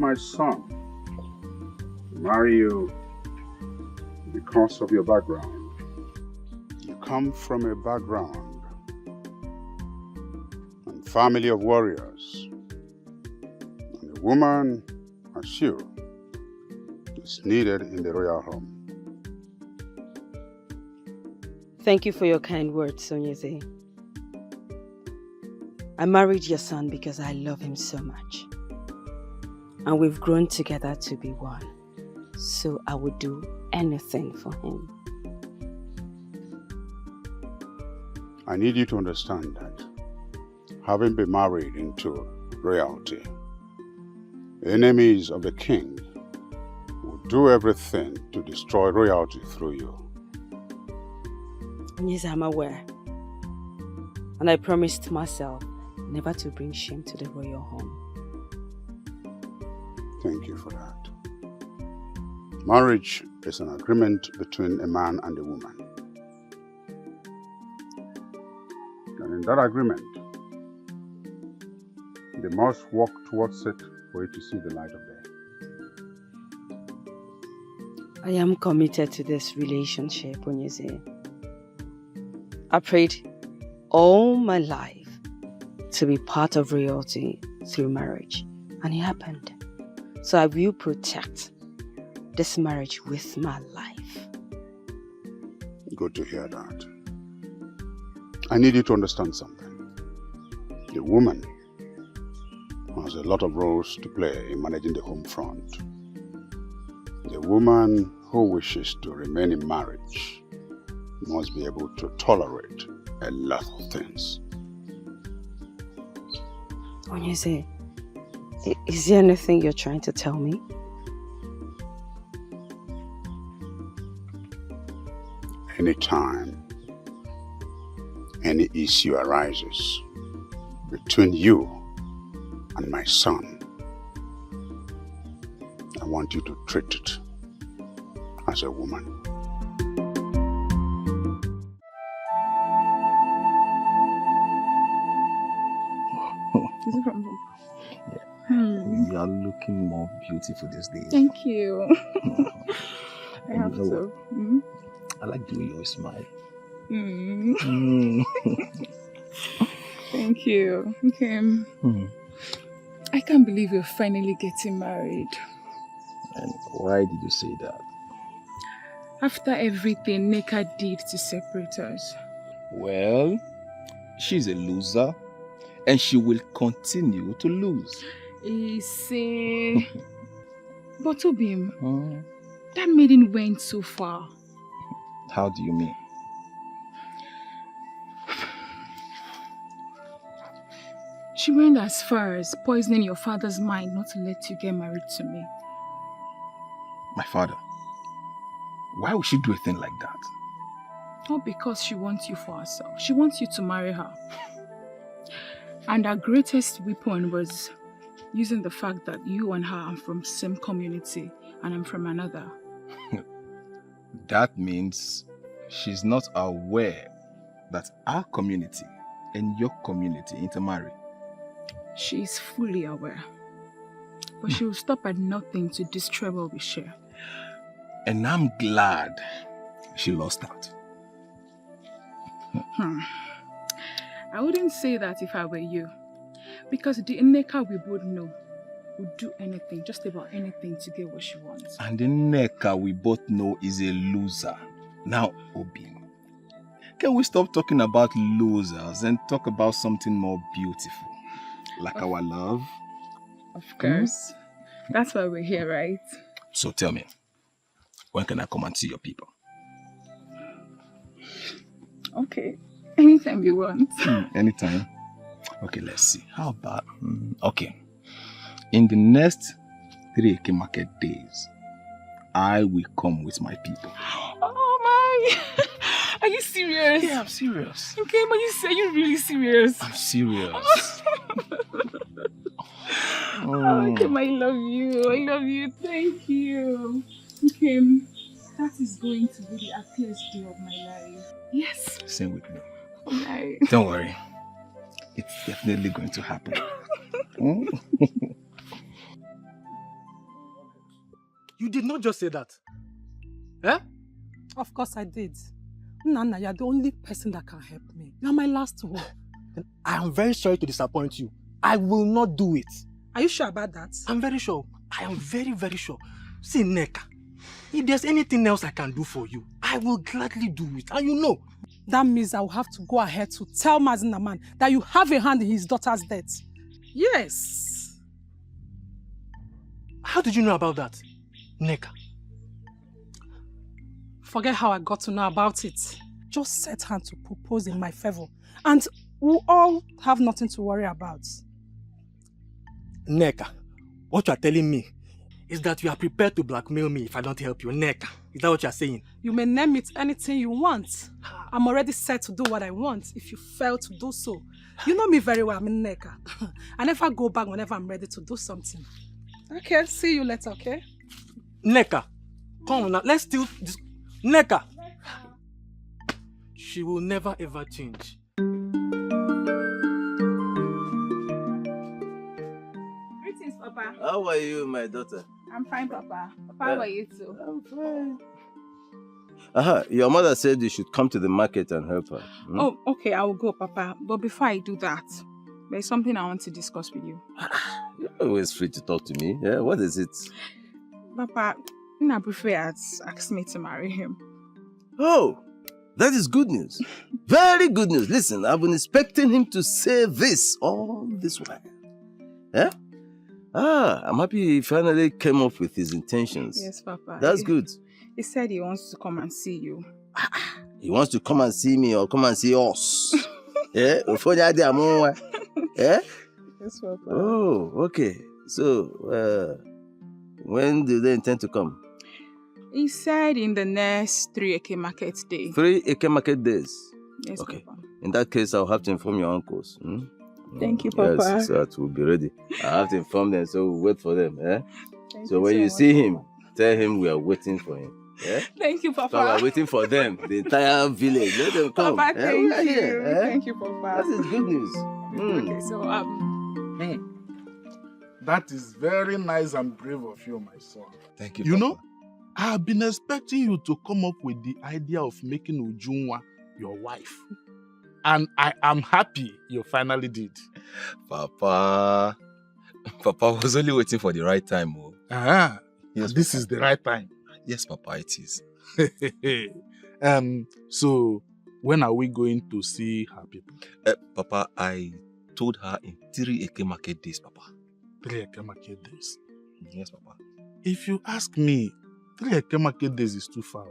my son, marry you because of your background. You come from a background and family of warriors. And a woman as you is needed in the royal home. Thank you for your kind words, Onyeze. I married your son because I love him so much. And we've grown together to be one. So I would do anything for him. I need you to understand that having been married into royalty, enemies of the king will do everything to destroy royalty through you. Yes, I'm aware. And I promised myself never to bring shame to the royal home. Thank you for that. Marriage is an agreement between a man and a woman. And in that agreement, they must work towards it for it to see the light of day. I am committed to this relationship, Onyeze. I prayed all my life to be part of royalty through marriage, and it happened. So I will protect this marriage with my life. Good to hear that. I need you to understand something. The woman has a lot of roles to play in managing the home front. The woman who wishes to remain in marriage must be able to tolerate a lot of things. Onyeze, is there anything you're trying to tell me? Anytime any issue arises between you and my son, I want you to treat it as a woman. Is it from home? Yeah. You are looking more beautiful these days. Thank you. I have to. I like the way you always smile. Thank you. Okay. I can't believe you're finally getting married. And why did you say that? After everything Neca did to separate us. Well, she's a loser and she will continue to lose. Say, but Obim, that maiden went so far. How do you mean? She went as far as poisoning your father's mind not to let you get married to me. My father? Why would she do a thing like that? Not because she wants you for herself. She wants you to marry her. And her greatest weapon was using the fact that you and her are from the same community and I'm from another. That means she's not aware that our community and your community intermarry. She is fully aware. But she will stop at nothing to destroy what we share. And I'm glad she lost out. I wouldn't say that if I were you. Because the Neca we both know would do anything, just about anything to get what she wants. And the Neca we both know is a loser. Now, Obi, can we stop talking about losers and talk about something more beautiful? Like our love? Of course. That's why we're here, right? So tell me, when can I come and see your people? Okay. Anytime you want. Anytime? Okay, let's see. How about... okay. In the next 3 Eke market days, I will come with my people. Oh my! Are you serious? Yeah, I'm serious. Okay, but are you really serious? I'm serious. Okay, I love you. I love you. Thank you. Okay, that is going to be the happiest day of my life. Yes. Sing with me. Right. Don't worry. It's definitely going to happen. You did not just say that. Eh? Of course I did. Nana, you're the only person that can help me. You're my last hope. Then I am very sorry to disappoint you. I will not do it. Are you sure about that? I'm very sure. I am very, very sure. See, Neca, if there's anything else I can do for you, I will gladly do it. And you know. That means I will have to go ahead to tell Mazinaman that you have a hand in his daughter's death. Yes. How did you know about that, Neca? Forget how I got to know about it. Just set hand to propose in my favor. And we'll all have nothing to worry about. Neca, what you are telling me is that you are prepared to blackmail me if I don't help you. Neca, is that what you are saying? You may name it anything you want. I'm already set to do what I want if you fail to do so. You know me very well, I'm in Neca. I never go back whenever I'm ready to do something. Okay, see you later, okay? Neca, come on now, let's still... Neca! She will never ever change. Greetings, Papa. How are you, my daughter? I'm fine, Papa. Papa, how are you too? I'm fine. Your mother said you should come to the market and help her. Hmm? Oh, okay, I will go, Papa. But before I do that, there's something I want to discuss with you. You're always free to talk to me. Yeah, what is it? Papa, I prefer asked me to marry him. Oh, that is good news. Very good news. Listen, I've been expecting him to say this all this while. Yeah? I'm happy he finally came up with his intentions. Yes, Papa. That's good. He said he wants to come and see you. He wants to come and see me or come and see us. Yeah? Yeah? Yes, Papa. Oh, okay. So, when do they intend to come? He said in the next 3 Eke market day. 3 Eke market days? Yes, Okay. Papa. In that case, I'll have to inform your uncles. Hmm? Thank you, Papa. Yes, so that we'll be ready. I have to inform them, so we'll wait for them. Eh? Thank So when you much, see him, Papa. tell him we are waiting for him. Yeah? Thank you, So we Papa. are waiting for them, the entire village. Let them come. Papa, Eh? thank We are you. here, eh? Thank you, Papa. That is good news. Okay, so That is very nice and brave of you, my son. Thank you, You Papa. know, I have been expecting you to come up with the idea of making Ujunwa your wife. And I am happy you finally did. Papa was only waiting for the right time. Oh. Ah, Yes, this Papa. is the right time. Yes, Papa, it is. So, when are we going to see her people? Papa, I told her in 3 Eke market days, Papa. 3 Eke market days. Yes, Papa. If you ask me, 3 Eke market days is too far.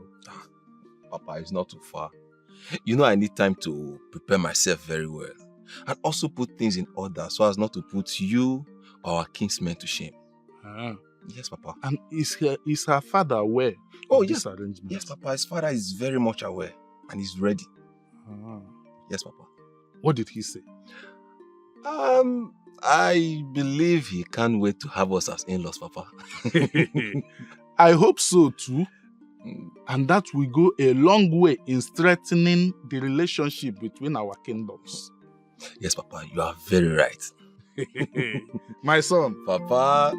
Papa, it's not too far. You know I need time to prepare myself very well. And also put things in order so as not to put you or our kinsmen to shame. Ah. Yes, Papa. And is her father aware Oh, of yes. this arrangement? Yes, Papa. His father is very much aware. And he's ready. Ah. Yes, Papa. What did he say? I believe he can't wait to have us as in-laws, Papa. I hope so too. Mm. And that will go a long way in strengthening the relationship between our kingdoms. Yes, Papa. You are very right. My son. Papa. I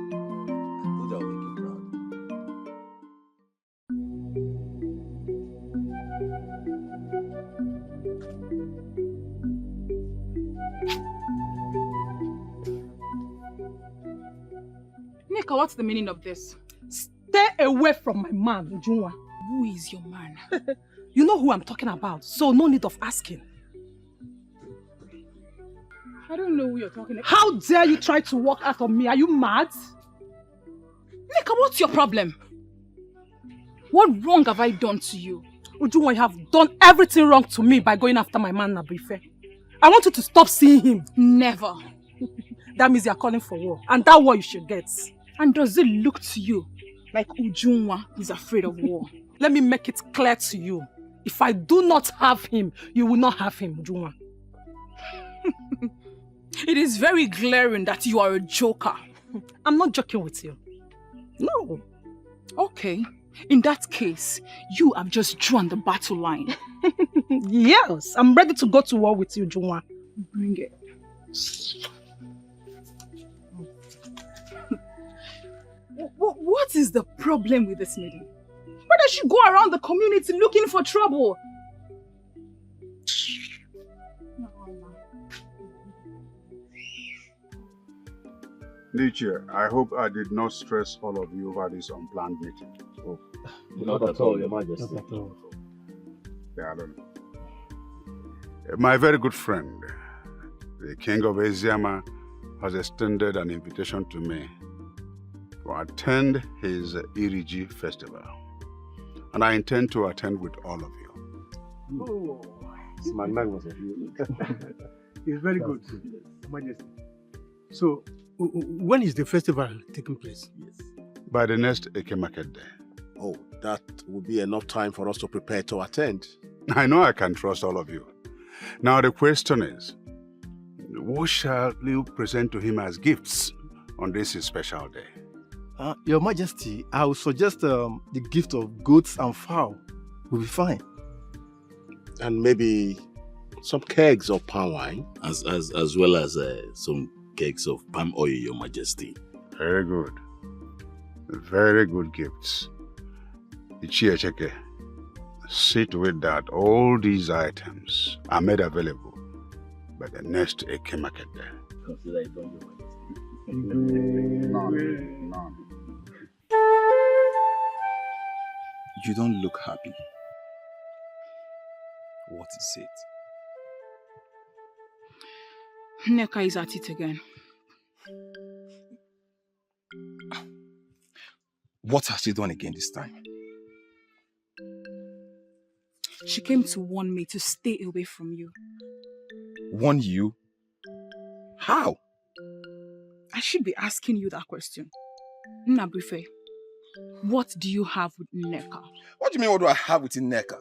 told you I'll make you proud. Neca, what's the meaning of this? Stay away from my man, Ujunwa. Who is your man? You know who I'm talking about, so no need of asking. I don't know who you're talking about. How dare you try to walk out on me? Are you mad? Neca, what's your problem? What wrong have I done to you? Ujunwa, you have done everything wrong to me by going after my man, Nabrife. I want you to stop seeing him. Never. That means you're calling for war. And that war you should get. And does it look to you like Ujunwa is afraid of war? Let me make it clear to you. If I do not have him, you will not have him, Ujunwa. It is very glaring that you are a joker. I'm not joking with you. No. Okay. In that case, you have just drawn the battle line. Yes, I'm ready to go to war with you, Ujunwa. Bring it. What is the problem with this maiden? Why does she go around the community looking for trouble? Nietzsche, I hope I did not stress all of you over this unplanned meeting. Oh, not at all, Your Majesty. Yeah, I don't know. My very good friend, the King of Eziama, has extended an invitation to me to attend his Iriji festival. And I intend to attend with all of you. Oh, It's magnificent. it's very good, Your Majesty. So, when is the festival taking place? Yes. By the next Eke Market Day. Oh, that will be enough time for us to prepare to attend. I know I can trust all of you. Now the question is, what shall you present to him as gifts on this special day? Your Majesty, I would suggest the gift of goats and fowl will be fine. And maybe some kegs of palm wine. As well as some kegs of palm oil, Your Majesty. Very good. Very good gifts. Ichiecheke, see to it that all these items are made available by the next Eke Market Day. Consider it done, Your Majesty. None. You don't look happy. What is it? Neca is at it again. What has she done again this time? She came to warn me to stay away from you. Warn you? How? I should be asking you that question. Nabrife, what do you have with Neca? What do you mean, what do I have with Neca?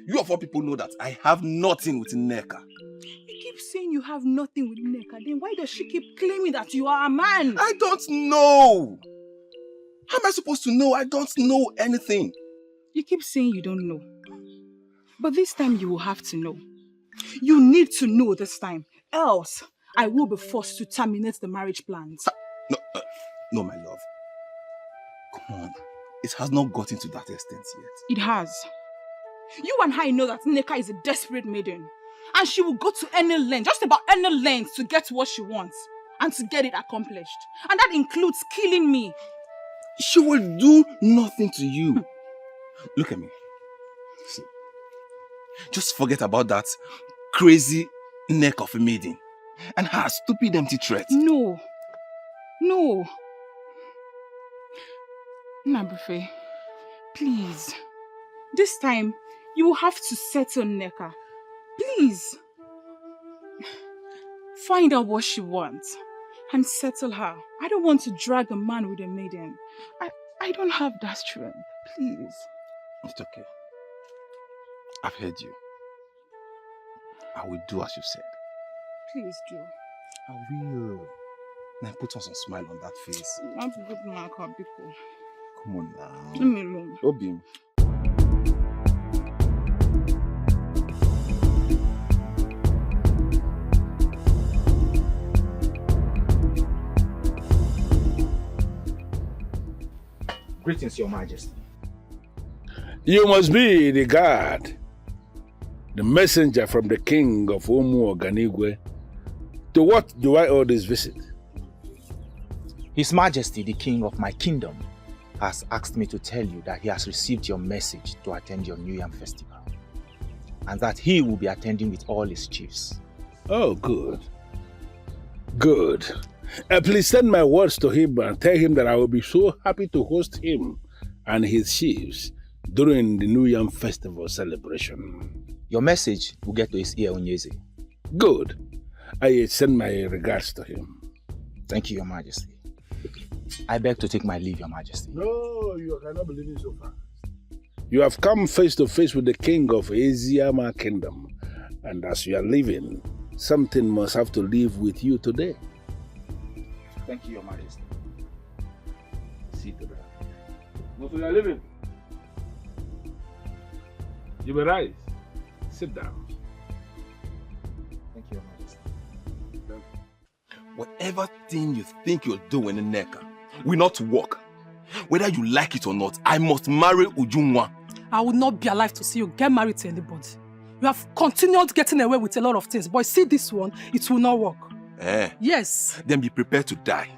You of all people know that I have nothing with Neca. You keep saying you have nothing with Neca, then why does she keep claiming that you are a man? I don't know. How am I supposed to know? I don't know anything. You keep saying you don't know. But this time you will have to know. You need to know this time. Else, I will be forced to terminate the marriage plans. No, my love. Come on. It has not gotten to that extent yet. It has. You and I know that Neca is a desperate maiden. And she will go to any length, just about any length, to get what she wants. And to get it accomplished. And that includes killing me. She will do nothing to you. Look at me. See. Just forget about that crazy neck of a maiden. And her stupid empty threat. No. No. Nabufe, please. This time, you will have to settle Neca. Please. Find out what she wants and settle her. I don't want to drag a man with a maiden. I don't have that strength. Please. It's okay. I've heard you. I will do as you said. Please do. I will. Now put on some smile on that face. That's good, Naka, Biko. Come on now. Leave me alone. Obim. Greetings, Your Majesty. You must be the guard, the messenger from the king of Umu Oganigwe. To what do I owe this visit? His Majesty, the king of my kingdom, has asked me to tell you that he has received your message to attend your New Yam festival, and that he will be attending with all his chiefs. Oh, good. Good. Please send my words to him and tell him that I will be so happy to host him and his chiefs during the New Yam festival celebration. Your message will get to his ear, Onyeze. Good. I send my regards to him. Thank you, Your Majesty. I beg to take my leave, Your Majesty. No, you cannot believe it so fast. You have come face to face with the king of Eziama Kingdom, and as you are leaving, something must have to leave with you today. Thank you, Your Majesty. See to that. No, so you are leaving. You may rise. Sit down. Thank you, Your Majesty. Whatever thing you think you're doing in Neca will not work. Whether you like it or not, I must marry Ujunwa. I will not be alive to see you get married to anybody. You have continued getting away with a lot of things, but see this one, it will not work. Yes. Then be prepared to die.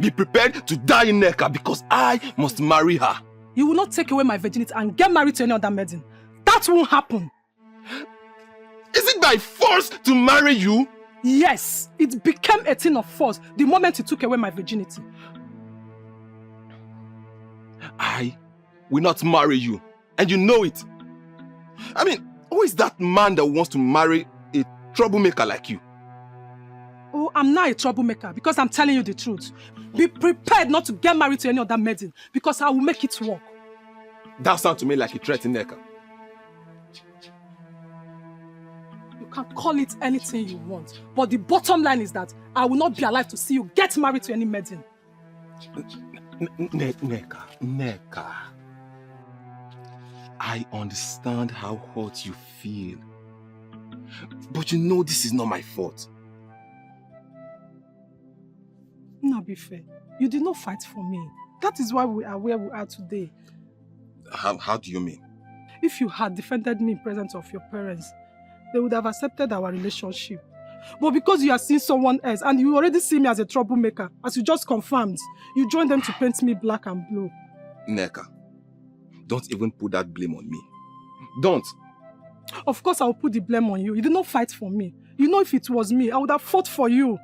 Be prepared to die in Neca because I must marry her. You will not take away my virginity and get married to any other maiden. That won't happen. Is it by force to marry you? Yes, it became a thing of force the moment you took away my virginity. I will not marry you, and you know it. I mean, who is that man that wants to marry a troublemaker like you? Oh, I'm not a troublemaker because I'm telling you the truth. Be prepared not to get married to any other maiden because I will make it work. That sounds to me like a threat in Neca. You can call it anything you want, but the bottom line is that I will not be alive to see you get married to any maiden. Neca. I understand how hurt you feel. But you know this is not my fault. No, be fair. You did not fight for me. That is why we are where we are today. How do you mean? If you had defended me in presence of your parents, they would have accepted our relationship. But because you have seen someone else and you already see me as a troublemaker, as you just confirmed, you joined them to paint me black and blue. Neca, don't even put that blame on me. Don't. Of course I will put the blame on you. You did not fight for me. You know if it was me, I would have fought for you.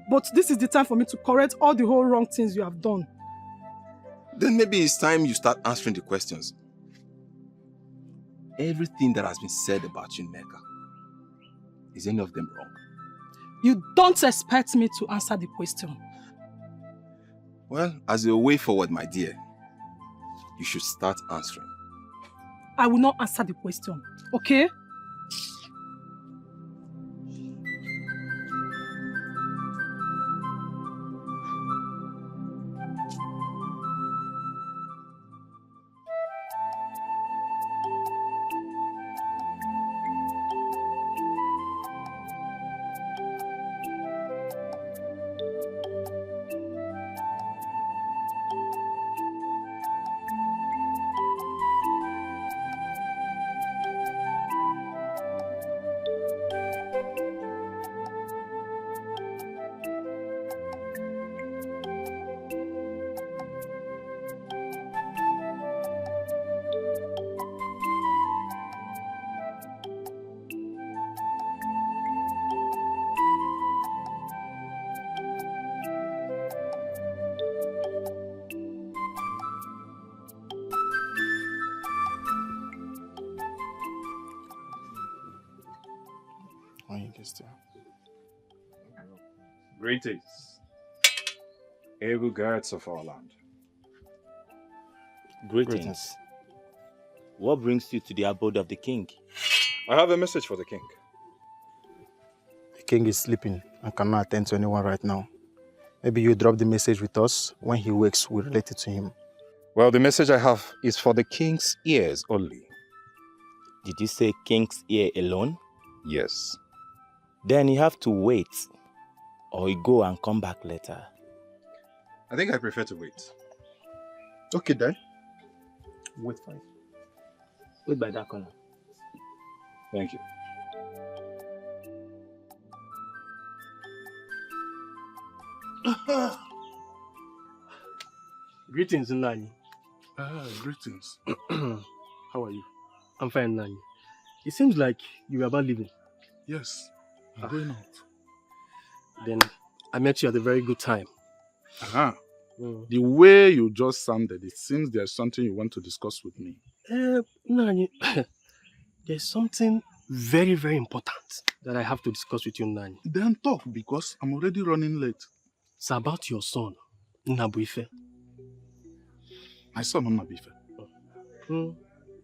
But this is the time for me to correct all the whole wrong things you have done. Then maybe it's time you start answering the questions. Everything that has been said about you, Neca, is any of them wrong? You don't expect me to answer the question. Well, as a way forward, my dear, you should start answering. I will not answer the question, okay? Greetings, able guards of our land. Greetings. What brings you to the abode of the king? I have a message for the king. The king is sleeping and cannot attend to anyone right now. Maybe you drop the message with us. When he wakes, we'll relate it to him. Well, the message I have is for the king's ears only. Did you say king's ear alone? Yes. Then you have to wait, or you go and come back later. I think I prefer to wait. Okay, then. Wait fine. Wait by that corner. Thank you. Greetings, Nani. Greetings. How are you? I'm fine, Nani. It seems like you are about leaving. Yes, I'm going out. Then I met you at a very good time. The way you just sounded, it seems there's something you want to discuss with me. Nani, there's something very, very important that I have to discuss with you, Nani. Then talk, because I'm already running late. It's about your son, Nnabuife. My son, Nnabuife.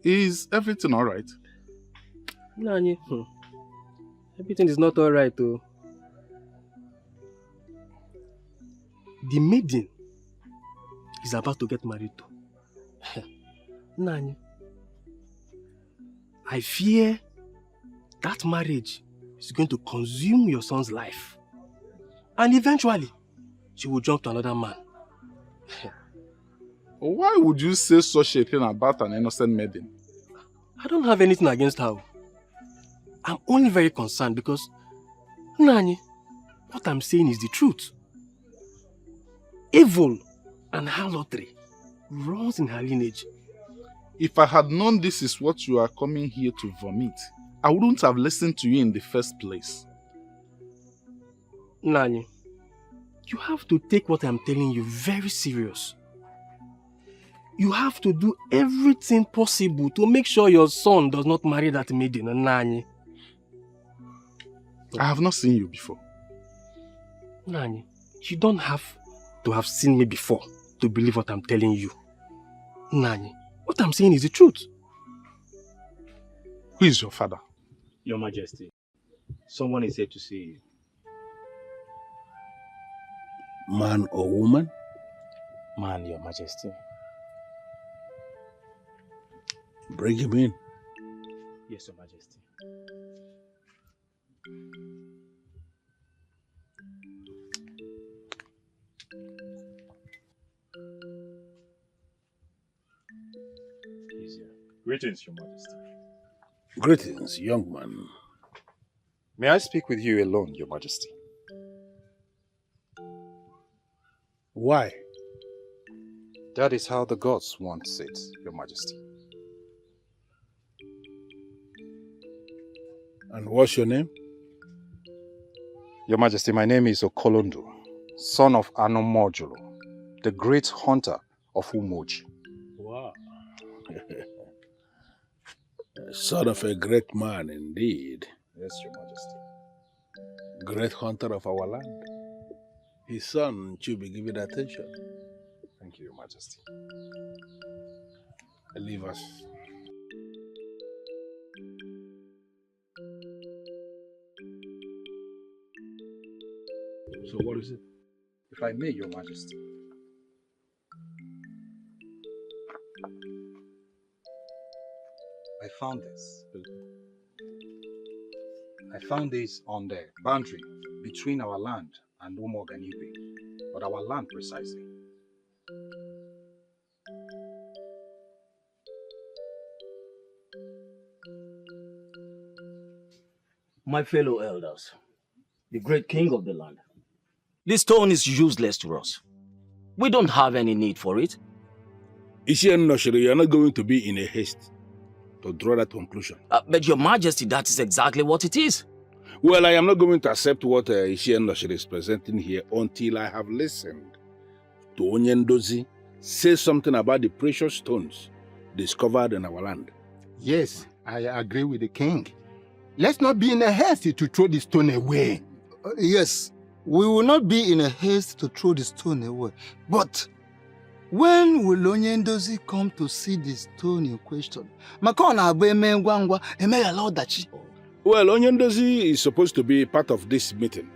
Is everything all right? Nani, everything is not all right, though. The maiden is about to get married to. Nani, I fear that marriage is going to consume your son's life. And eventually, she will jump to another man. Why would you say such a thing about an innocent maiden? I don't have anything against her. I'm only very concerned because, Nani, what I'm saying is the truth. Evil and harlotry runs in her lineage. If I had known this is what you are coming here to vomit, I wouldn't have listened to you in the first place. Nani, you have to take what I'm telling you very serious. You have to do everything possible to make sure your son does not marry that maiden, Nani. I have not seen you before. Nani, you don't have to have seen me before to believe what I'm telling you. Nani, what I'm saying is the truth. Who is your father? Your Majesty, someone is here to see you. Man or woman? Man, Your Majesty. Bring him in. Yes, Your Majesty. He's here. Greetings, Your Majesty. Greetings, young man. May I speak with you alone, Your Majesty? Why? That is how the gods want it, Your Majesty. And what's your name? Your Majesty, my name is Okolondo, son of Anomojulo, the great hunter of Umoji. Wow. Son of a great man indeed. Yes, Your Majesty. Great hunter of our land. His son should be given attention. Thank you, Your Majesty. Leave us. So what is it? If I may, Your Majesty. I found this. I found this on the boundary between our land and Umoganibe, but our land precisely. My fellow elders, the great king of the land, this stone is useless to us. We don't have any need for it. Ishian, you are not going to be in a haste to draw that conclusion. But Your Majesty, that is exactly what it is. Well, I am not going to accept what Ishian is presenting here until I have listened to Onyendozi say something about the precious stones discovered in our land. Yes, I agree with the king. Let's not be in a haste to throw the stone away. Yes, we will not be in a haste to throw the stone away. But when will Onyendozi come to see the stone in question? Well, Onyendozi is supposed to be part of this meeting.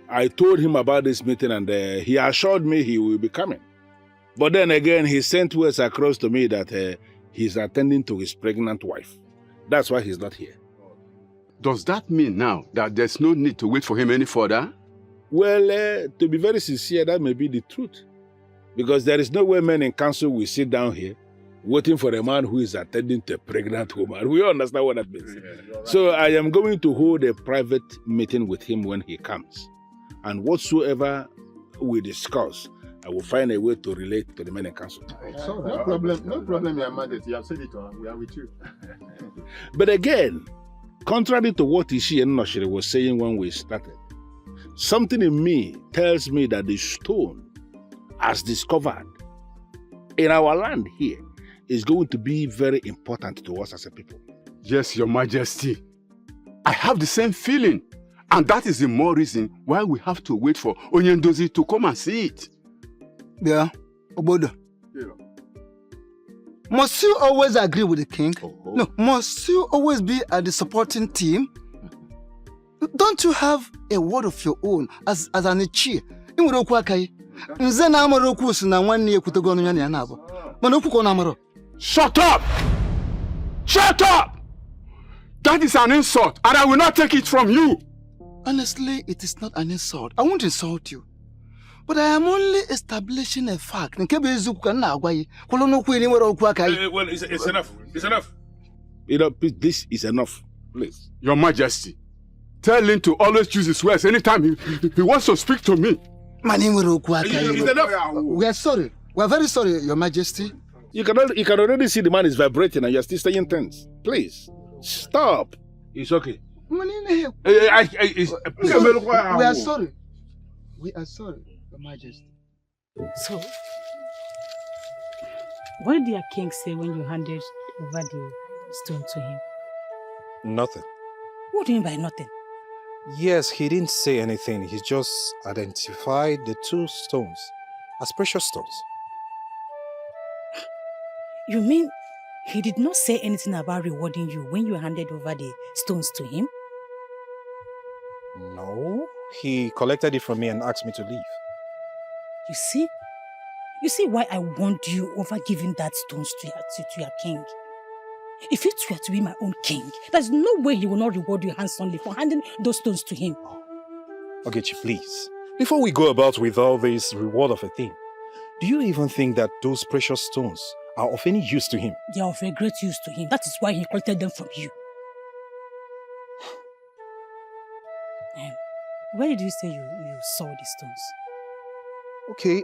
I told him about this meeting and he assured me he will be coming. But then again, he sent words across to me that he's attending to his pregnant wife. That's why he's not here. Does that mean now that there's no need to wait for him any further? Well, to be very sincere, that may be the truth. Because there is no way men in council will sit down here waiting for a man who is attending to a pregnant woman. We all understand what that means. So I am going to hold a private meeting with him when he comes. And whatsoever we discuss, I will find a way to relate to the men in council. So, no problem, Your Majesty. You have said it all. We are with you. But again, contrary to what Ishi and Noshiri was saying when we started, something in me tells me that the stone, as discovered in our land here, is going to be very important to us as a people. Yes, Your Majesty. I have the same feeling. And that is the more reason why we have to wait for Onyendozi to come and see it. Yeah, Obodo. Yeah. Must you always agree with the king? No, must you always be at the supporting team? Don't you have a word of your own as an Ichi? Shut up! Shut up! That is an insult, and I will not take it from you. Honestly, it is not an insult. I won't insult you. But I am only establishing a fact. Well, it's enough. It's enough. This is enough. Please. Your Majesty, tell him to always choose his words anytime he wants to speak to me. It's enough. We are sorry. We are very sorry, Your Majesty. You can already see the man is vibrating and you're still staying tense. Please, stop. It's okay. We are sorry. We are sorry, Your Majesty. So, what did your king say when you handed over the stone to him? Nothing. What do you mean by nothing? Yes, he didn't say anything. He just identified the 2 stones as precious stones. You mean he did not say anything about rewarding you when you handed over the stones to him? No, he collected it from me and asked me to leave. You see? You see why I warned you over giving that stones to your king? If it were to be my own king, there's no way he will not reward you handsomely for handing those stones to him. Ogechi, please. Before we go about with all this reward of a thing, do you even think that those precious stones are of any use to him? They are of a great use to him. That is why he collected them from you. Where did you say you saw these stones? Okay,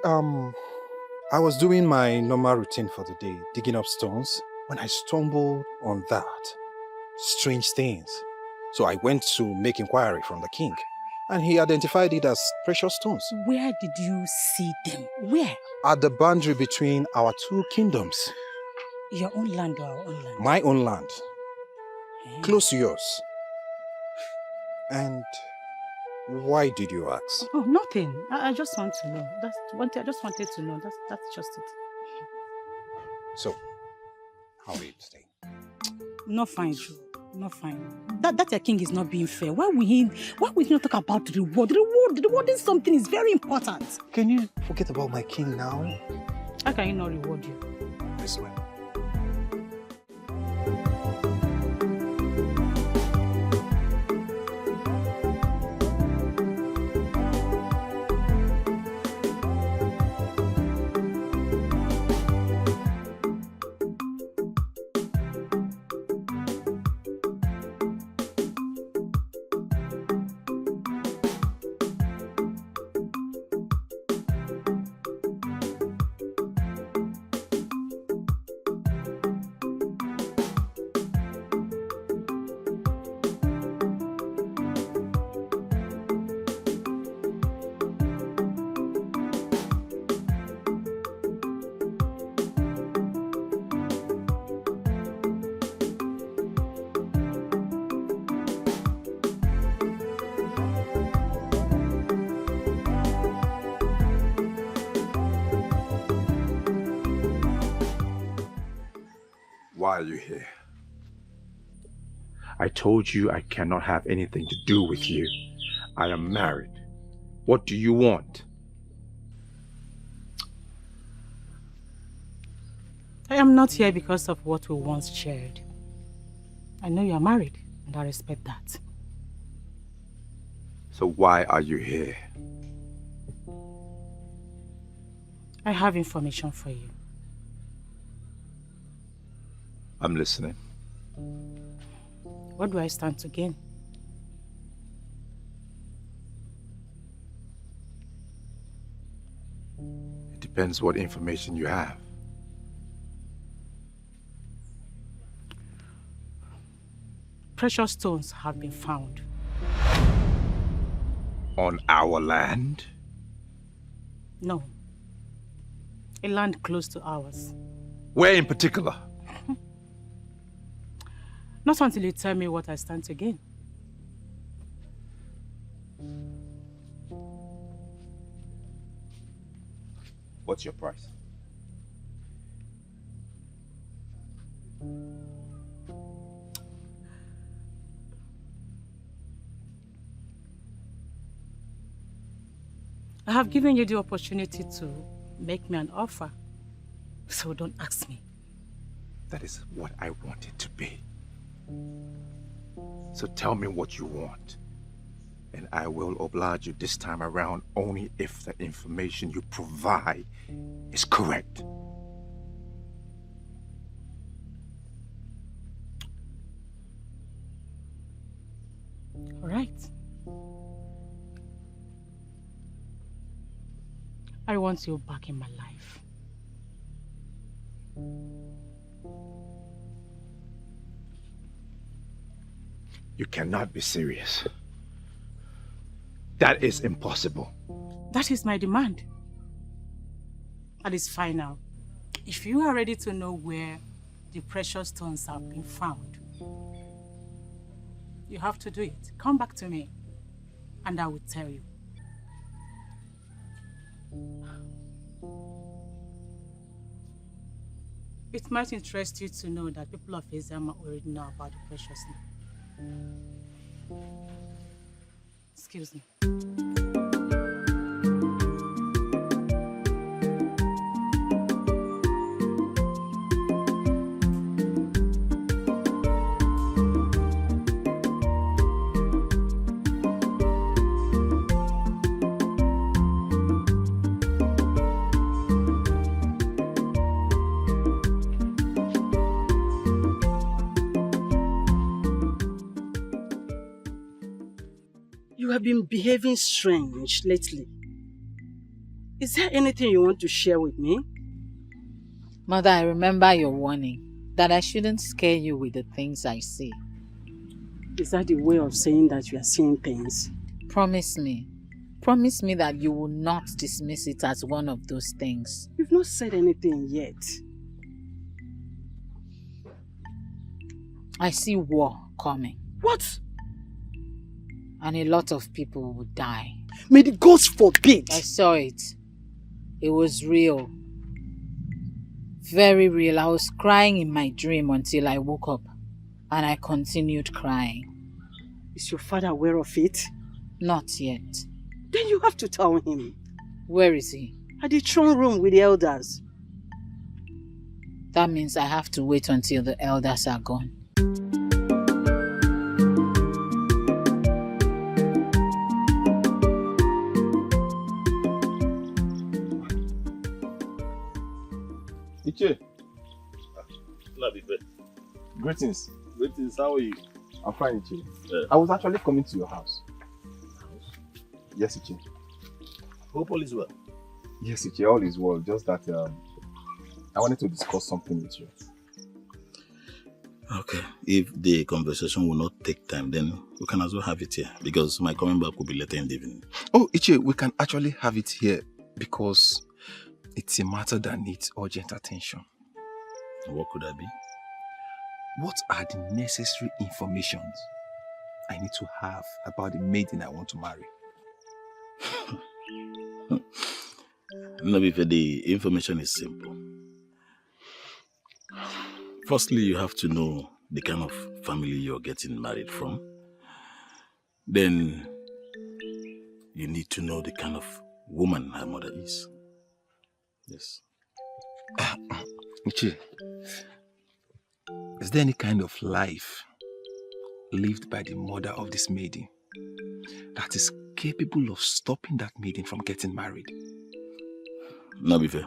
I was doing my normal routine for the day, digging up stones, when I stumbled on that. Strange things. So I went to make inquiry from the king, and he identified it as precious stones. Where did you see them? Where? At the boundary between our 2 kingdoms. Your own land or our own land? My own land. Close to yours. And why did you ask? Oh, nothing. I just want to know. I just wanted to know. That's just it. So, how are you today? Not fine, Joe. Not fine. That your king is not being fair. Why will he not talk about reward? Rewarding something is very important. Can you forget about my king now? How can he not reward you? This way. Why are you here? I told you I cannot have anything to do with you. I am married. What do you want? I am not here because of what we once shared. I know you are married, and I respect that. So why are you here? I have information for you. I'm listening. What do I stand to gain? It depends what information you have. Precious stones have been found. On our land? No. A land close to ours. Where in particular? Not until you tell me what I stand to gain. What's your price? I have given you the opportunity to make me an offer, so don't ask me. That is what I want it to be. So tell me what you want. And I will oblige you this time around only if the information you provide is correct. All right. I want you back in my life. You cannot be serious. That is impossible. That is my demand. And it's final. If you are ready to know where the precious stones have been found, you have to do it. Come back to me, and I will tell you. It might interest you to know that people of Ezama already know about the precious stone. Excuse me. You have been behaving strange lately. Is there anything you want to share with me? Mother, I remember your warning that I shouldn't scare you with the things I see. Is that the way of saying that you are seeing things? Promise me. Promise me that you will not dismiss it as one of those things. You've not said anything yet. I see war coming. What? And a lot of people will die. May the gods forbid! I saw it. It was real. Very real. I was crying in my dream until I woke up. And I continued crying. Is your father aware of it? Not yet. Then you have to tell him. Where is he? At the throne room with the elders. That means I have to wait until the elders are gone. Iche. Nabibe. Greetings. Greetings, how are you? I'm fine, Iche. Yeah. I was actually coming to your house. Yes, Iche. Hope all is well. Yes, Iche, all is well. Just that I wanted to discuss something with you. Okay. If the conversation will not take time, then we can as well have it here. Because my coming back will be later in the evening. Oh, Iche, we can actually have it here because it's a matter that needs urgent attention. What could that be? What are the necessary informations I need to have about the maiden I want to marry? Nabibe, the information is simple. Firstly, you have to know the kind of family you're getting married from. Then, you need to know the kind of woman her mother is. Yes. Ichi, is there any kind of life lived by the mother of this maiden that is capable of stopping that maiden from getting married? Nabibe,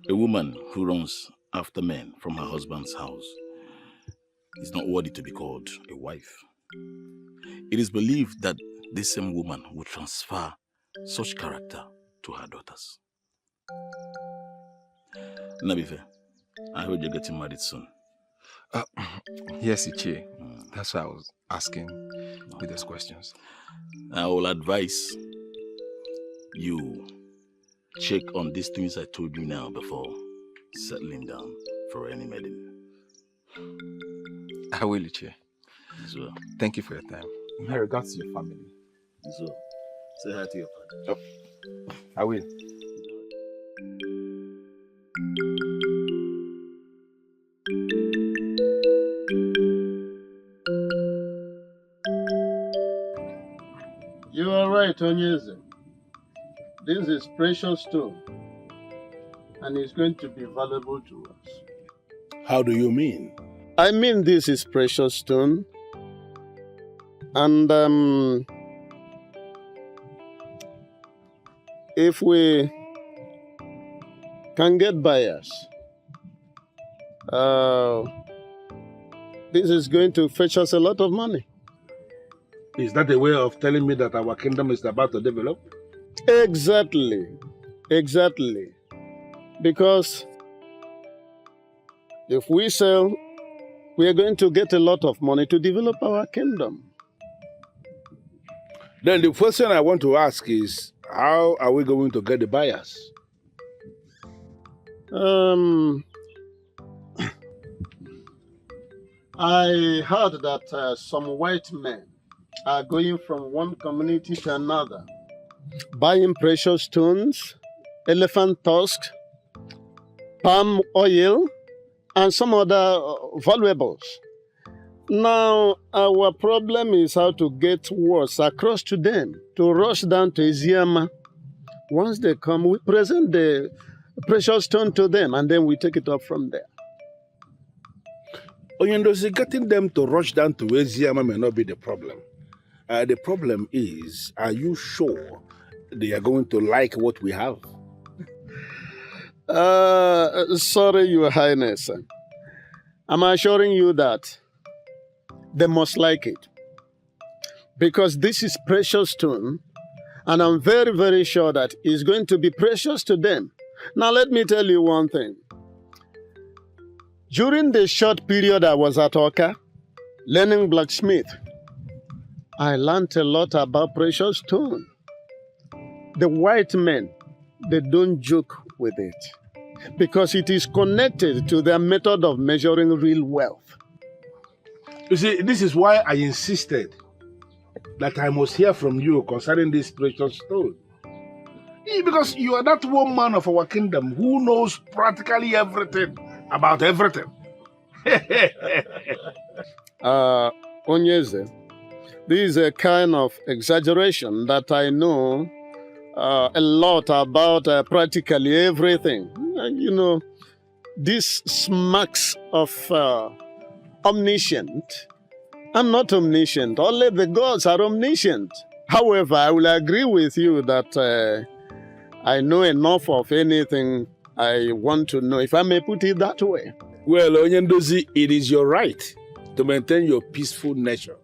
a woman who runs after men from her husband's house is not worthy to be called a wife. It is believed that this same woman will transfer such character to her daughters. Nabife, I heard you're getting married soon. Yes, Ichi. That's why I was asking with those questions. I will advise you check on these things I told you now before settling down for any maiden. I will, Ichi. So, thank you for your time. My regards to your family. So, say hi to your father. Oh, I will. You are right, Onyeze. This is precious stone, and it's going to be valuable to us. How do you mean? I mean this is precious stone, and if we can get buyers, this is going to fetch us a lot of money. Is that a way of telling me that our kingdom is about to develop? Exactly. Exactly. Because if we sell, we are going to get a lot of money to develop our kingdom. Then the question I want to ask is, how are we going to get the buyers? I heard that some white men are going from one community to another, buying precious stones, elephant tusks, palm oil, and some other valuables. Now, our problem is how to get words across to them, to rush down to Iziama. Once they come, we present the precious stone to them, and then we take it up from there. Onyendozi, getting them to rush down to Iziama may not be the problem. The problem is, are you sure they are going to like what we have? Sorry, Your Highness. I'm assuring you that they must like it. Because this is precious stone, and I'm very, very sure that it's going to be precious to them. Now, let me tell you one thing. During the short period I was at Oka, learning blacksmith, I learned a lot about precious stone. The white men, they don't joke with it because it is connected to their method of measuring real wealth. You see, this is why I insisted that I must hear from you concerning this precious stone. Because you are that one man of our kingdom who knows practically everything about everything. Onyeze, this is a kind of exaggeration that I know a lot about practically everything. You know, this smacks of omniscient. I'm not omniscient. Only the gods are omniscient. However, I will agree with you that I know enough of anything I want to know, if I may put it that way. Well, Onyendozi, it is your right to maintain your peaceful nature.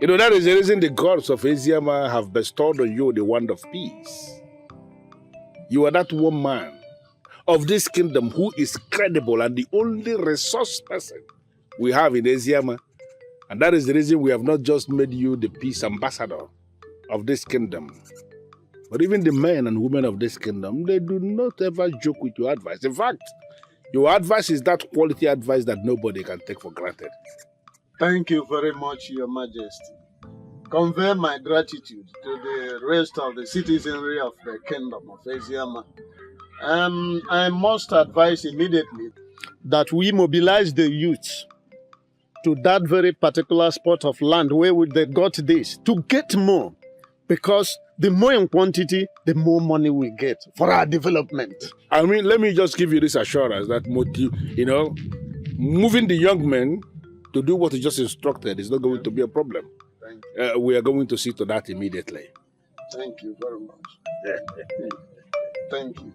You know, that is the reason the gods of Iziama have bestowed on you the wand of peace. You are that one man of this kingdom who is credible and the only resource person we have in Iziama. And that is the reason we have not just made you the peace ambassador of this kingdom, but even the men and women of this kingdom, they do not ever joke with your advice. In fact, your advice is that quality advice that nobody can take for granted. Thank you very much, Your Majesty. Convey my gratitude to the rest of the citizenry of the Kingdom of Iziama. I must advise immediately that we mobilize the youth to that very particular spot of land where they got this, to get more. Because the more in quantity, the more money we get for our development. I mean, let me just give you this assurance that moving the young men to do what you just instructed is not going to be a problem. We are going to see to that immediately. Thank you very much. Thank you.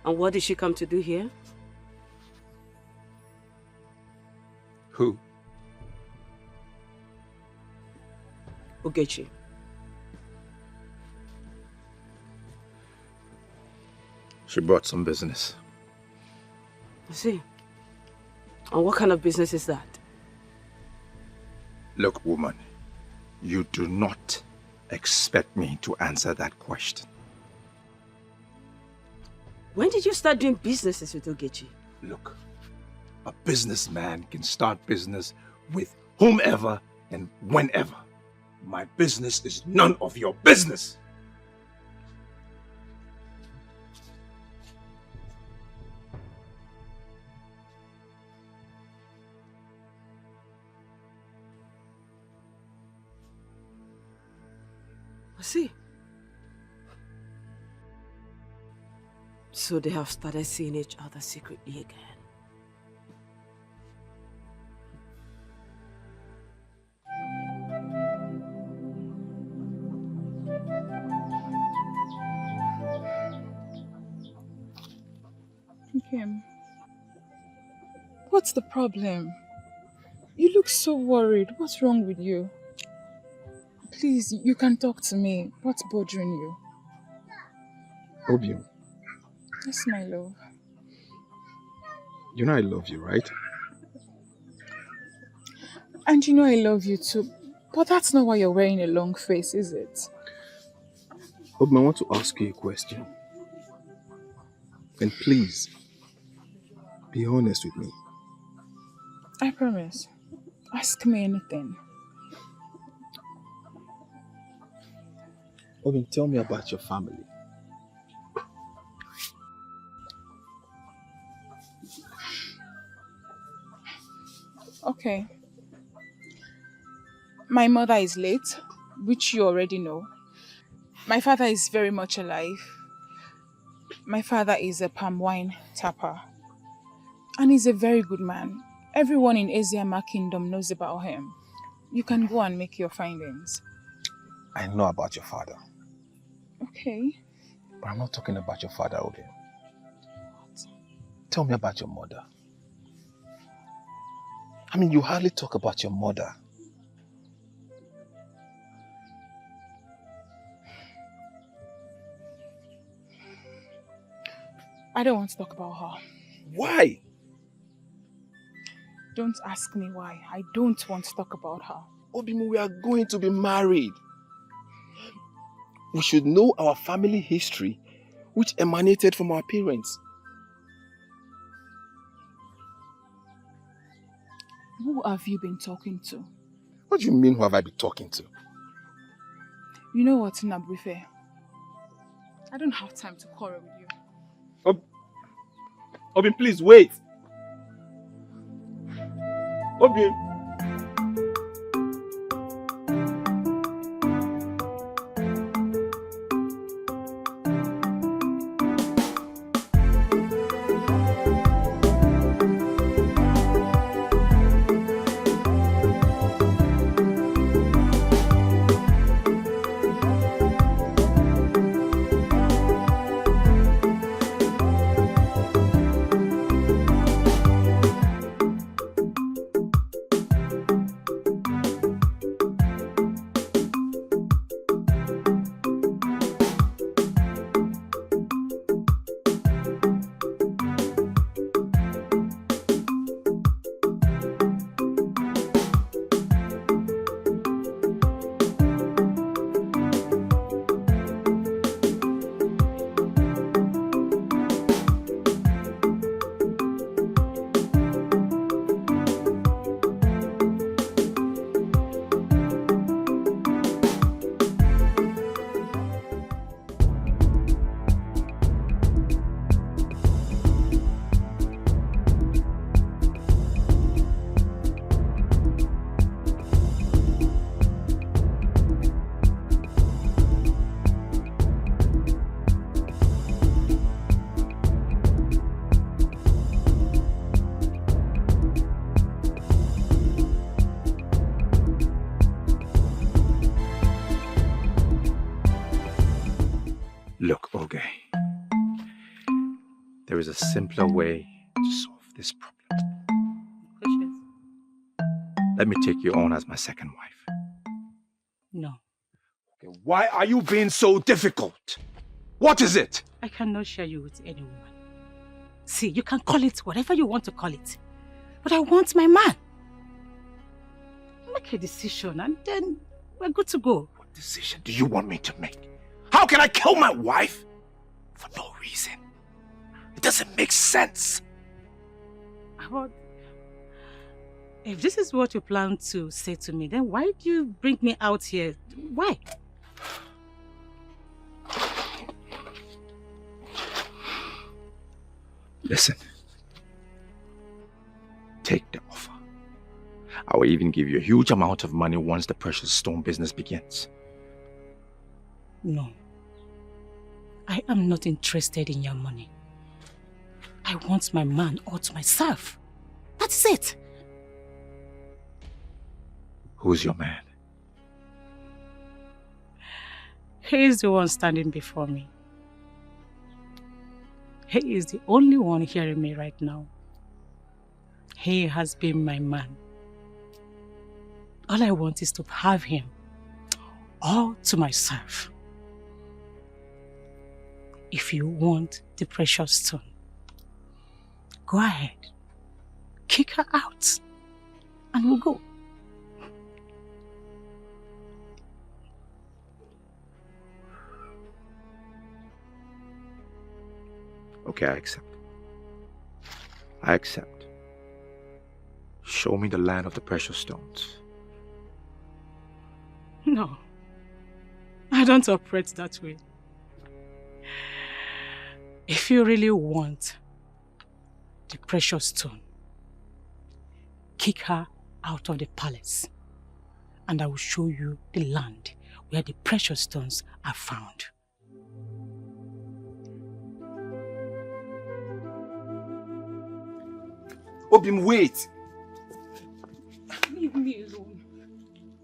And what did she come to do here? Who? Ogechi. She brought some business. I see. And what kind of business is that? Look, woman, you do not expect me to answer that question. When did you start doing businesses with Ogechi? Look, a businessman can start business with whomever and whenever. My business is none of your business. I see. So they have started seeing each other secretly again. Kim, what's the problem? You look so worried. What's wrong with you? Please, you can talk to me. What's bothering you? Obium, Yes, my love. you know I love you, right? And you know I love you too. But that's not why you're wearing a long face, is it? Obium, I want to ask you a question. And please, be honest with me. I promise. Ask me anything. Obium, tell me about your family. Okay. My mother is late, which you already know. My father is very much alive. My father is a palm wine tapper. And he's a very good man. Everyone in Eziama Kingdom knows about him. You can go and make your findings. I know about your father, Okay. but I'm not talking about your father, Obium. Tell me about your mother. I mean, you hardly talk about your mother. I don't want to talk about her. Why? Don't ask me why. I don't want to talk about her. Obimu, we are going to be married. We should know our family history, which emanated from our parents. Who have you been talking to? What do you mean, who have I been talking to? You know what, Nabrife? I don't have time to quarrel with you. Obimu, please wait. Obimu. Look, Oge, there is a simpler way to solve this problem. Let me take you on as my second wife. No, Okay, why are you being so difficult? What is it? I cannot share you with any woman. See, you can call it whatever you want to call it. But I want my man. Make a decision and then we're good to go. What decision do you want me to make? How can I kill my wife for no reason? It doesn't make sense. But if this is what you plan to say to me, then why do you bring me out here? Why? Listen. Take the offer. I will even give you a huge amount of money once the precious stone business begins. No. I am not interested in your money. I want my man all to myself. That's it. Who's your man? He is the one standing before me. He is the only one hearing me right now. He has been my man. All I want is to have him all to myself. If you want the precious stone, go ahead, kick her out, and we'll go. Okay, I accept. I accept. Show me the land of the precious stones. No, I don't operate that way. If you really want the precious stone, kick her out of the palace, and I will show you the land where the precious stones are found. Obim, wait! Leave me alone.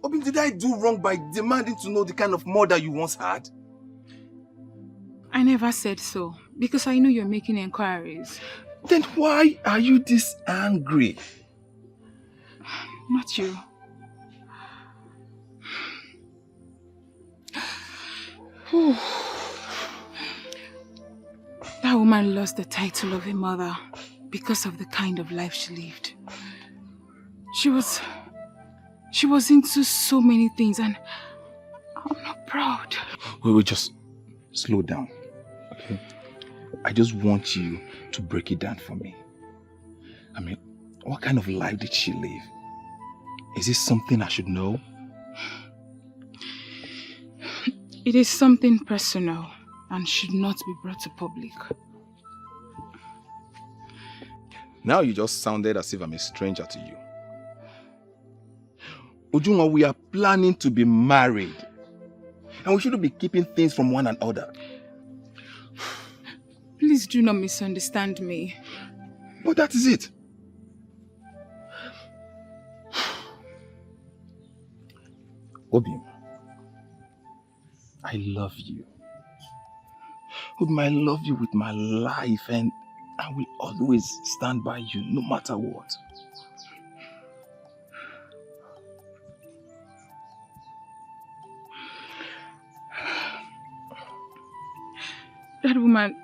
Obim, did I do wrong by demanding to know the kind of mother you once had? I never said so, because I know you're making inquiries. Then why are you this angry? Not you. That woman lost the title of a mother because of the kind of life she lived. She was into so many things, and I'm not proud. We will just slow down, okay? I just want you to break it down for me. I mean, what kind of life did she live? Is this something I should know? It is something personal and should not be brought to public. Now you just sounded as if I'm a stranger to you. Ujunwa, we are planning to be married. And we shouldn't be keeping things from one another. Please do not misunderstand me. But that is it. Obim, I love you. Obim, I love you with my life, and I will always stand by you no matter what. That woman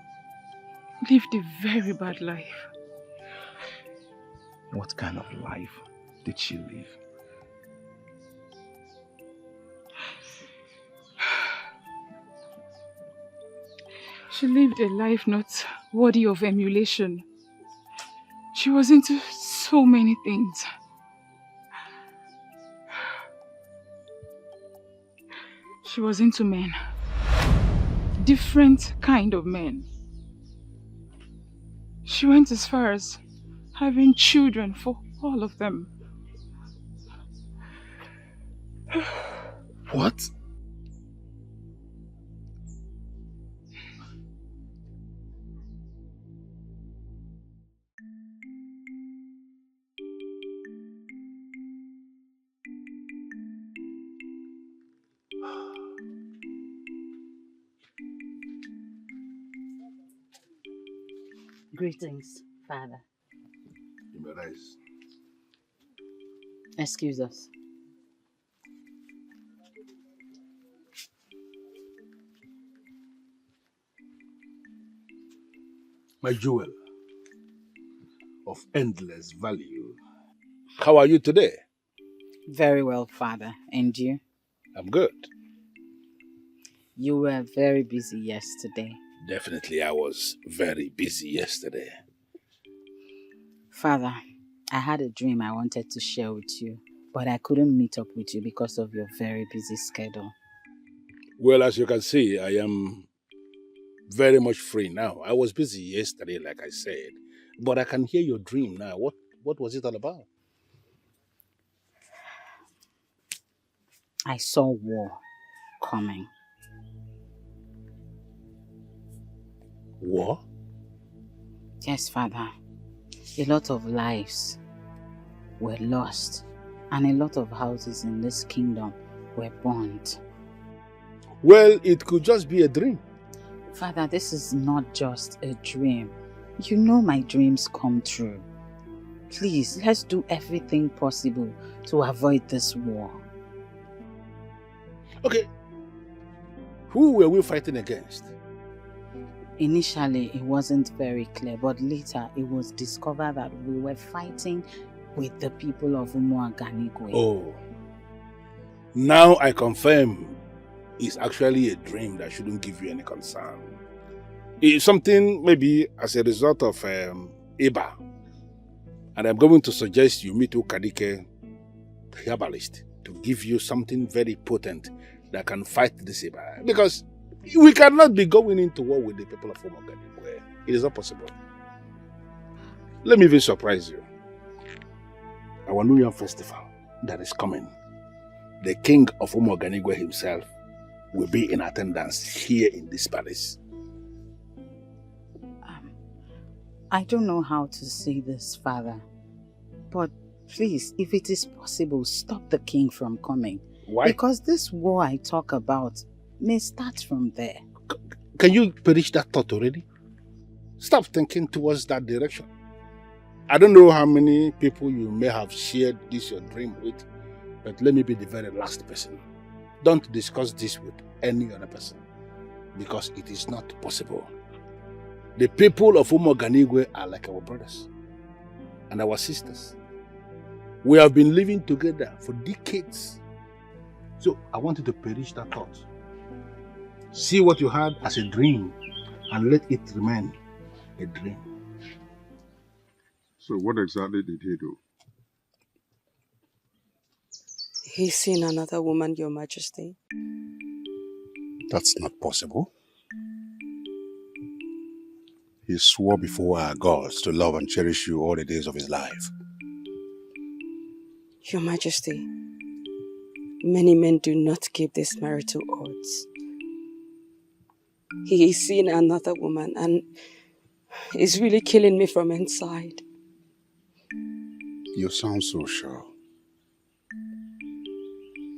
lived a very bad life. What kind of life did she live? She lived a life not worthy of emulation. She was into so many things. She was into men. Different kind of men. She went as far as having children for all of them. What? Greetings, Father. You may rise. Excuse us. My jewel of endless value. How are you today? Very well, Father. And you? I'm good. You were very busy yesterday. Definitely, I was very busy yesterday. Father, I had a dream I wanted to share with you, but I couldn't meet up with you because of your very busy schedule. Well, as you can see, I am very much free now. I was busy yesterday, like I said, but I can hear your dream now. What was it all about? I saw war coming. War? Yes, Father. A lot of lives were lost, and a lot of houses in this kingdom were burnt. Well, it could just be a dream. Father, this is not just a dream. You know my dreams come true. Please, let's do everything possible to avoid this war. Okay. Who were we fighting against? Initially, it wasn't very clear, but later it was discovered that we were fighting with the people of Umuaganigwe. Oh. Now I confirm it's actually a dream that shouldn't give you any concern. It's something maybe as a result of Iba. And I'm going to suggest you meet Ukadike, the herbalist, to give you something very potent that can fight this Iba. Because we cannot be going into war with the people of Umuaganigwe. It is not possible. Let me even surprise you. Our New Year festival that is coming, the king of Umuaganigwe himself will be in attendance here in this palace. I don't know how to say this, Father, but please, if it is possible, stop the king from coming. Why? Because this war I talk about may start from there. Can you perish that thought already? Stop thinking towards that direction. I don't know how many people you may have shared this your dream with, but let me be the very last person. Don't discuss this with any other person, because it is not possible. The people of Umuaganigwe are like our brothers and our sisters. We have been living together for decades. So I want you to perish that thought. See what you had as a dream and let it remain a dream. So what exactly did he do? He's seen another woman, Your Majesty. That's not possible. He swore before our gods to love and cherish you all the days of his life. Your Majesty, many men do not keep these marital oaths. He is seeing another woman and is really killing me from inside. You sound so sure.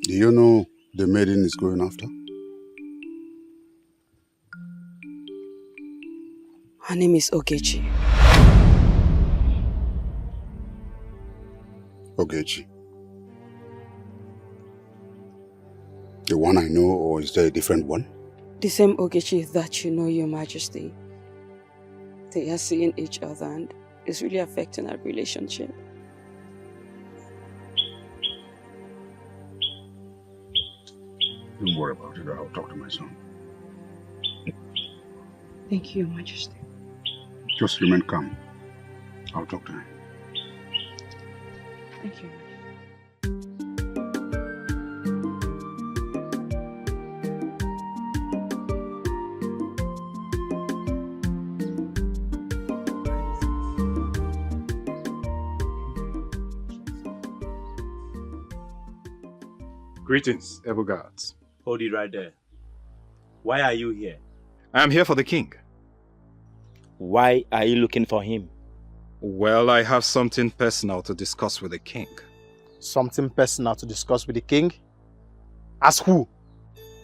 Do you know the maiden is going after? Her name is Ogechi. Ogechi. The one I know, or is there a different one? The same Ogechi that you know, Your Majesty. They are seeing each other and it's really affecting our relationship. Don't worry about it. I'll talk to my son. Thank you, Your Majesty. Just remain calm. I'll talk to him. Thank you. Greetings, Ebo Guards. Hold it right there. Why are you here? I am here for the king. Why are you looking for him? Well, I have something personal to discuss with the king. Something personal to discuss with the king? As who?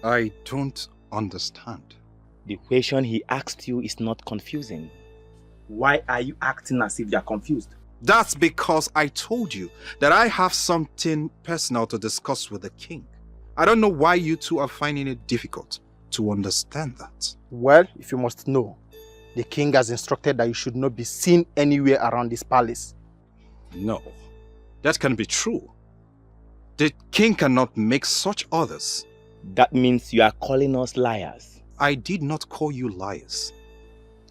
I don't understand. The question he asked you is not confusing. Why are you acting as if you are confused? That's because I told you that I have something personal to discuss with the king. I don't know why you two are finding it difficult to understand that. Well, if you must know, the king has instructed that you should not be seen anywhere around this palace. No, that can be true. The king cannot make such orders. That means you are calling us liars. I did not call you liars.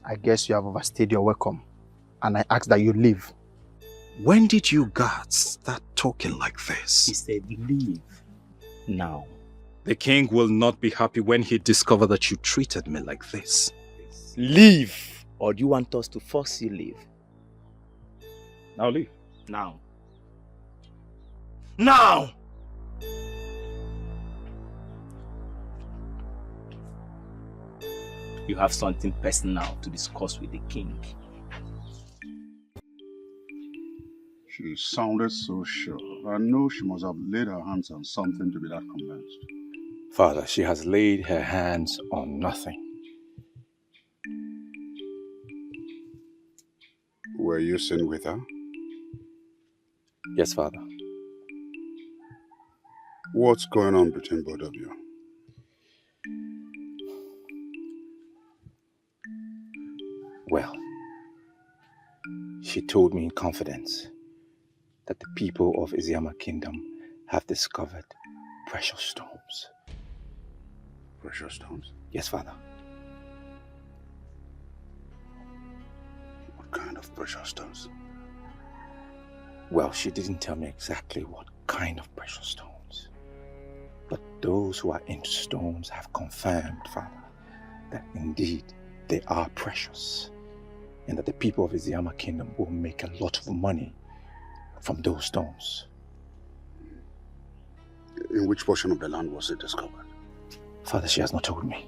I guess you have overstayed your welcome, and I ask that you leave. When did you guys start talking like this? He said leave now. The king will not be happy when he discovers that you treated me like this. Leave! Or do you want us to force you leave? Now leave. Now. Now! You have something personal to discuss with the king. She sounded so sure. I know she must have laid her hands on something to be that convinced. Father, she has laid her hands on nothing. Were you seen with her? Yes, Father. What's going on between both of you? Well, she told me in confidence that the people of Iziama Kingdom have discovered precious stones. Precious stones? Yes, Father. What kind of precious stones? Well, she didn't tell me exactly what kind of precious stones. But those who are into stones have confirmed, Father, that indeed they are precious, and that the people of Iziama Kingdom will make a lot of money from those stones. In which portion of the land was it discovered? Father, she has not told me.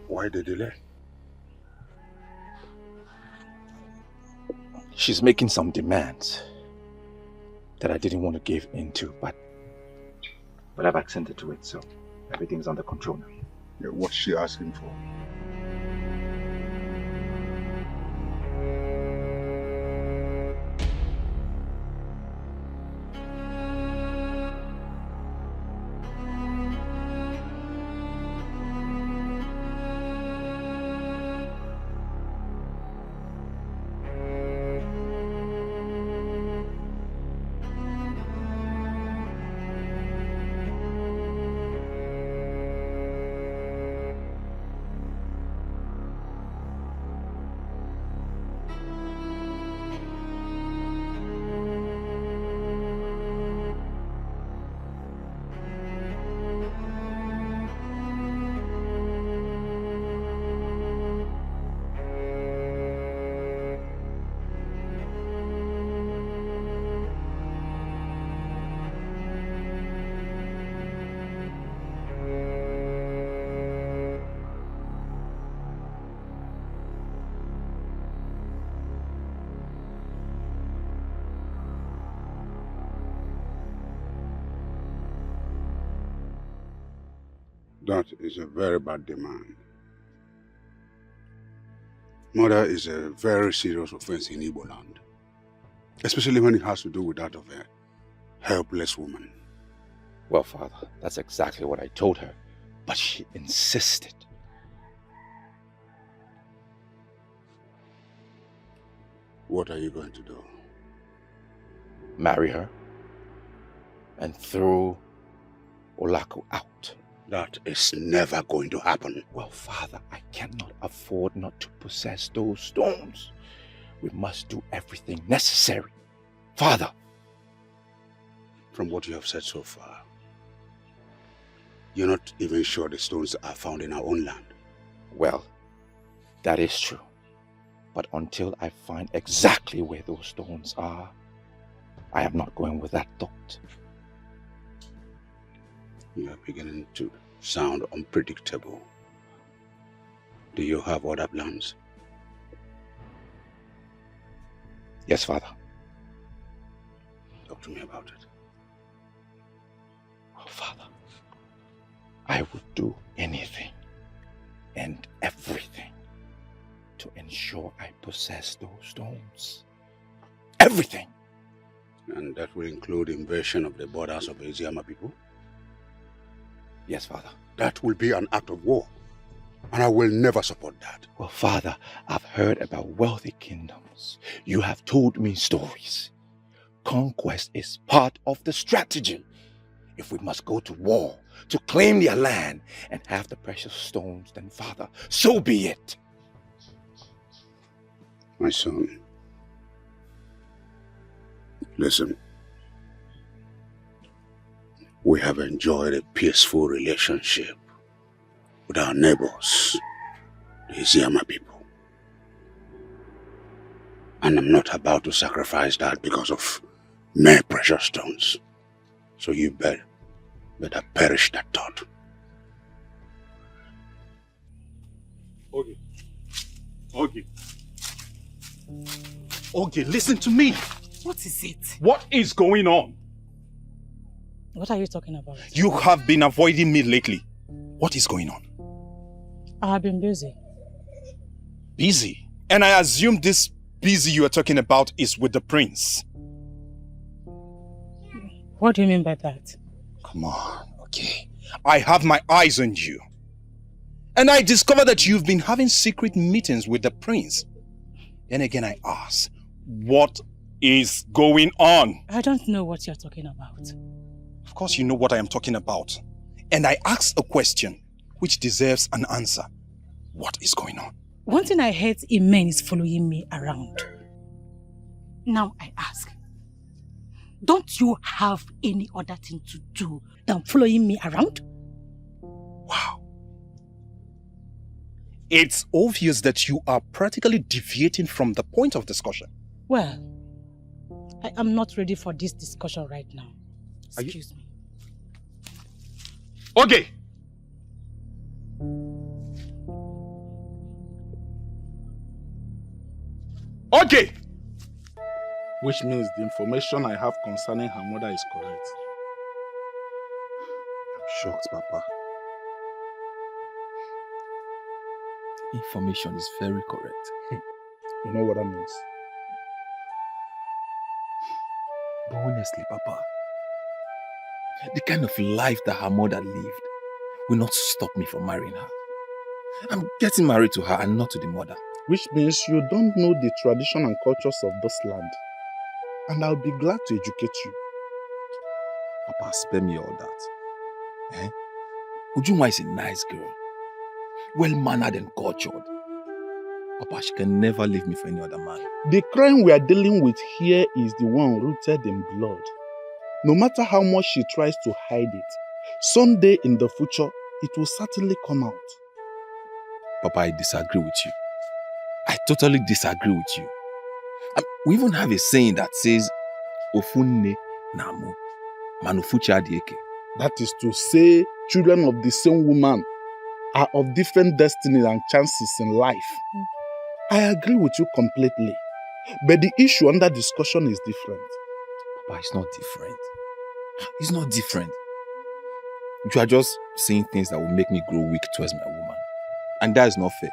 Why the delay? She's making some demands that I didn't want to give into, but I've accented to it, so everything's under control now. Yeah, what's she asking for? That is a very bad demand. Murder is a very serious offense in Igbo land, especially when it has to do with that of a helpless woman. Well, Father, that's exactly what I told her, but she insisted. What are you going to do? Marry her and throw Olaku out. That is never going to happen. Well, Father, I cannot afford not to possess those stones. We must do everything necessary. Father! From what you have said so far, you're not even sure the stones are found in our own land. Well, that is true. But until I find exactly where those stones are, I am not going with that thought. You are beginning to sound unpredictable. Do you have other plans? Yes, Father. Talk to me about it. Oh, Father, I would do anything and everything to ensure I possess those stones. Everything! And that will include invasion of the borders of the Iziama people? Yes, Father. That will be an act of war, and I will never support that. Well, Father, I've heard about wealthy kingdoms. You have told me stories. Conquest is part of the strategy. If we must go to war to claim their land and have the precious stones, then Father, so be it. My son, listen. We have enjoyed a peaceful relationship with our neighbors, the Isiama people. And I'm not about to sacrifice that because of mere precious stones. So you better perish that thought. Okay, listen to me. What is it? What is going on? What are you talking about? You have been avoiding me lately. What is going on? I have been busy. Busy? And I assume this busy you are talking about is with the prince. What do you mean by that? Come on, okay. I have my eyes on you. And I discovered that you've been having secret meetings with the prince. Then again I ask, what is going on? I don't know what you're talking about. Of course you know what I am talking about. And I asked a question which deserves an answer. What is going on? One thing I hate in men is following me around. Now I ask, don't you have any other thing to do than following me around? Wow. It's obvious that you are practically deviating from the point of discussion. Well, I am not ready for this discussion right now. Excuse me. Okay. Okay. Which means the information I have concerning her mother is correct. I'm shocked, Papa. Information is very correct. You know what that means? But honestly, Papa, the kind of life that her mother lived will not stop me from marrying her. I'm getting married to her and not to the mother. Which means you don't know the tradition and cultures of this land. And I'll be glad to educate you. Papa, spare me all that. Eh? Ujunwa is a nice girl. Well-mannered and cultured. Papa, she can never leave me for any other man. The crime we are dealing with here is the one rooted in blood. No matter how much she tries to hide it, someday in the future, it will certainly come out. Papa, I disagree with you. I totally disagree with you. We even have a saying that says, Ofunne namu, manufucha dieke. That is to say, children of the same woman are of different destinies and chances in life. I agree with you completely. But the issue under discussion is different. Papa, it's not different. It's not different. You are just saying things that will make me grow weak towards my woman. And that is not fair.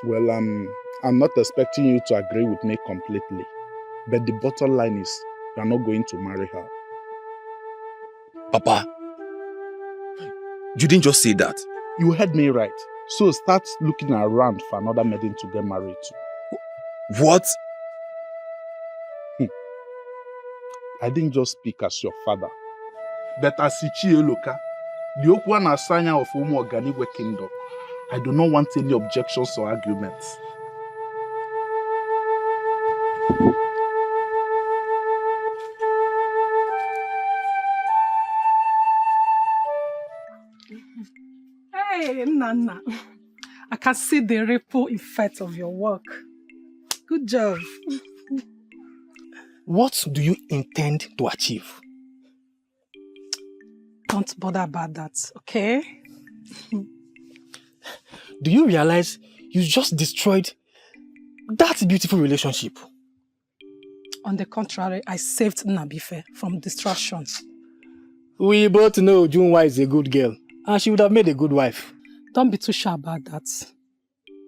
Well, I'm not expecting you to agree with me completely. But the bottom line is, you are not going to marry her. Papa, you didn't just say that. You heard me right. So start looking around for another maiden to get married to. What? I didn't just speak as your father, but as Ichi Eloka, the Okwan Asanya of Umu Oganiwe Kingdom. I do not want any objections or arguments. Hey, Nana. I can see the ripple effect of your work. Good job. What do you intend to achieve? Don't bother about that, okay? Do you realize you just destroyed that beautiful relationship? On the contrary, I saved Nabife from destruction. We both know Junwa is a good girl, and she would have made a good wife. Don't be too sure about that.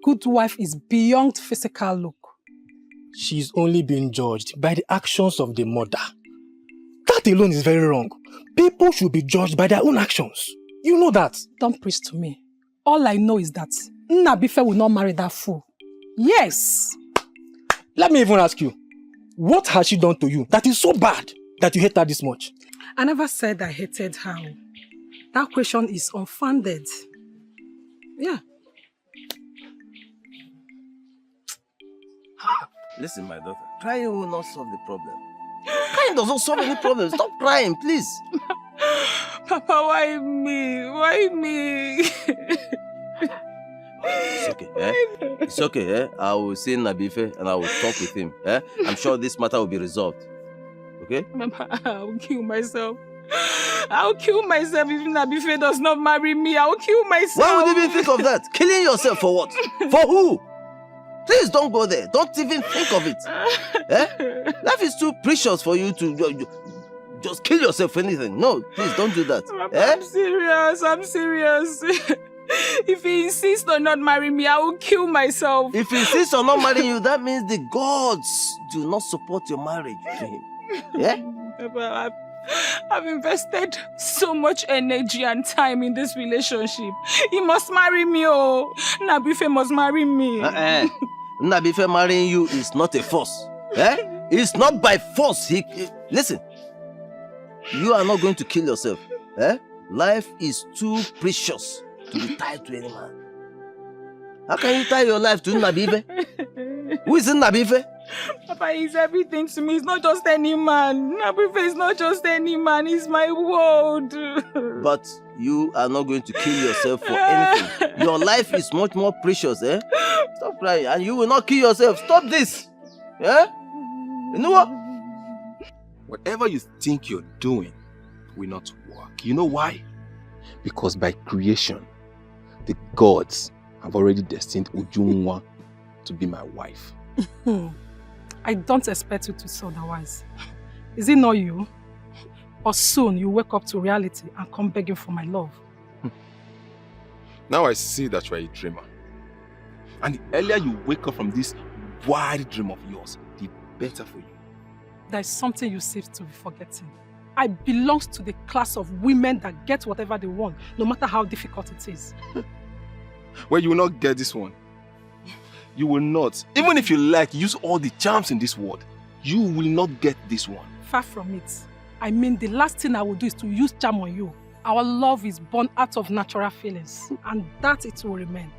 Good wife is beyond physical look. She's only being judged by the actions of the mother. That alone is very wrong. People should be judged by their own actions. You know that. Don't preach to me. All I know is that Nabife will not marry that fool. Yes. Let me even ask you, what has she done to you that is so bad that you hate her this much? I never said I hated her. That question is unfounded. Yeah. Listen, my daughter, crying will not solve the problem. Crying does not solve any problem. Stop crying, please. Papa, why me? Why me? It's okay, eh? It's okay, eh? I will see Nabife and I will talk with him, eh? I'm sure this matter will be resolved. Okay? Papa, I will kill myself. I'll kill myself if Nabife does not marry me. I'll kill myself. Why would you even think of that? Killing yourself for what? For who? Please don't go there. Don't even think of it. Eh? Life is too precious for you to just kill yourself for anything. No, please don't do that. Papa, Eh? I'm serious. If he insists on not marrying me, I will kill myself. If he insists on not marrying you, that means the gods do not support your marriage to him. Yeah? Papa, I've invested so much energy and time in this relationship. He must marry me, oh. Nabife must marry me. Nabife marrying you is not a force. Eh? It's not by force. Listen, you are not going to kill yourself. Eh? Life is too precious to be tied to any man. How can you tie your life to Nabife? Who is Nabife? Papa, he's everything to me. He's not just any man. Nabife is not just any man. He's my world. But you are not going to kill yourself for anything. Your life is much more precious, eh? Stop crying, and you will not kill yourself. Stop this. Yeah? You know what? Whatever you think you're doing will not work. You know why? Because by creation, the gods have already destined Ujungwa to be my wife. I don't expect you to say otherwise. Is it not you? Or soon you wake up to reality and come begging for my love? Now I see that you are a dreamer. And the earlier you wake up from this wild dream of yours, the better for you. There is something you seem to be forgetting. I belong to the class of women that get whatever they want, no matter how difficult it is. Well, you will not get this one. You will not. Even if you like, use all the charms in this world, you will not get this one. Far from it. I mean, the last thing I will do is to use charm on you. Our love is born out of natural feelings, and that it will remain.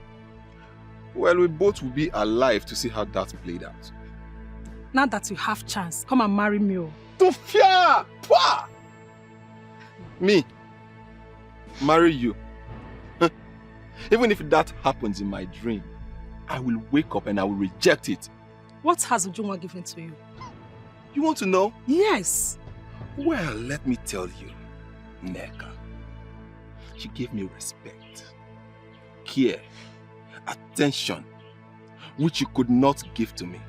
Well, we both will be alive to see how that played out. Now that you have chance, come and marry me. To fear! Pwah! Me? Marry you? Even if that happens in my dream, I will wake up and I will reject it. What has Ujungwa given to you? You want to know? Yes. Well, let me tell you, Neca. She gave me respect, care, attention, which you could not give to me.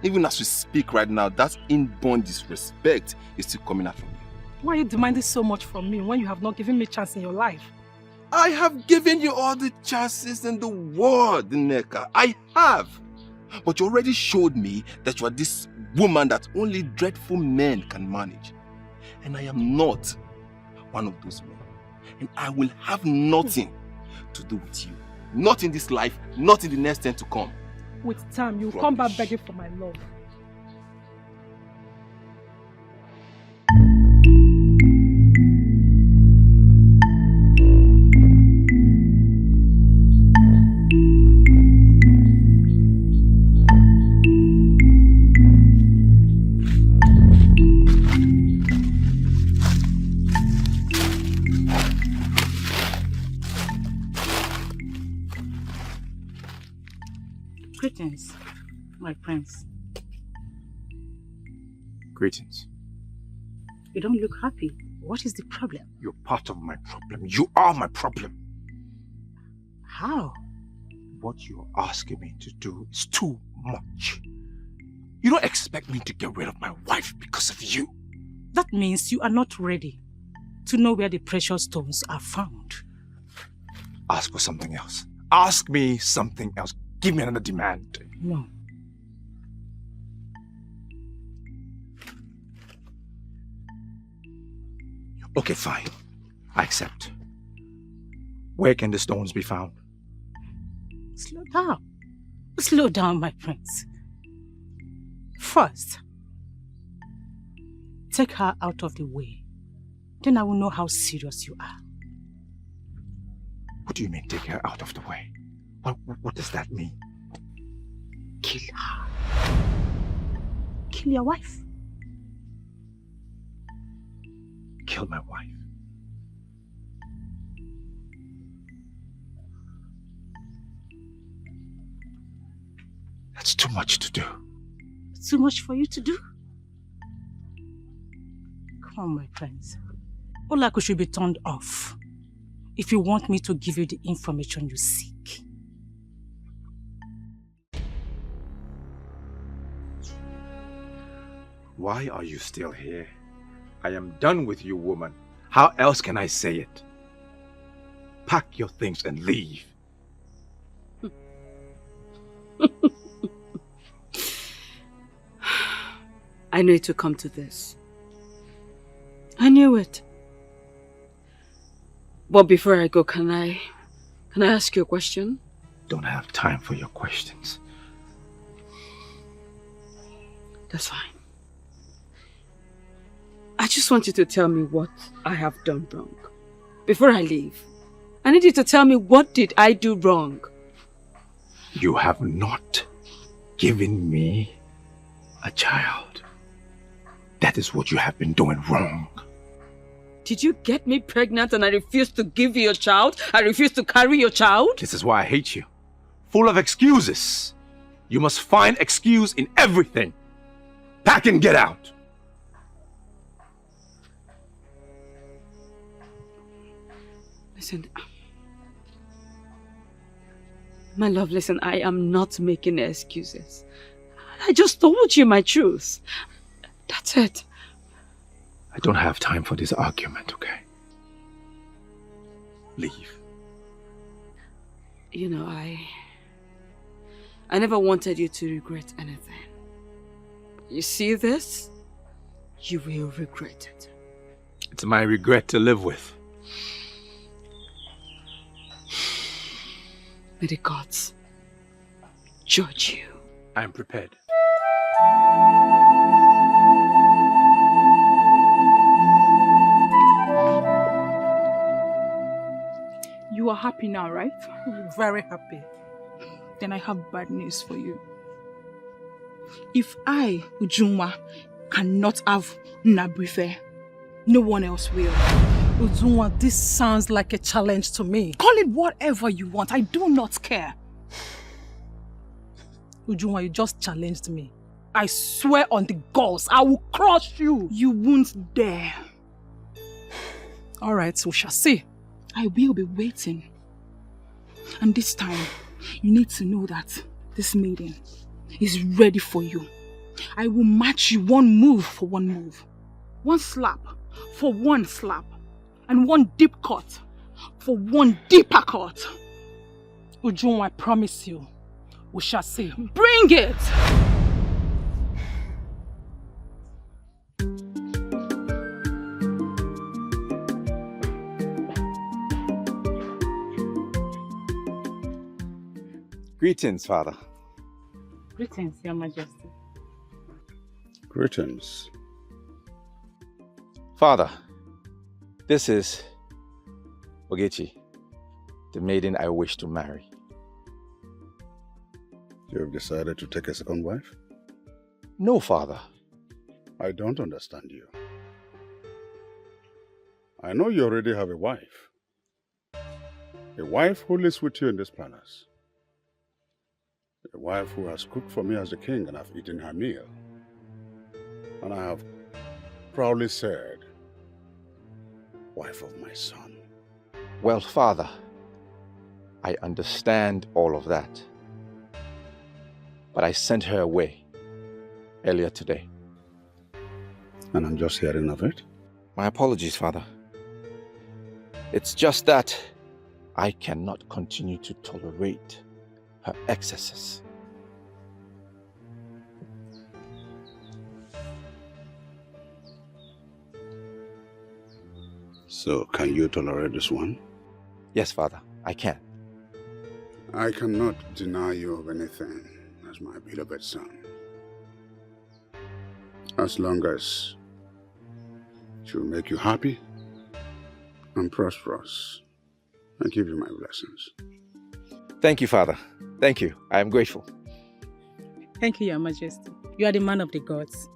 Even as we speak right now, that inborn disrespect is still coming out from you. Why are you demanding so much from me when you have not given me a chance in your life? I have given you all the chances in the world, Neca. I have. But you already showed me that you are this woman that only dreadful men can manage. And I am not one of those men. And I will have nothing to do with you. Not in this life, not in the next 10 to come. With time, you'll come back begging for my love. Greetings, my prince. Greetings. You don't look happy. What is the problem? You're part of my problem. You are my problem. How? What you're asking me to do is too much. You don't expect me to get rid of my wife because of you. That means you are not ready to know where the precious stones are found. Ask for something else. Ask me something else. Give me another demand. No. Okay, fine. I accept. Where can the stones be found? Slow down. Slow down, my prince. First, take her out of the way Then I will know how serious you are. What do you mean, take her out of the way? What does that mean? Kill her. Kill your wife. Kill my wife? That's too much to do. Too much for you to do? Come on, my friends. Olaku should be turned off if you want me to give you the information you seek. Why are you still here? I am done with you, woman. How else can I say it? Pack your things and leave. I knew it would come to this. I knew it. But before I go, can I ask you a question? Don't have time for your questions. That's fine. I just want you to tell me what I have done wrong. Before I leave, I need you to tell me, what did I do wrong? You have not given me a child. That is what you have been doing wrong. Did you get me pregnant and I refused to give you a child? I refused to carry your child? This is why I hate you. Full of excuses. You must find excuse in everything. Pack and get out. Listen, my love, listen, I am not making excuses. I just told you my truth. That's it. I don't have time for this argument, okay? Leave. You know, I never wanted you to regret anything. You see this? You will regret it. It's my regret to live with. May the gods judge you. I am prepared. You are happy now, right? Very happy. Then I have bad news for you. If I, Ujunwa, cannot have Nabrife, no one else will. Ujunwa, this sounds like a challenge to me. Call it whatever you want. I do not care. Ujunwa, you just challenged me. I swear on the gods, I will crush you. You won't dare. All right, we shall see. I will be waiting. And this time, you need to know that this maiden is ready for you. I will match you one move for one move. One slap for one slap. And one deep cut for one deeper cut. Ujunwa, I promise you, we shall see. Bring it! Greetings, Father. Greetings, Your Majesty. Greetings. Father, this is Ogechi, the maiden I wish to marry. You have decided to take a second wife? No, Father. I don't understand you. I know you already have a wife. A wife who lives with you in this palace. A wife who has cooked for me as a king and I've eaten her meal. And I have proudly said, wife of my son. Well, Father, I understand all of that. But I sent her away earlier today. And I'm just hearing of it? My apologies, Father. It's just that I cannot continue to tolerate her excesses. So, can you tolerate this one? Yes, Father, I can. I cannot deny you of anything as my beloved son. As long as it will make you happy and prosperous. I give you my blessings. Thank you, Father. Thank you. I am grateful. Thank you, Your Majesty. You are the man of the gods.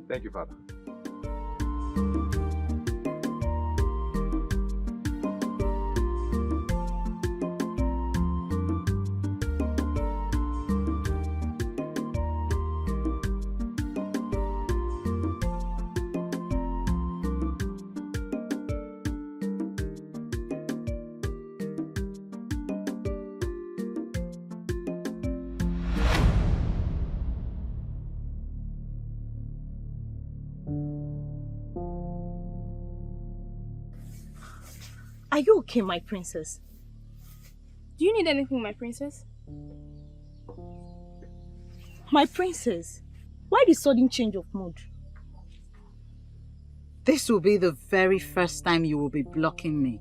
Thank you, Father. Are you okay, my princess? Do you need anything, my princess? My princess, why the sudden change of mood? This will be the very first time you will be blocking me.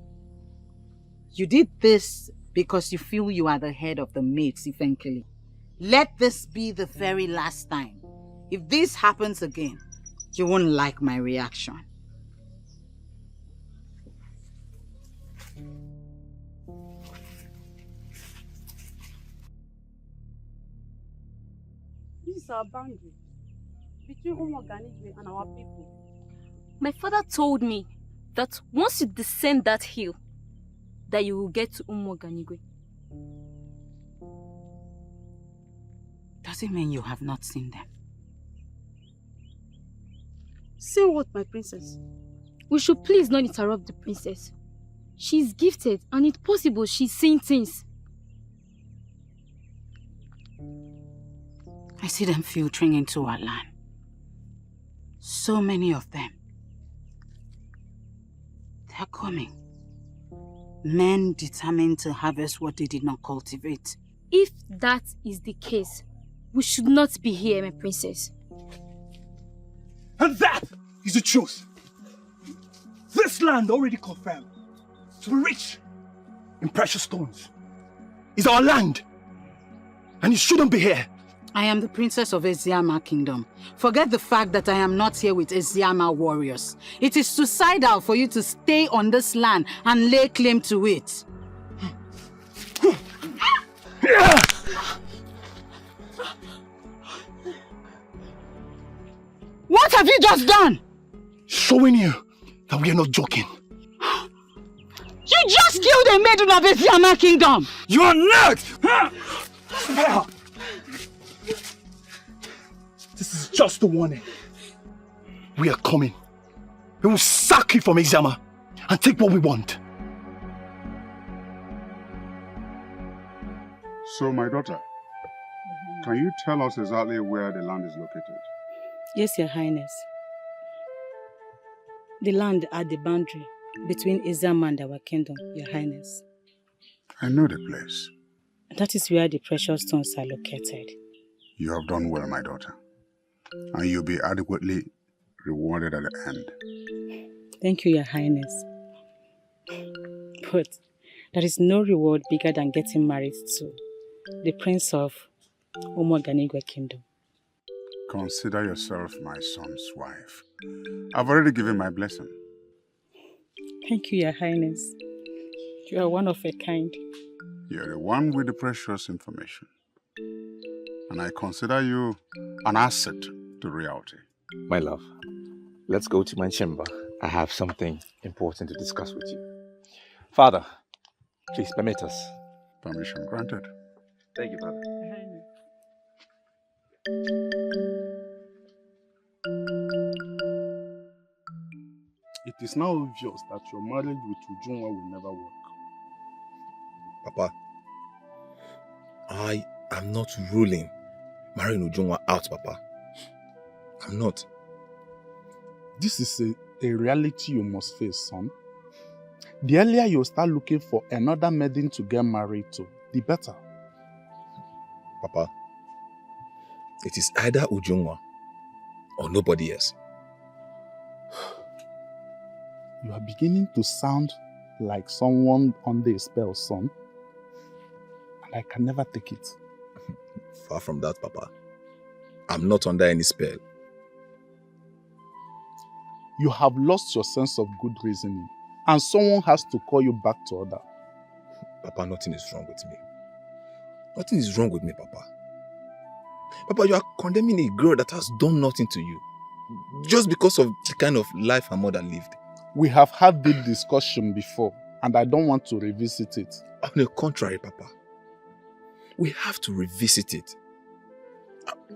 You did this because you feel you are the head of the mates eventually. Let this be the very last time. If this happens again, you won't like my reaction. This is our boundary between Umuoganigwe and our people. My father told me that once you descend that hill, that you will get to Umuoganigwe. Does it mean you have not seen them? Seen what, my princess? We should please not interrupt the princess. She is gifted, and it's possible she's seeing things. I see them filtering into our land. So many of them. They're coming. Men determined to harvest what they did not cultivate. If that is the case, we should not be here, my princess. And that is the truth. This land already confirmed to be rich in precious stones is our land, and it shouldn't be here. I am the princess of Eziama Kingdom. Forget the fact that I am not here with Eziama warriors. It is suicidal for you to stay on this land and lay claim to it. What have you just done? Showing you that we are not joking. You just killed a maiden of Eziama Kingdom! You are next! This is just a warning. We are coming. We will sack you from Eziama and take what we want. So, my daughter, can you tell us exactly where the land is located? Yes, Your Highness. The land at the boundary between Eziama and our kingdom, Your Highness. I know the place. That is where the precious stones are located. You have done well, my daughter. And you'll be adequately rewarded at the end. Thank you, Your Highness. But there is no reward bigger than getting married to the Prince of Umuoganigwe Kingdom. Consider yourself my son's wife. I've already given my blessing. Thank you, Your Highness. You are one of a kind. You're the one with the precious information. And I consider you an asset to reality. My love, let's go to my chamber. I have something important to discuss with you. Father, please permit us. Permission granted. Thank you, Father. It is now obvious that your marriage with Ujunwa will never work. Papa, I am not ruling marrying Ujunwa out, Papa. I'm not. This is a reality you must face, son. The earlier you start looking for another maiden to get married to, the better. Papa, it is either Ujunwa or nobody else. You are beginning to sound like someone under a spell, son. And I can never take it. Far from that, Papa. I'm not under any spell. You have lost your sense of good reasoning, and someone has to call you back to order. Papa, nothing is wrong with me. Nothing is wrong with me, Papa. Papa, you are condemning a girl that has done nothing to you just because of the kind of life her mother lived. We have had this discussion before, and I don't want to revisit it. On the contrary, Papa, we have to revisit it.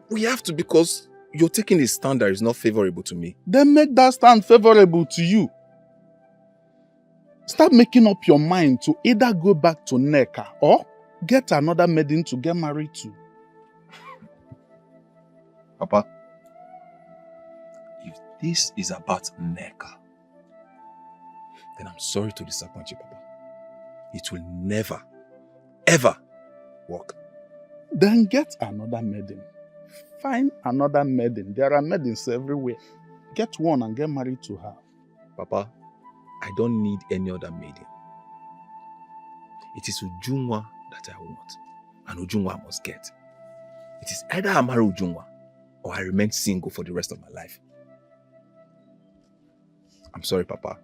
We have to, because you're taking a stand that is not favorable to me. Then make that stand favorable to you. Start making up your mind to either go back to Neca or get another maiden to get married to. Papa, if this is about Neca, then I'm sorry to disappoint you, Papa. It will never, ever work. Then get another maiden. Find another maiden. There are maidens everywhere. Get one and get married to her. Papa, I don't need any other maiden. It is Ujunwa that I want, and Ujunwa I must get. It is either I marry Ujunwa or I remain single for the rest of my life. I'm sorry, Papa.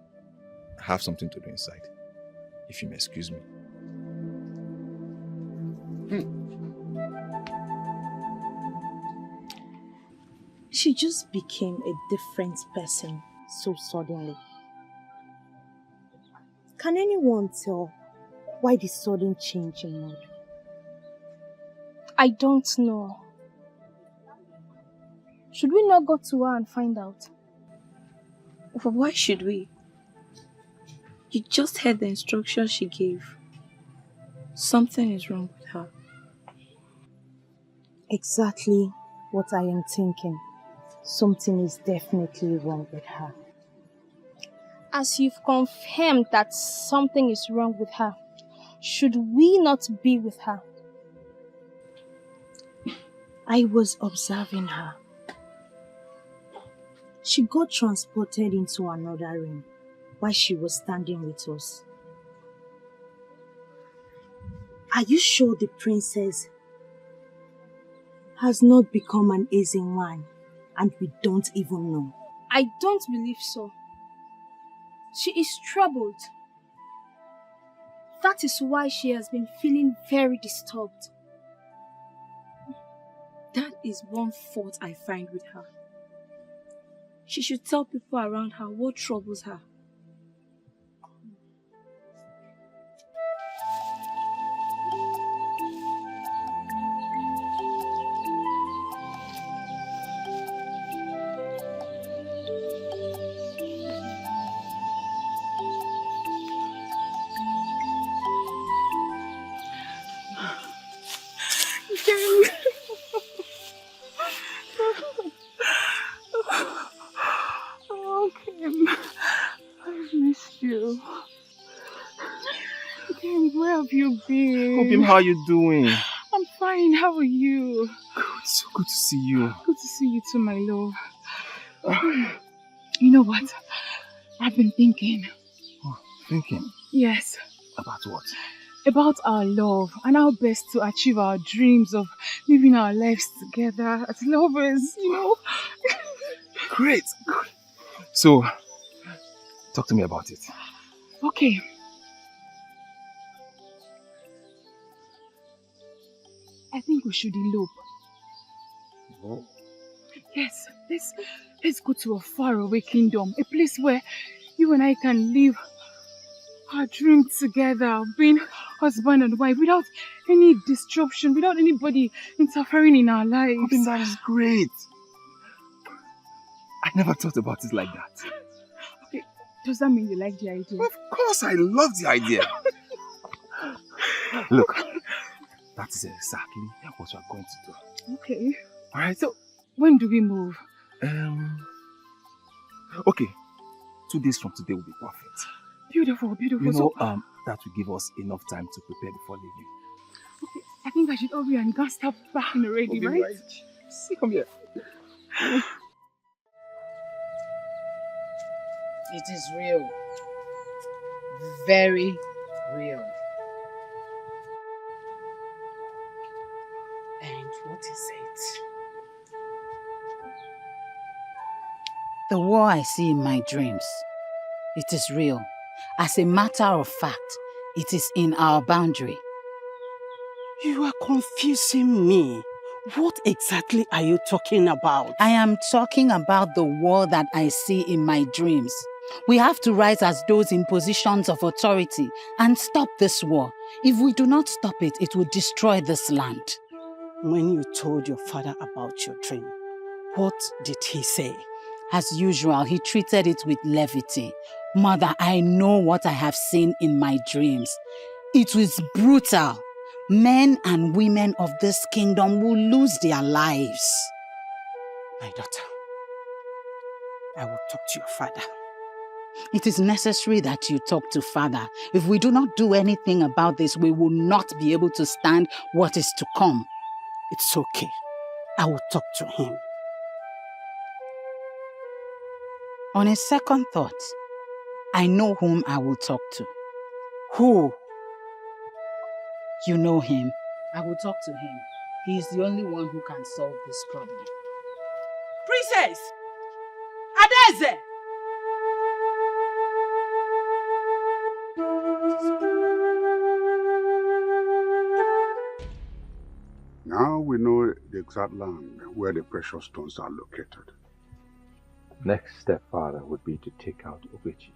I have something to do inside. If you may excuse me. She just became a different person so suddenly. Can anyone tell why the sudden change in mood? I don't know. Should we not go to her and find out? But why should we? You just heard the instructions she gave. Something is wrong with her. Exactly what I am thinking. Something is definitely wrong with her. As you've confirmed that something is wrong with her, should we not be with her? I was observing her. She got transported into another room while she was standing with us. Are you sure the princess has not become an easy one and we don't even know? I don't believe so. She is troubled. That is why she has been feeling very disturbed. That is one fault I find with her. She should tell people around her what troubles her. Oh, Kim, I've missed you. Kim, where have you been? Kim, how are you doing? I'm fine. How are you? Good, so good to see you. Good to see you too, my love. You know what? I've been thinking. Oh, thinking? Yes. About what? About our love and how best to achieve our dreams of living our lives together as lovers, you know? Great. Good. So, talk to me about it. Okay. I think we should elope. Oh. Yes, let's go to a faraway kingdom, a place where you and I can live our dream together of being husband and wife without any disruption, without anybody interfering in our lives. I think that is great. I never thought about it like that. Okay, does that mean you like the idea? Of course, I love the idea. Look, that is exactly what we are going to do. Okay. Alright, so when do we move? Okay, 2 days from today will be perfect. Beautiful, beautiful. You know, So, that will give us enough time to prepare before leaving. okay, I think I should hurry and go start packing already, Okay, right? See, come here. It is real. Very real. And what is it? The war I see in my dreams, it is real. As a matter of fact, it is in our boundary. You are confusing me. What exactly are you talking about? I am talking about the war that I see in my dreams. We have to rise as those in positions of authority and stop this war. If we do not stop it, it will destroy this land. When you told your father about your dream, what did he say? As usual, he treated it with levity. Mother, I know what I have seen in my dreams. It was brutal. Men and women of this kingdom will lose their lives. My daughter, I will talk to your father. It is necessary that you talk to father. If we do not do anything about this, we will not be able to stand what is to come. It's okay. I will talk to him. On a second thought, I know whom I will talk to. Who? You know him. I will talk to him. He is the only one who can solve this problem. Princess! Adeze! Now we know the exact land where the precious stones are located. Next step, Father, would be to take out Ogechi.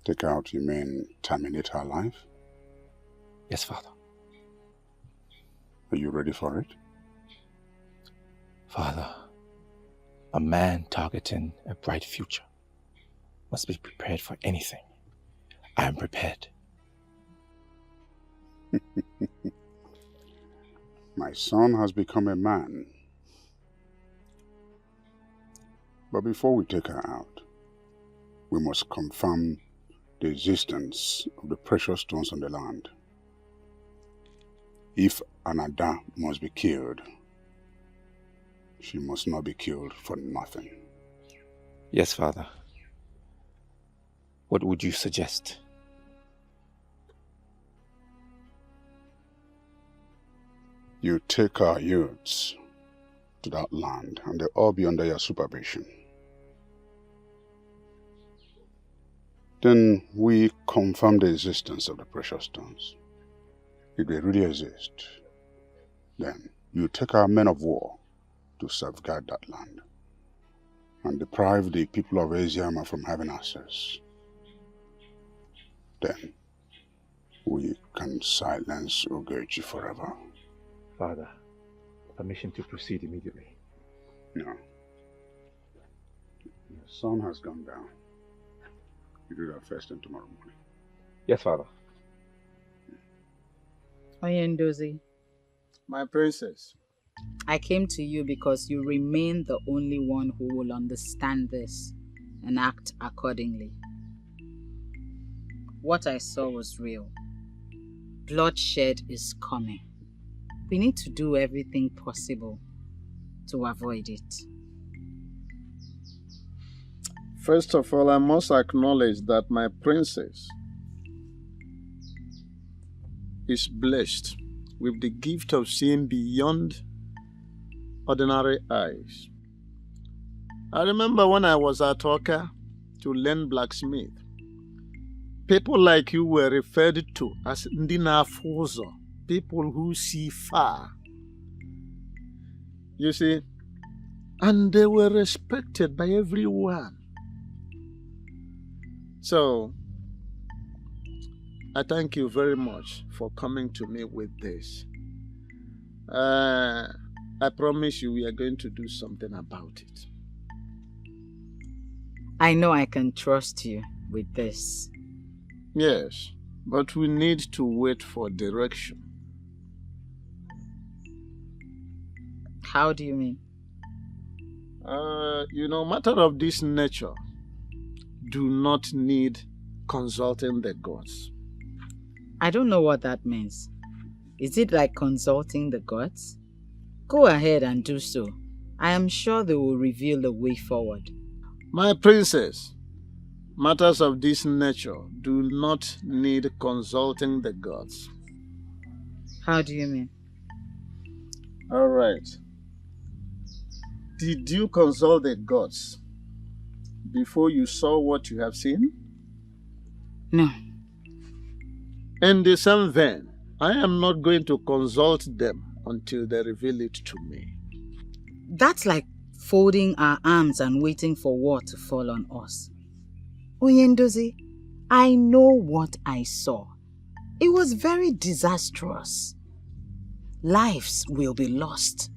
Take out, you mean terminate her life? Yes, Father. Are you ready for it? Father, a man targeting a bright future must be prepared for anything. I am prepared. My son has become a man. But before we take her out, we must confirm the existence of the precious stones on the land. If Anada must be killed, she must not be killed for nothing. Yes, Father. What would you suggest? You take our youths to that land and they'll all be under your supervision. Then we confirm the existence of the precious stones. If they really exist, then you take our men of war to safeguard that land and deprive the people of Asiama from having access. Then we can silence Ogechi forever. Father, permission to proceed immediately. No. Your sun has gone down. You do that first thing tomorrow morning. Yes, Father. Oyendozi, My princess. I came to you because you remain the only one who will understand this and act accordingly. What I saw was real. Bloodshed is coming. We need to do everything possible to avoid it. First of all, I must acknowledge that my princess is blessed with the gift of seeing beyond ordinary eyes. I remember when I was at Oka to learn blacksmith, people like you were referred to as Ndina Fozo, people who see far. You see, and they were respected by everyone. So, I thank you very much for coming to me with this. I promise you we are going to do something about it. I know I can trust you with this. Yes, but we need to wait for direction. How do you mean? Matter of this nature do not need consulting the gods. I don't know what that means. Is it like consulting the gods? Go ahead and do so. I am sure they will reveal the way forward. My princess, matters of this nature do not need consulting the gods. How do you mean? All right. Did you consult the gods before you saw what you have seen? No. In the same vein, I am not going to consult them until they reveal it to me. That's like folding our arms and waiting for war to fall on us. Oyendozi, I know what I saw. It was very disastrous. Lives will be lost.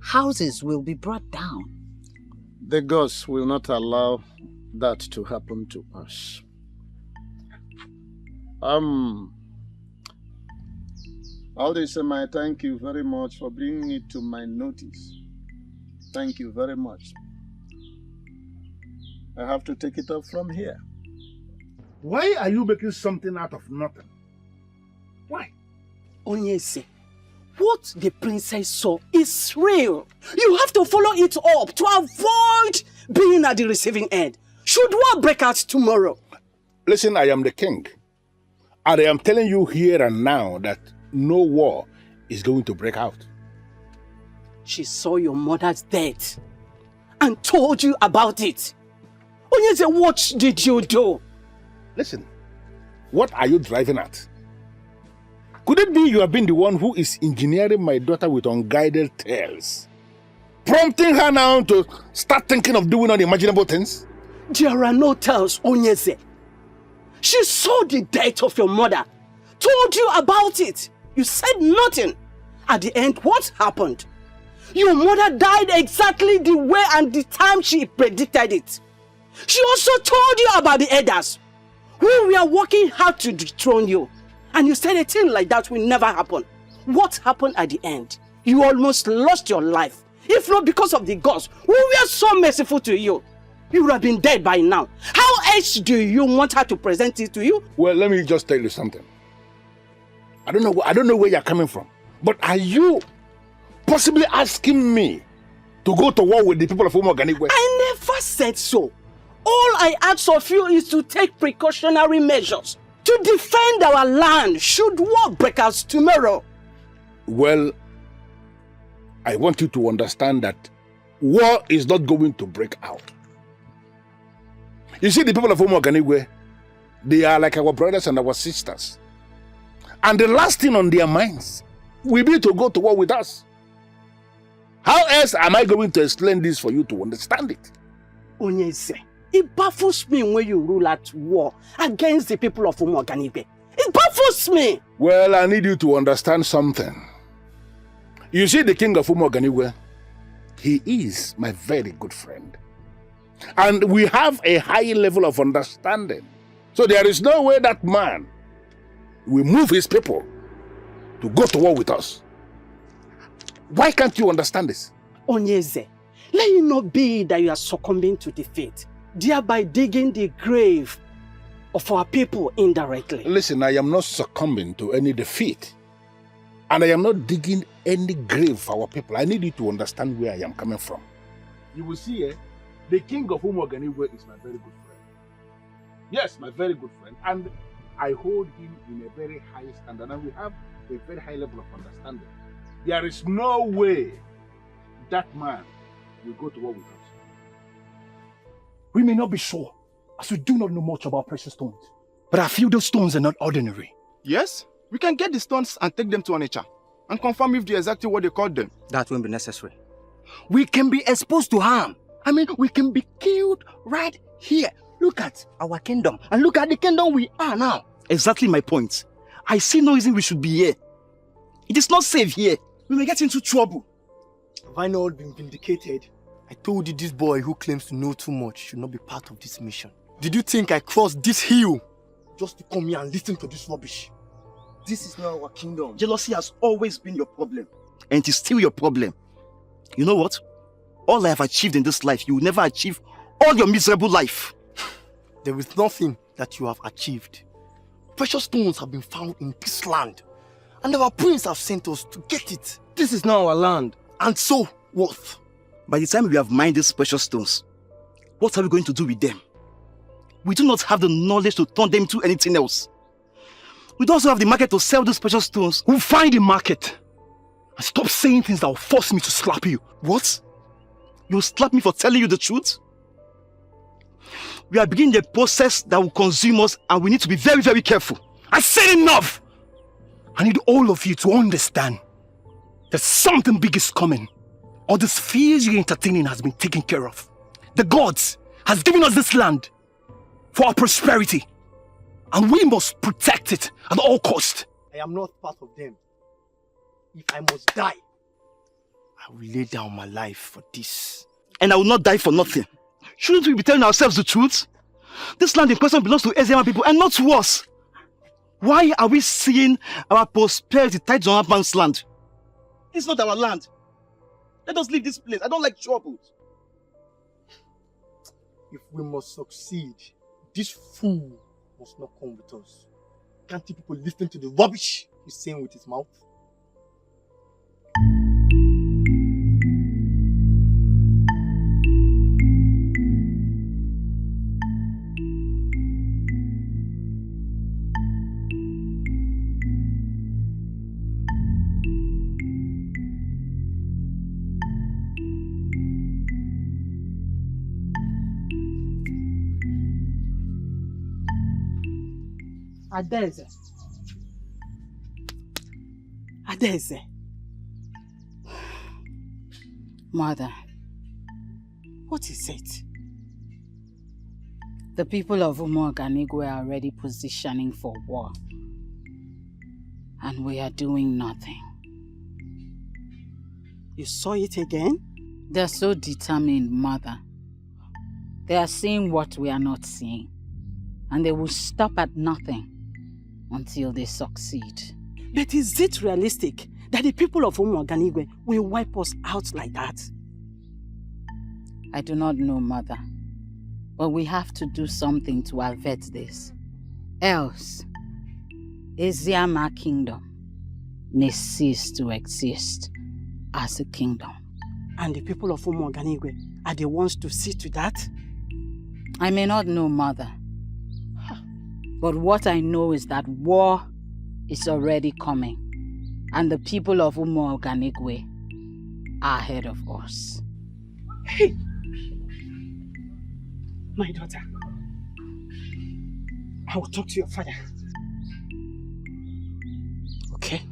Houses will be brought down. The gods will not allow that to happen to us. Aldisema, thank you very much for bringing it to my notice. Thank you very much. I have to take it up from here. Why are you making something out of nothing? Why? Onyese, what the princess saw is real. You have to follow it up to avoid being at the receiving end. Should war break out tomorrow? Listen, I am the king. And I am telling you here and now that no war is going to break out. She saw your mother's death and told you about it. Onyese, what did you do? Listen, what are you driving at? Could it be you have been the one who is engineering my daughter with unguided tales? Prompting her now to start thinking of doing unimaginable things? There are no tales, Onyese. She saw the death of your mother, told you about it. You said nothing. At the end, what happened? Your mother died exactly the way and the time she predicted it. She also told you about the elders who were working hard to dethrone you. And you said a thing like that will never happen. What happened at the end? You almost lost your life. If not because of the gods who were so merciful to you. You would have been dead by now. How else do you want her to present it to you? Well, let me just tell you something. I don't know where you're coming from. But are you possibly asking me to go to war with the people of Umuoganigwe? I never said so. All I ask of you is to take precautionary measures to defend our land should war break out tomorrow. Well, I want you to understand that war is not going to break out. You see, the people of Umuoganigwe, they are like our brothers and our sisters. And the last thing on their minds will be to go to war with us. How else am I going to explain this for you to understand it? Onyese, it baffles me when you rule at war against the people of Umuoganigwe. It baffles me. Well, I need you to understand something. You see, the king of Umuoganigwe, he is my very good friend. And we have a high level of understanding. So there is no way that man will move his people to go to war with us. Why can't you understand this? Onyese, let it not be that you are succumbing to defeat, thereby digging the grave of our people indirectly. Listen, I am not succumbing to any defeat. And I am not digging any grave for our people. I need you to understand where I am coming from. You will see, the king of Umuoganigwe is my very good friend. Yes, my very good friend. And I hold him in a very high standard. And we have a very high level of understanding. There is no way that man will go to war with us. We may not be sure, as we do not know much about precious stones. But I feel those stones are not ordinary. Yes, we can get the stones and take them to Onitsha and confirm if they're exactly what they called them. That won't be necessary. We can be exposed to harm. I mean, we can be killed right here. Look at our kingdom and look at the kingdom we are now. Exactly my point. I see no reason we should be here. It is not safe here. We may get into trouble. Have I not been vindicated? I told you this boy who claims to know too much should not be part of this mission. Did you think I crossed this hill just to come here and listen to this rubbish? This is not our kingdom. Jealousy has always been your problem. And it is still your problem. You know what? All I have achieved in this life, you will never achieve all your miserable life. There is nothing that you have achieved. Precious stones have been found in this land. And our prince have sent us to get it. This is not our land. And so, what? By the time we have mined these precious stones, what are we going to do with them? We do not have the knowledge to turn them into anything else. We don't also have the market to sell these precious stones. We'll find the market. And stop saying things that will force me to slap you. What? You slap me for telling you the truth? We are beginning the process that will consume us, and we need to be very, very careful. I said enough! I need all of you to understand that something big is coming. All these fears you're entertaining has been taken care of. The gods has given us this land for our prosperity, and we must protect it at all costs. I am not part of them. If I must die, I will lay down my life for this. And I will not die for nothing. Shouldn't we be telling ourselves the truth? This land in question belongs to Eziama people and not to us. Why are we seeing our prosperity tied to another man's land? It's not our land. Let us leave this place. I don't like trouble. If we must succeed, this fool must not come with us. Can't you people listen to the rubbish he's saying with his mouth? Adeze. Adeze. Mother. What is it? The people of Umuoganigwe are already positioning for war. And we are doing nothing. You saw it again? They're so determined, Mother. They are seeing what we are not seeing. And they will stop at nothing until they succeed. But is it realistic that the people of Umuoganigwe will wipe us out like that? I do not know, Mother. But we have to do something to avert this. Else, Eziama Kingdom may cease to exist as a kingdom. And the people of Umuoganigwe are the ones to see to that? I may not know, Mother. But what I know is that war is already coming. And the people of Umuoganigwe are ahead of us. Hey! My daughter, I will talk to your father. Okay?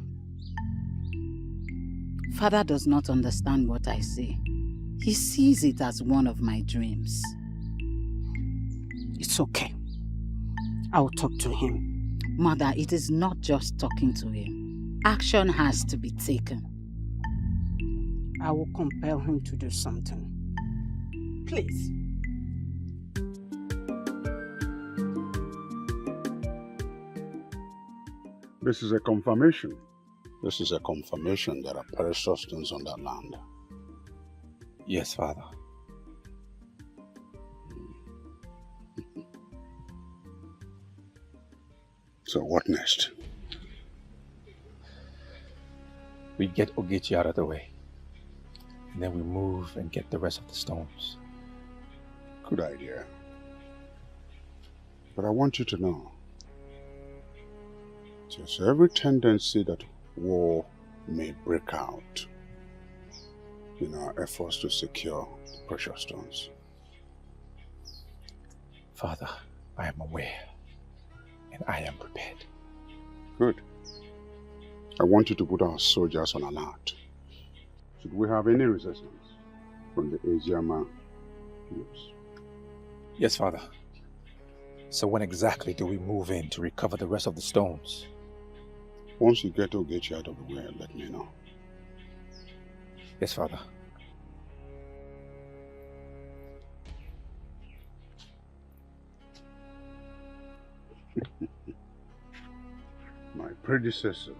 Father does not understand what I say. He sees it as one of my dreams. It's okay. I will talk to him. Mother, it is not just talking to him. Action has to be taken. I will compel him to do something. Please. This is a confirmation. This is a confirmation there are precious stones on that land. Yes, Father. So what next? We get Ogechi out of the way. And then we move and get the rest of the stones. Good idea. But I want you to know, there's every tendency that war may break out in our efforts to secure the precious stones. Father, I am aware. And I am prepared. Good. I want you to put our soldiers on alert. Should we have any resistance from the Eziama troops? Yes, Father. So when exactly do we move in to recover the rest of the stones? Once you get Ogechi out of the way, let me know. Yes, Father. My predecessors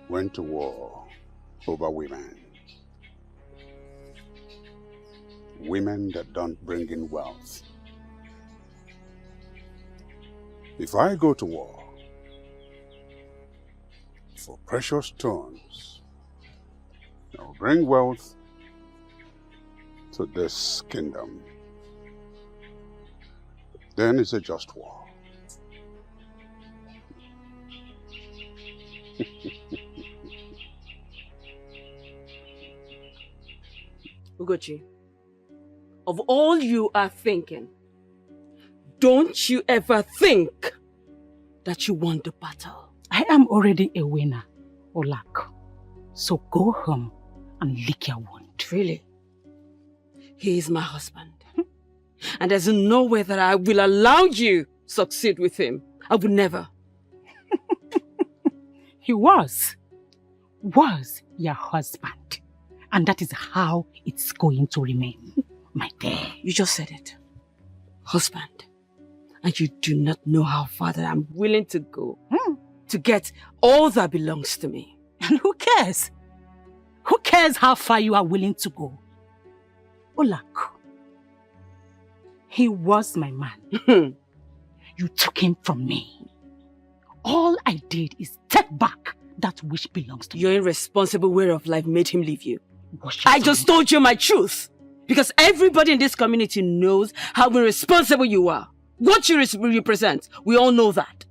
went to war over women. Women that don't bring in wealth. If I go to war for precious stones, I will bring wealth to this kingdom. Then it's a just war. Ugochi, of all you are thinking, don't you ever think that you won the battle? I am already a winner, Olak. So go home and lick your wound. Really? He is my husband. And there's no way that I will allow you succeed with him. I would never. He was your husband. And that is how it's going to remain, my dear. You just said it. Husband. And you do not know how far that I'm willing to go to get all that belongs to me. And who cares? Who cares how far you are willing to go? Olak, he was my man. You took him from me. All I did is take back that which belongs to me. Your irresponsible way of life made him leave you. I just told you my truth. Because everybody in this community knows how irresponsible you are. What you represent. We all know that.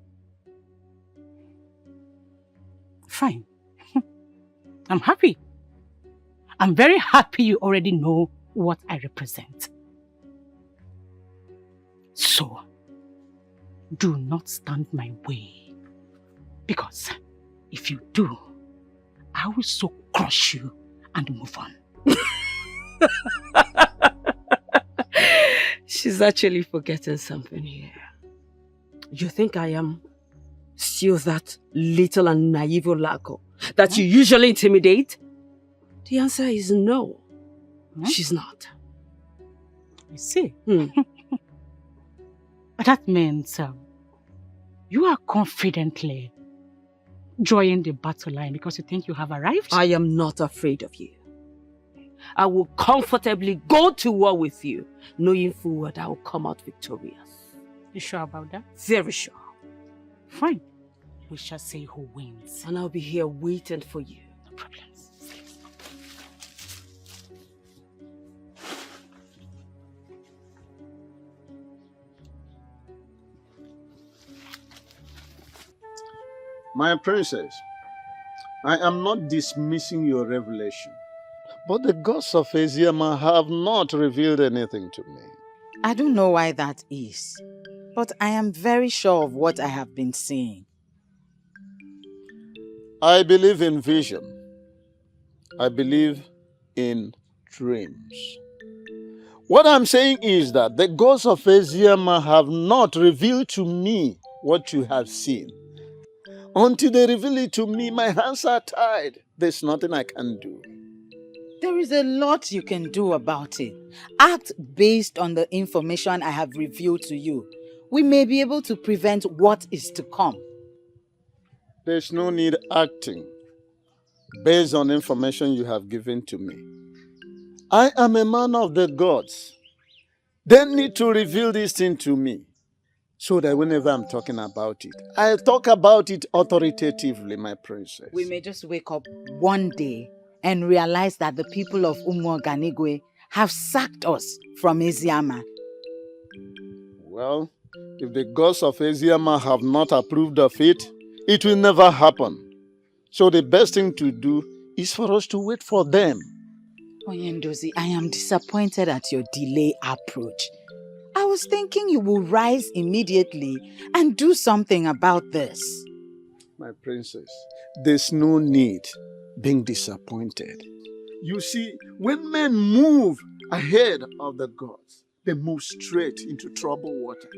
Fine. I'm happy. I'm very happy you already know what I represent. So, do not stand my way. Because if you do, I will so crush you and move on. She's actually forgetting something here. You think I am still that little and naive Olako that you usually intimidate? The answer is no. She's not. You see? That means you are confidently joining the battle line because you think you have arrived? I am not afraid of you. I will comfortably go to war with you, knowing full well that I will come out victorious. You sure about that? Very sure. Fine. We shall see who wins. And I'll be here waiting for you. No problems. My princess, I am not dismissing your revelation, but the gods of Asiama have not revealed anything to me. I don't know why that is, but I am very sure of what I have been seeing. I believe in vision. I believe in dreams. What I'm saying is that the gods of Asiama have not revealed to me what you have seen. Until they reveal it to me, my hands are tied. There's nothing I can do. There is a lot you can do about it. Act based on the information I have revealed to you. We may be able to prevent what is to come. There's no need acting based on information you have given to me. I am a man of the gods. They need to reveal this thing to me so that whenever I'm talking about it, I talk about it authoritatively, my princess. We may just wake up one day and realize that the people of Umuoganigwe have sacked us from Eziama. Well, if the gods of Eziama have not approved of it, it will never happen. So the best thing to do is for us to wait for them. Oyendozi, I am disappointed at your delay approach. I was thinking you will rise immediately and do something about this. My princess, there's no need being disappointed. You see, when men move ahead of the gods, they move straight into troubled waters.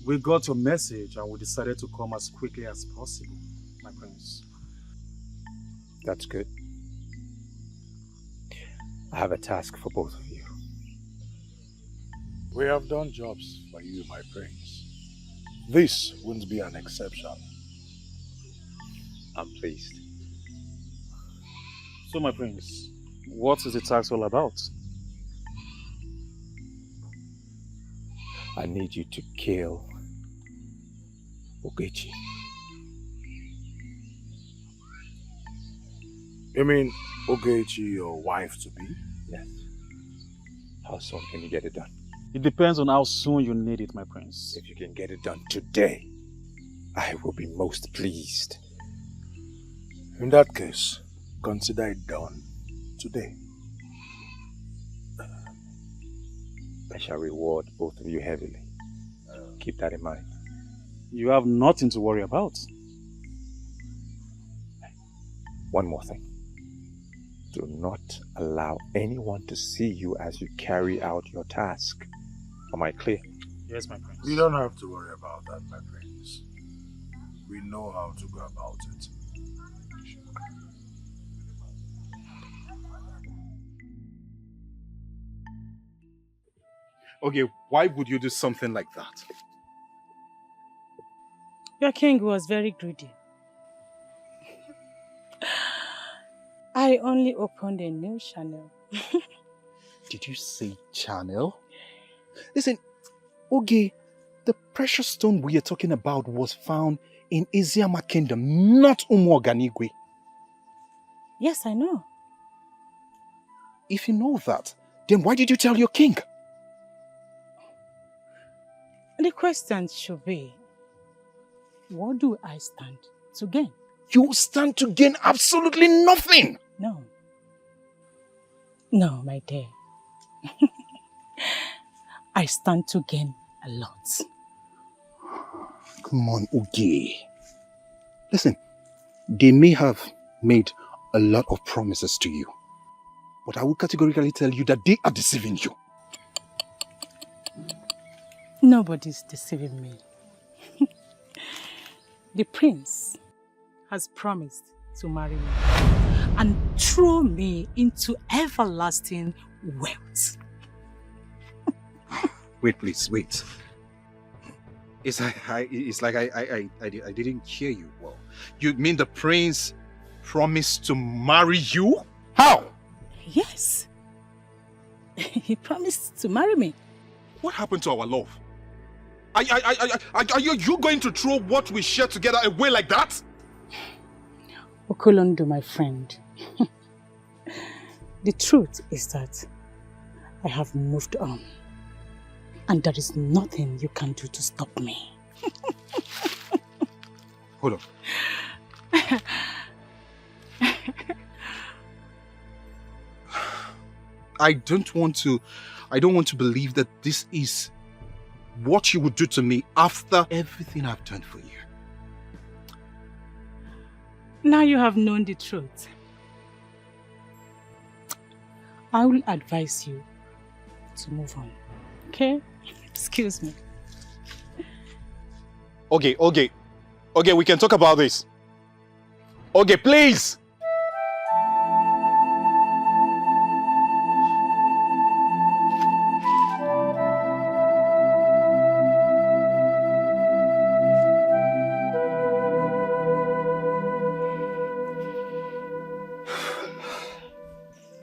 We got your message and we decided to come as quickly as possible, my prince. That's good. I have a task for both of you. We have done jobs for you, my prince. This wouldn't be an exception. I'm pleased. So, my prince, what is the task all about? I need you to kill Ogechi. You mean Ogechi, your wife-to-be? Yes. How soon can you get it done? It depends on how soon you need it, my prince. If you can get it done today, I will be most pleased. In that case, consider it done today. I shall reward both of you heavily. Keep that in mind. You have nothing to worry about. One more thing. Do not allow anyone to see you as you carry out your task. Am I clear? Yes, my prince. You don't have to worry about that, my prince. We know how to go about it. Okay, why would you do something like that? Your king was very greedy. I only opened a new channel. Did you say channel? Listen, Oge, the precious stone we are talking about was found in Eziama Kingdom, not Umuoganigwe. Yes, I know. If you know that, then why did you tell your king? The question should be, what do I stand to gain? You stand to gain absolutely nothing. No. No, my dear. I stand to gain a lot. Come on, Oge. Listen, they may have made a lot of promises to you, but I will categorically tell you that they are deceiving you. Nobody's deceiving me. The prince has promised to marry me and throw me into everlasting wealth. Wait, please, wait. It's like I didn't hear you well. You mean the prince promised to marry you? How? Yes. He promised to marry me. What happened to our love? Are you going to throw what we share together away like that? Okolondu, my friend. The truth is that I have moved on. And there is nothing you can do to stop me. Hold on. I don't want to believe that this is what you would do to me after everything I've done for you. Now you have known the truth. I will advise you to move on. Okay? Excuse me. Okay, we can talk about this. Okay, please!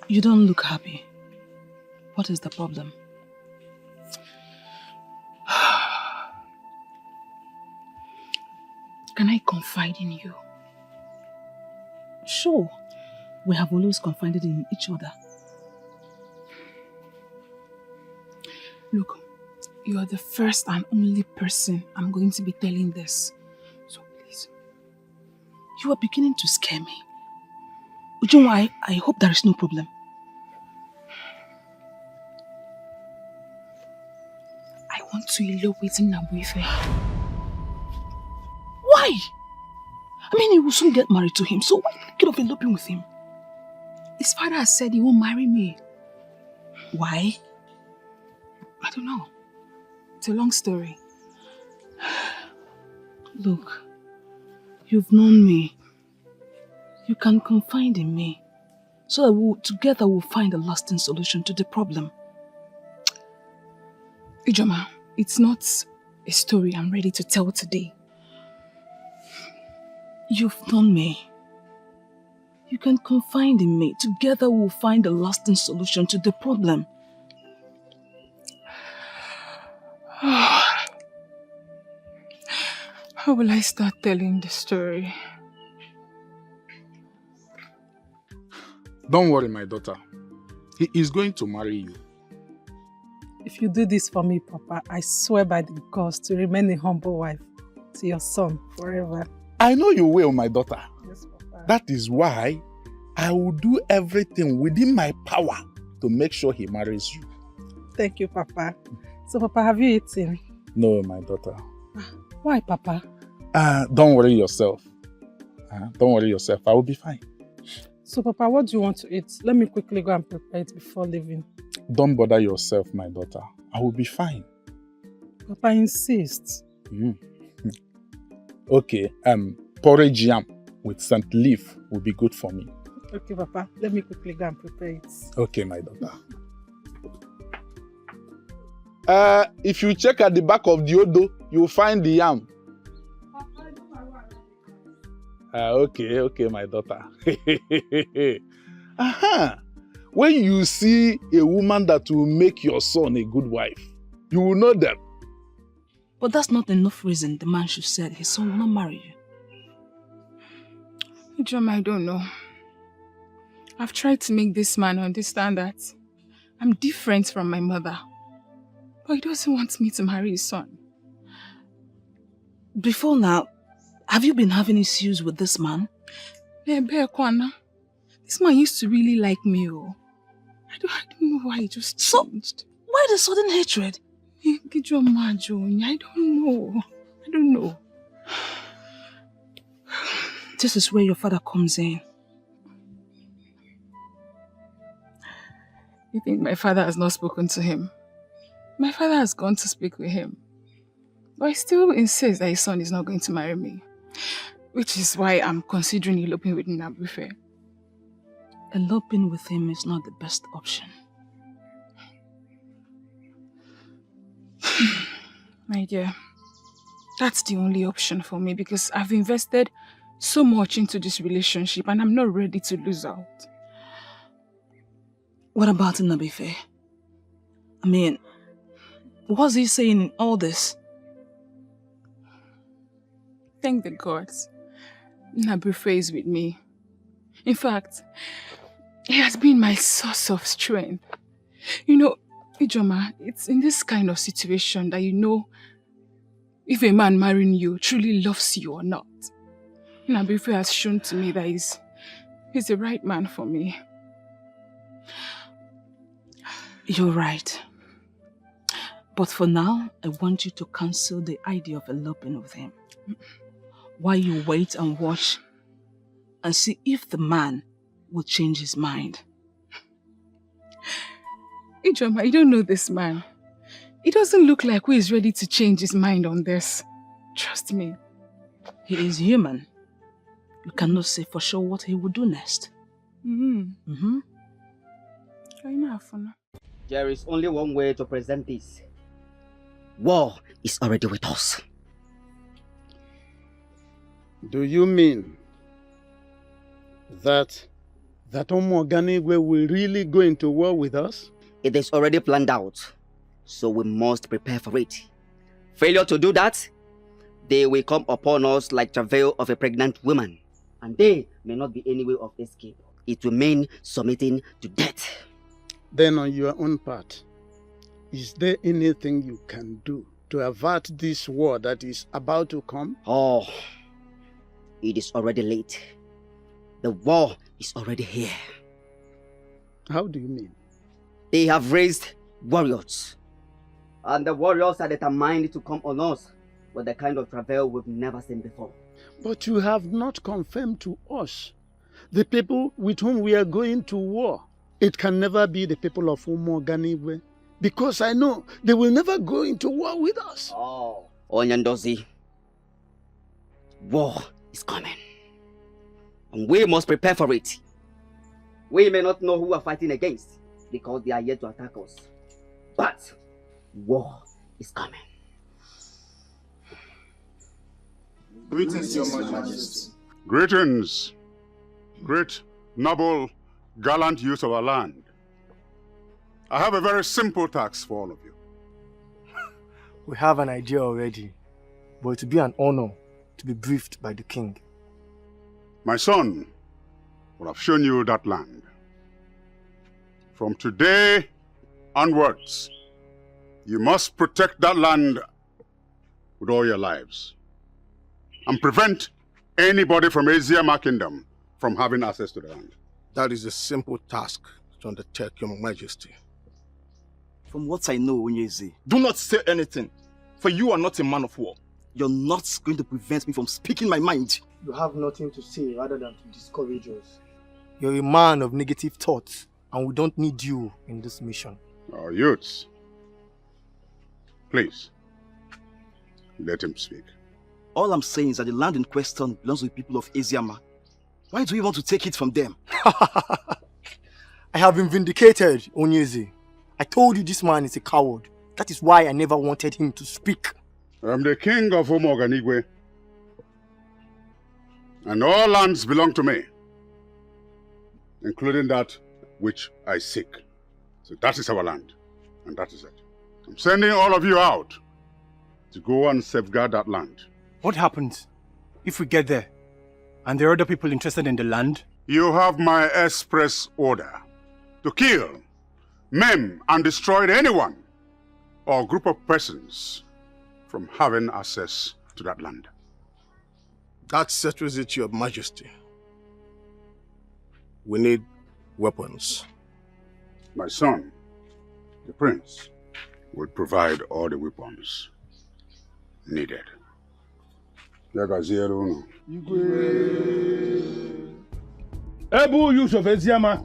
You don't look happy. What is the problem? Can I confide in you? Sure, we have always confided in each other. Look, you are the first and only person I'm going to be telling this. So please, you are beginning to scare me. Ujunwa, I hope there is no problem. I want to elope with Nnabuife. Why? I mean, he will soon get married to him, so why think of eloping with him? His father has said he won't marry me. Why? I don't know. It's a long story. Look, you've known me. You can confide in me, so that together we'll find a lasting solution to the problem. Ijoma, it's not a story I'm ready to tell today. You've known me. You can confide in me. Together we'll find a lasting solution to the problem. How will I start telling the story? Don't worry, my daughter. He is going to marry you. If you do this for me, Papa, I swear by the gods to remain a humble wife to your son forever. I know you will, my daughter. Yes, Papa. That is why I will do everything within my power to make sure he marries you. Thank you, Papa. So, Papa, have you eaten? No, my daughter. Why, Papa? Don't worry yourself. Don't worry yourself. I will be fine. So, Papa, what do you want to eat? Let me quickly go and prepare it before leaving. Don't bother yourself, my daughter. I will be fine. Papa insists. Okay, porridge yam with scent leaf will be good for me. Okay, Papa. Let me quickly go and prepare it. Okay, my daughter. If you check at the back of the odo, you'll find the yam. Okay, my daughter. When you see a woman that will make your son a good wife, you will know them. But that's not enough reason the man should say his son will not marry you. Ijoma, I don't know. I've tried to make this man understand that I'm different from my mother. But he doesn't want me to marry his son. Before now, have you been having issues with this man? This man used to really like me. I don't know why he just changed. So, why the sudden hatred? I don't know. This is where your father comes in. You think my father has not spoken to him? My father has gone to speak with him. But he still insists that his son is not going to marry me. Which is why I'm considering eloping with Nabufe. Eloping with him is not the best option. My dear, that's the only option for me because I've invested so much into this relationship and I'm not ready to lose out. What about Nabufe? I mean, what's he saying in all this? Thank the gods. Nabufe is with me. In fact, he has been my source of strength. You know, Ijoma, it's in this kind of situation that you know if a man marrying you truly loves you or not. Nabufe has shown to me that he's the right man for me. You're right. But for now, I want you to cancel the idea of eloping with him. While you wait and watch and see if the man will change his mind. Ijoma, you don't know this man. He doesn't look like who is ready to change his mind on this. Trust me. He is human. You cannot say for sure what he will do next. There is only one way to present this. War is already with us. Do you mean that Omoganigwe will really go into war with us? It is already planned out, so we must prepare for it. Failure to do that, they will come upon us like travail of a pregnant woman, and they may not be any way of escape. It will mean submitting to death. Then on your own part, is there anything you can do to avert this war that is about to come? Oh, it is already late. The war is already here. How do you mean? They have raised warriors. And the warriors are determined to come on us with the kind of travail we've never seen before. But you have not confirmed to us the people with whom we are going to war. It can never be the people of Umoganigwe, because I know they will never go into war with us. Oh, Onyandozi, war is coming. And we must prepare for it. We may not know who we are fighting against, because they are yet to attack us. But war is coming. Greetings, Your Majesty. Greetings, great, noble, gallant youth of our land. I have a very simple task for all of you. We have an idea already, but it will be an honor to be briefed by the king. My son will have shown you that land. From today onwards, you must protect that land with all your lives and prevent anybody from Asiama Kingdom from having access to the land? That is a simple task to undertake, Your Majesty. From what I know, Onyeze, do not say anything, for you are not a man of war. You're not going to prevent me from speaking my mind. You have nothing to say rather than to discourage us. You're a man of negative thoughts, and we don't need you in this mission. Oh, youths, please, let him speak. All I'm saying is that the land in question belongs to the people of Eziama. Why do you want to take it from them? I have been vindicated, Onyeze. I told you this man is a coward. That is why I never wanted him to speak. I'm the king of Omoganigwe, and all lands belong to me, including that which I seek. So that is our land, and that is it. I'm sending all of you out to go and safeguard that land. What happens if we get there and there are other people interested in the land? You have my express order to kill, maim, and destroy anyone or group of persons from having access to that land. That settles it, Your Majesty. We need weapons. My son, the prince, will provide all the weapons needed. Ebu Yusuf Eziama.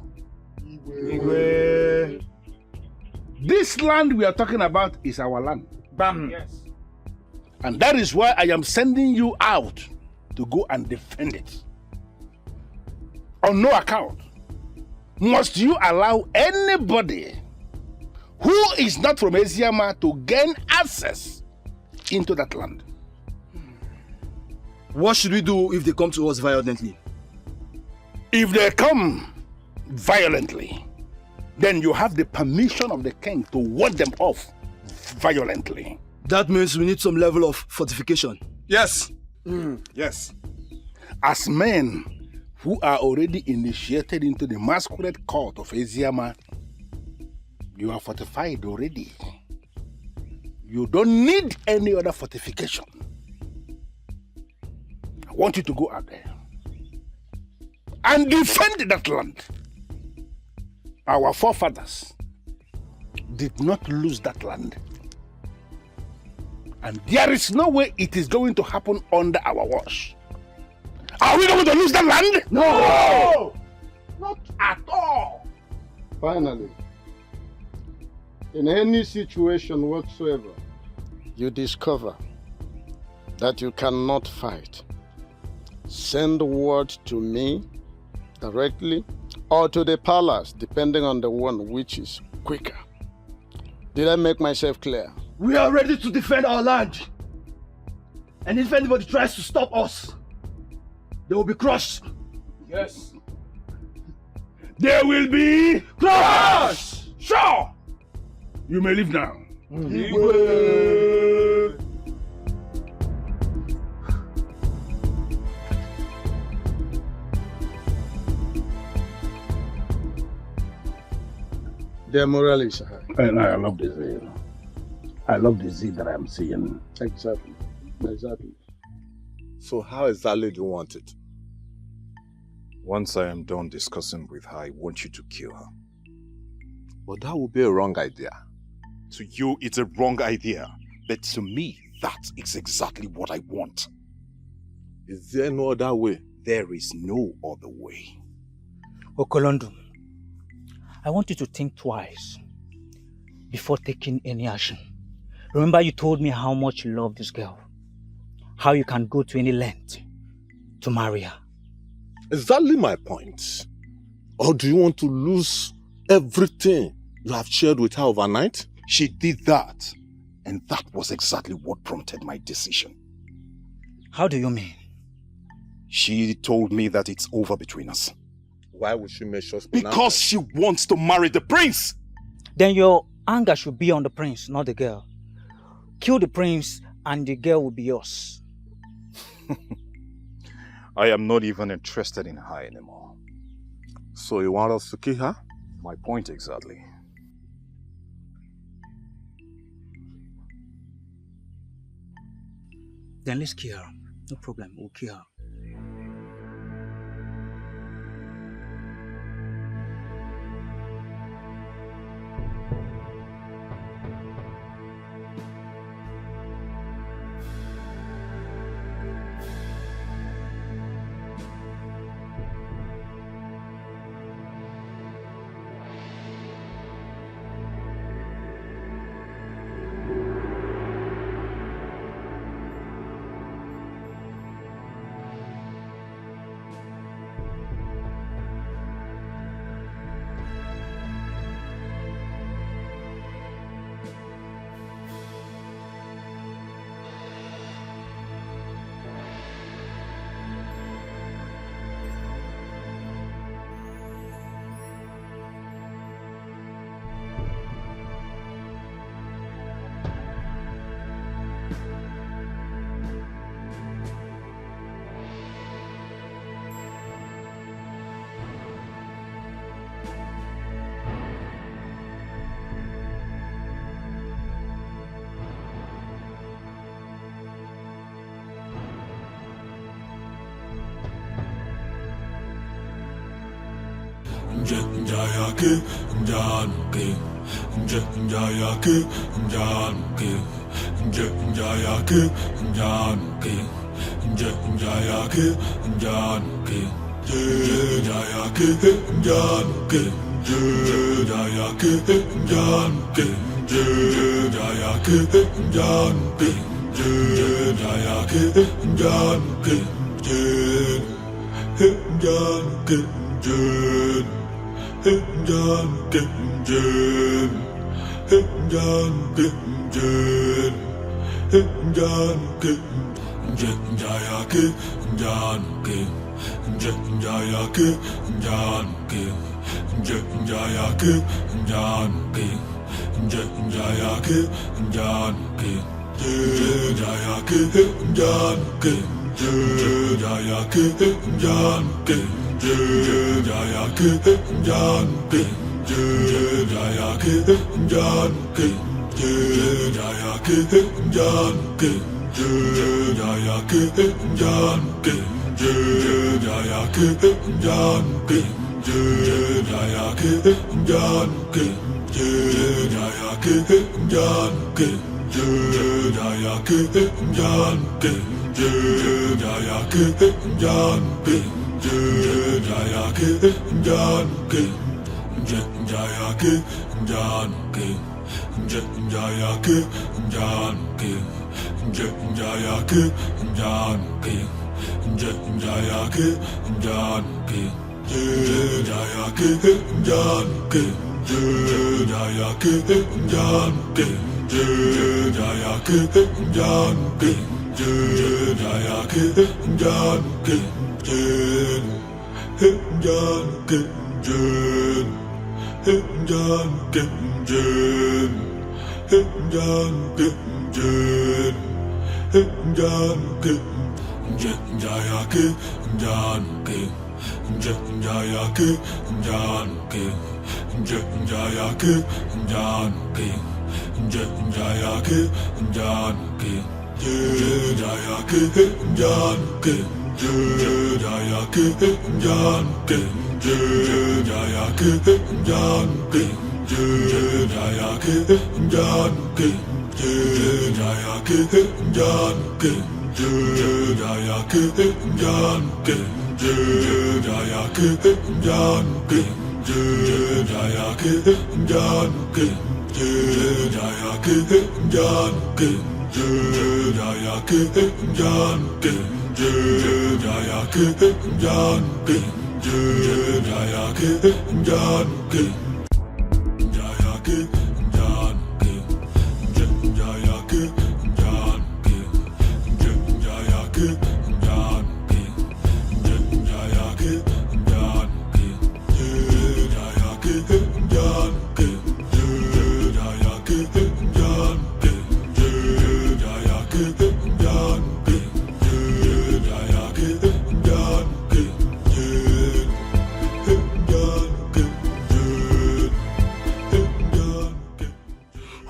This land we are talking about is our land. Bam. Yes. And that is why I am sending you out to go and defend it. On no account must you allow anybody who is not from Eziama to gain access into that land. What should we do if they come to us violently? If they come violently, then you have the permission of the king to ward them off violently. That means we need some level of fortification. Yes. Yes. As men who are already initiated into the masquerade court of Eziama, you are fortified already. You don't need any other fortification. I want you to go out there and defend that land. Our forefathers did not lose that land. And there is no way it is going to happen under our watch. Are we going to lose that land? No! Not at all. Finally, in any situation whatsoever, you discover that you cannot fight, send word to me directly or to the palace, depending on the one which is quicker. Did I make myself clear? We are ready to defend our land. And if anybody tries to stop us, they will be crushed. Yes. There will be crush. Sure. You may leave now. Their morale is high. And I love the zeal. I love the zeal that I'm seeing. Exactly. Exactly. So how exactly do you want it? Once I am done discussing with her, I want you to kill her. But that would be a wrong idea. To you, it's a wrong idea. But to me, that is exactly what I want. Is there no other way? There is no other way. Okolondo, I want you to think twice before taking any action. Remember you told me how much you love this girl. How you can go to any length to marry her. Exactly my point. Or do you want to lose everything you have shared with her overnight? She did that. And that was exactly what prompted my decision. How do you mean? She told me that it's over between us. Why would she make sure? Because she wants to marry the prince. Then your anger should be on the prince, not the girl. Kill the prince and the girl will be yours. I am not even interested in her anymore. So you want us to kill her? My point exactly. Then let's kill her. No problem, we'll kill her.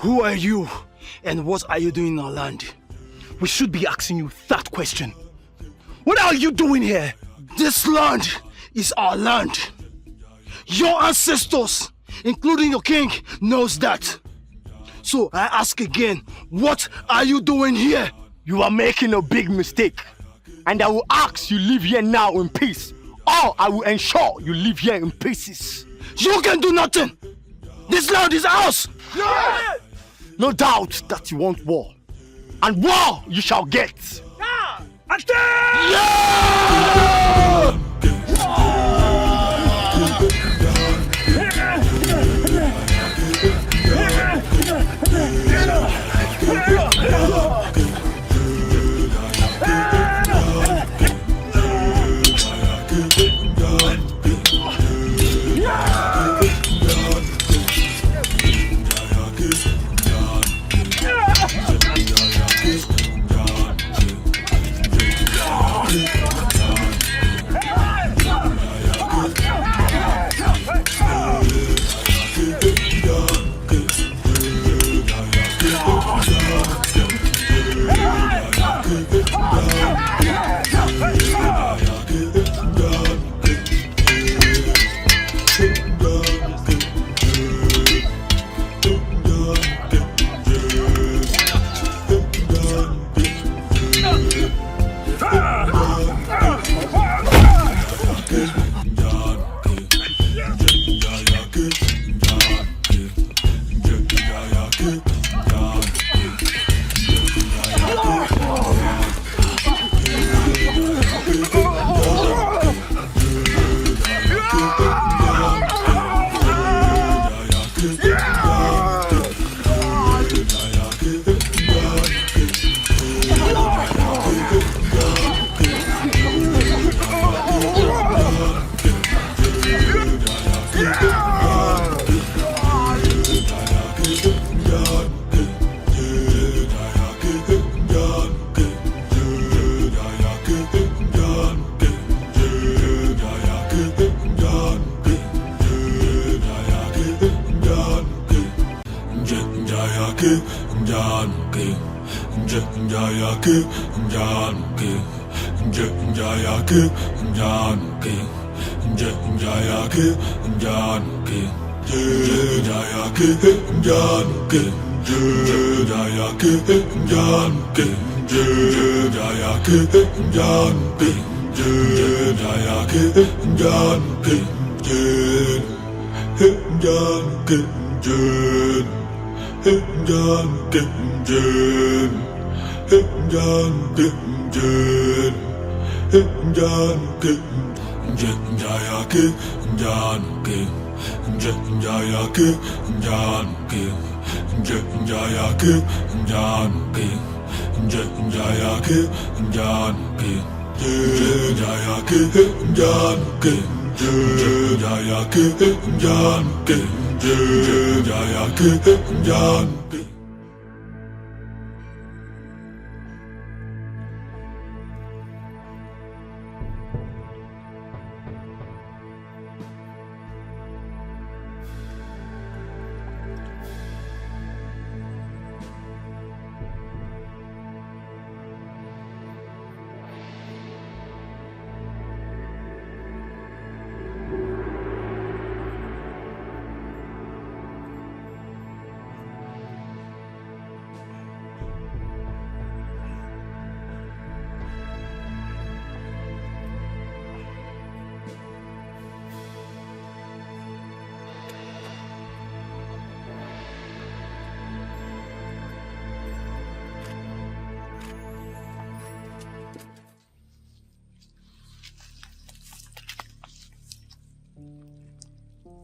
Who are you and what are you doing in our land? We should be asking you that question. What are you doing here? This land is our land. Your ancestors, including your king, knows that. So I ask again, what are you doing here? You are making a big mistake. And I will ask you live here now in peace. Or I will ensure you live here in pieces. You can do nothing. This land is ours. Yeah. No doubt that you want war. And war you shall get.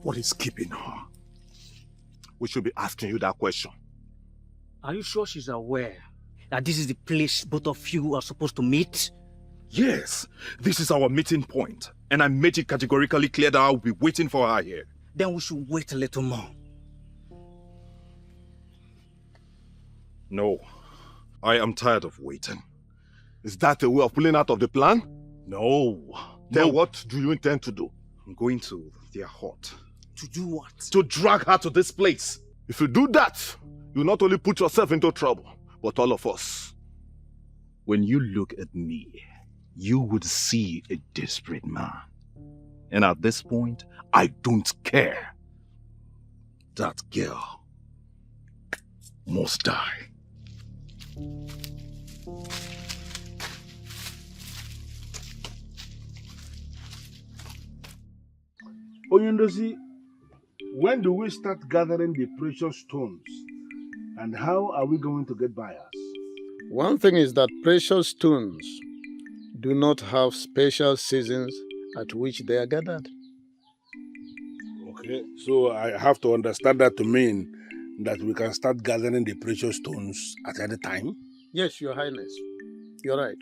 What is keeping her? We should be asking you that question. Are you sure she's aware that this is the place both of you are supposed to meet? Yes, this is our meeting point, and I made it categorically clear that I'll be waiting for her here. Then we should wait a little more. No, I am tired of waiting. Is that a way of pulling out of the plan? No. Then what do you intend to do? I'm going to their hut. To do what? To drag her to this place. If you do that, you not only put yourself into trouble, but all of us. When you look at me, you would see a desperate man. And at this point, I don't care. That girl must die. Oyundosi, when do we start gathering the precious stones? And how are we going to get buyers? One thing is that precious stones do not have special seasons at which they are gathered. Okay, so I have to understand that to mean that we can start gathering the precious stones at any time? Yes, Your Highness. You're right.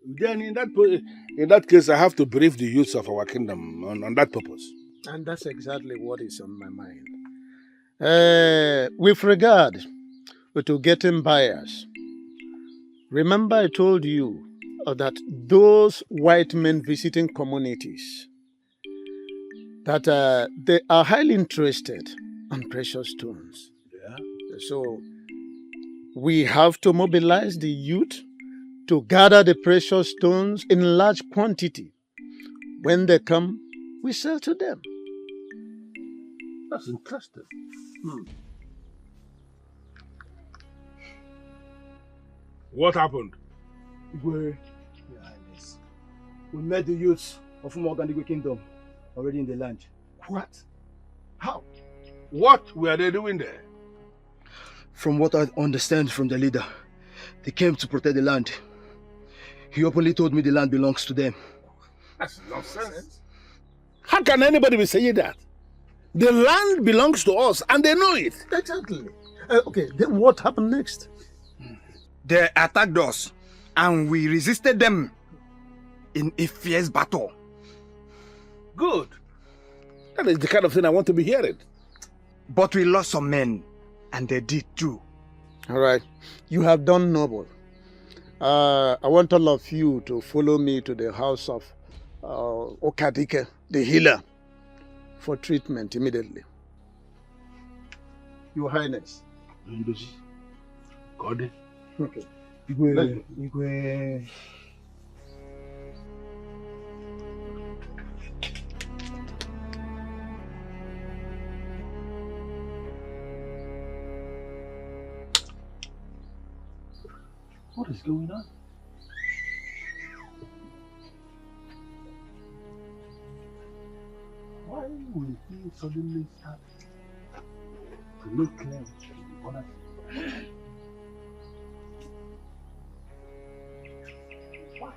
Then in that case, I have to brief the youths of our kingdom on that purpose. And that's exactly what is on my mind. With regard to getting buyers, remember I told you that those white men visiting communities, that they are highly interested on precious stones. Yeah. So we have to mobilize the youth to gather the precious stones in large quantity. When they come, we sell to them. That's interesting. What happened? Your Highness, we met the youths of Umuogandigwe Kingdom already in the land. What? How? What were they doing there? From what I understand from the leader, they came to protect the land. He openly told me the land belongs to them. That's nonsense. How can anybody be saying that? The land belongs to us and they know it. Exactly. Okay, then what happened next? They attacked us and we resisted them in a fierce battle. Good. That is the kind of thing I want to be hearing. But we lost some men, and they did too. All right, you have done noble. I want all of you to follow me to the house of Okadike, the healer, for treatment immediately. Your Highness. God. Okay. Igwe. What is going on? Why will he suddenly start to look clear on us? Why?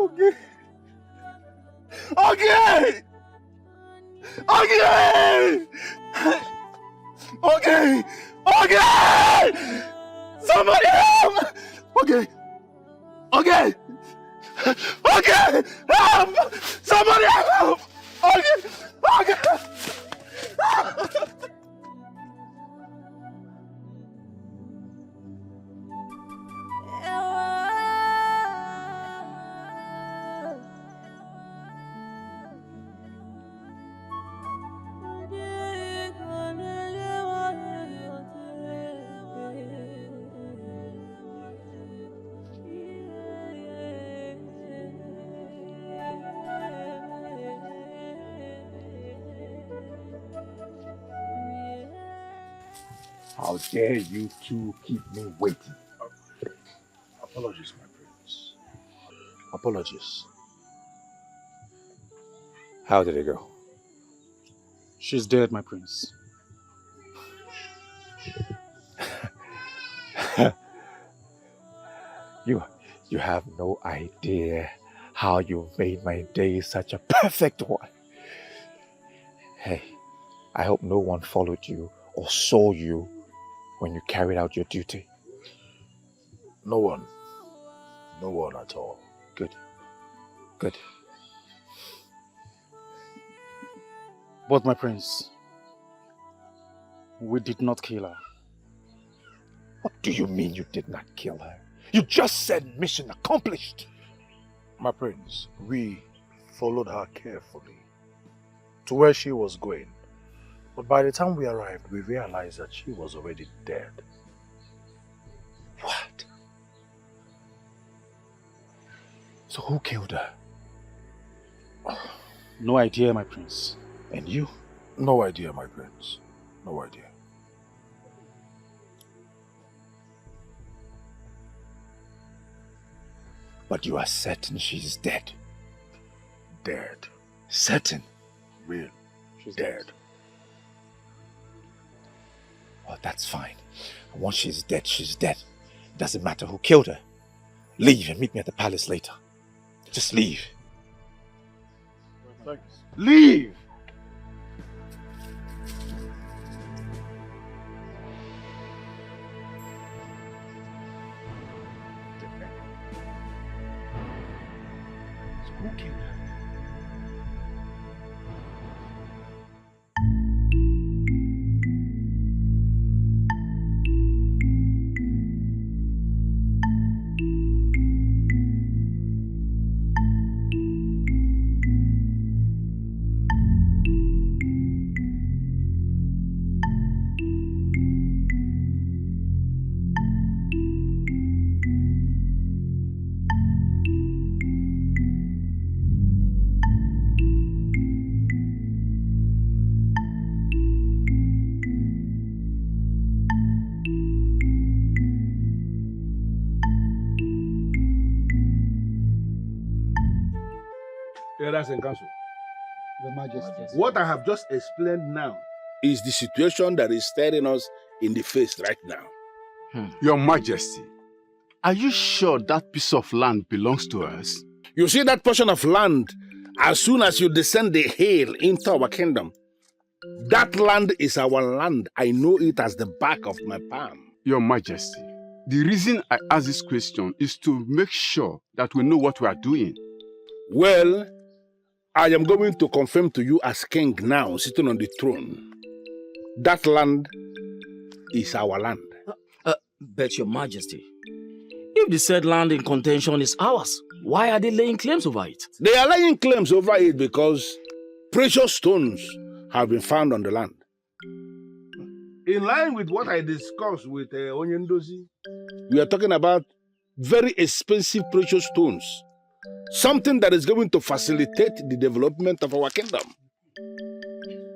Okay. Okay! Okay! Okay! Okay! Somebody help! Okay! Okay! Okay! Help! Somebody help! Okay! Okay! How dare you two keep me waiting? Apologies, my prince. Apologies. How did it go? She's dead, my prince. You have no idea how you made my day such a perfect one. Hey, I hope no one followed you or saw you when you carried out your duty. No one. No one at all. Good. Good. But my prince, we did not kill her. What do you mean you did not kill her? You just said mission accomplished. My prince, we followed her carefully to where she was going. But by the time we arrived, we realized that she was already dead. What? So who killed her? No idea, my prince. And you? No idea, my prince. No idea. But you are certain she's dead? Dead. Certain? Real. She's dead. Well, that's fine. Once she's dead, she's dead. It doesn't matter who killed her. Leave and meet me at the palace later. Just leave. Leave! Who killed her? Elders in council. Your Majesty. What I have just explained now is the situation that is staring us in the face right now. Your Majesty, are you sure that piece of land belongs to us? You see that portion of land, as soon as you descend the hill into our kingdom, that land is our land. I know it as the back of my palm. Your Majesty, the reason I ask this question is to make sure that we know what we are doing. Well, I am going to confirm to you as king now, sitting on the throne. That land is our land. Bet your Majesty, if the said land in contention is ours, why are they laying claims over it? They are laying claims over it because precious stones have been found on the land. In line with what I discussed with Onyendozi, we are talking about very expensive precious stones. Something that is going to facilitate the development of our kingdom.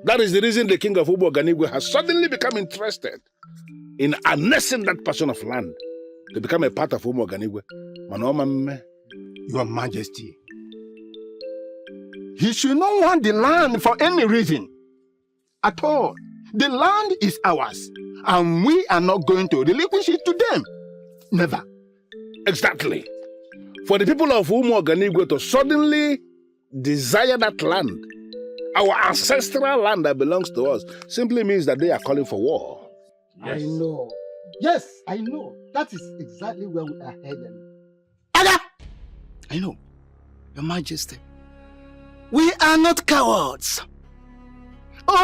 That is the reason the king of Umoganigwe has suddenly become interested in annexing that portion of land to become a part of Umoganigwe. Your Majesty, he should not want the land for any reason at all. The land is ours, and we are not going to relinquish it to them. Never. Exactly. For the people of Umoganigwe to suddenly desire that land, our ancestral land that belongs to us, simply means that they are calling for war. Yes. I know. Yes, I know. That is exactly where we are headed. I know, Your Majesty. We are not cowards. We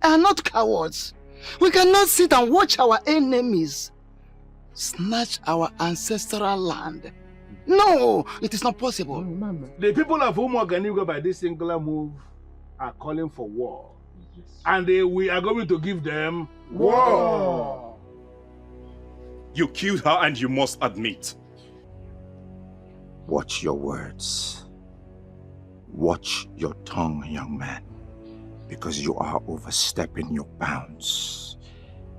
are not cowards. We cannot sit and watch our enemies snatch our ancestral land. No, it is not possible. The people of Umoganigwe by this singular move are calling for war. Yes. And we are going to give them war. You killed her and you must admit. Watch your words. Watch your tongue, young man. Because you are overstepping your bounds.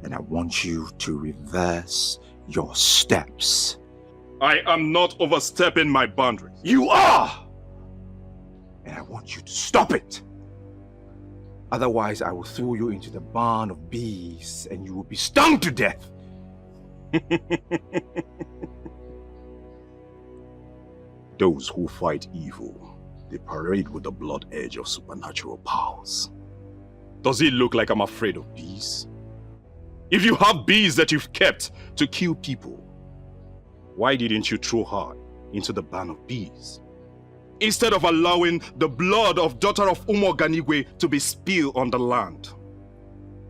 And I want you to reverse your steps. I am not overstepping my boundaries. You are! And I want you to stop it. Otherwise, I will throw you into the barn of bees and you will be stung to death. Those who fight evil, they parade with the blood edge of supernatural powers. Does it look like I'm afraid of bees? If you have bees that you've kept to kill people, why didn't you throw her into the barn of bees? Instead of allowing the blood of daughter of Umoganigwe to be spilled on the land.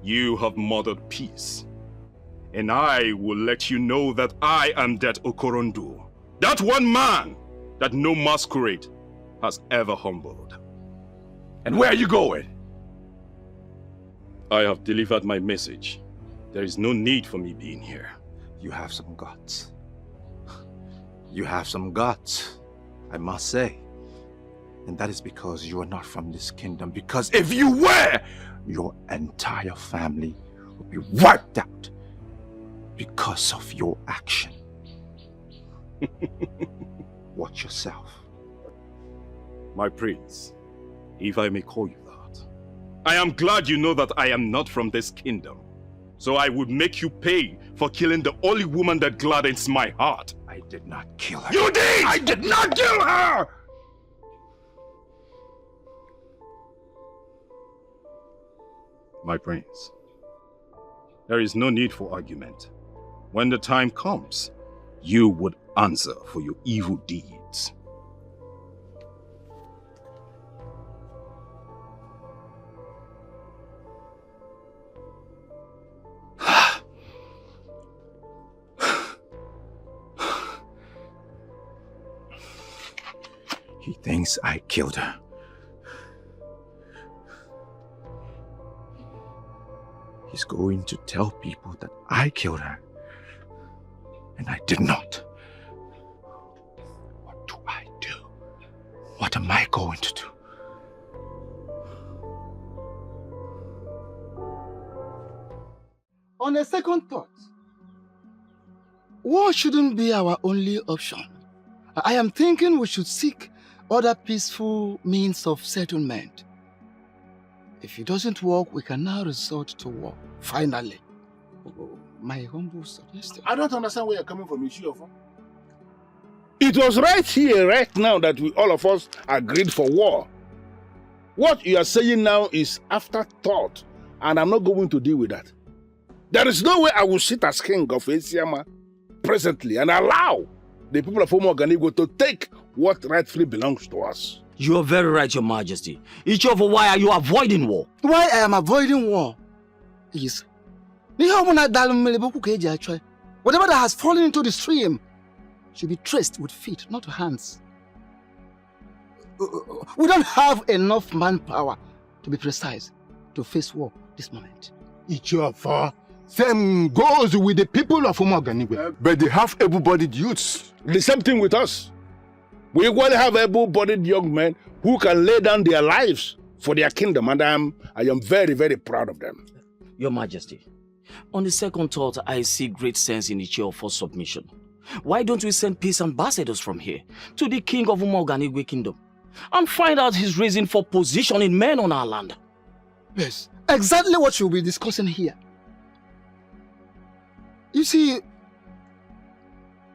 You have murdered peace. And I will let you know that I am that Okorondo. That one man that no masquerade has ever humbled. And where are you going? I have delivered my message. There is no need for me being here. You have some guts. You have some guts, I must say. And that is because you are not from this kingdom. Because if you were, your entire family would be wiped out because of your action. Watch yourself. My prince, if I may call you that, I am glad you know that I am not from this kingdom. So I would make you pay for killing the only woman that gladdens my heart. I did not kill her. You did! I did not kill her! My prince, there is no need for argument. When the time comes, you would answer for your evil deeds. He thinks I killed her. He's going to tell people that I killed her. And I did not. What do I do? What am I going to do? On a second thought, war shouldn't be our only option. I am thinking we should seek other peaceful means of settlement. If it doesn't work, we can now resort to war. Finally. My humble suggestion. I don't understand where you're coming from, Ishiofo. It was right here, right now, that all of us agreed for war. What you are saying now is afterthought, and I'm not going to deal with that. There is no way I will sit as king of Eziama presently and allow the people of Umuoganigo to take what rightfully belongs to us. You are very right, Your Majesty. Ishiofo, why are you avoiding war? Why I am avoiding war is whatever that has fallen into the stream should be traced with feet, not hands. We don't have enough manpower, to be precise, to face war this moment. Ishiofo, same goes with the people of Umuoganigo, but they have able-bodied youths. The same thing with us. We want to have able-bodied young men who can lay down their lives for their kingdom, and I am very, very proud of them. Your Majesty, on the second thought, I see great sense in Ishiofo's submission. Why don't we send peace ambassadors from here to the king of Umuoganigo kingdom and find out his reason for positioning men on our land? Yes, exactly what you'll be discussing here. You see,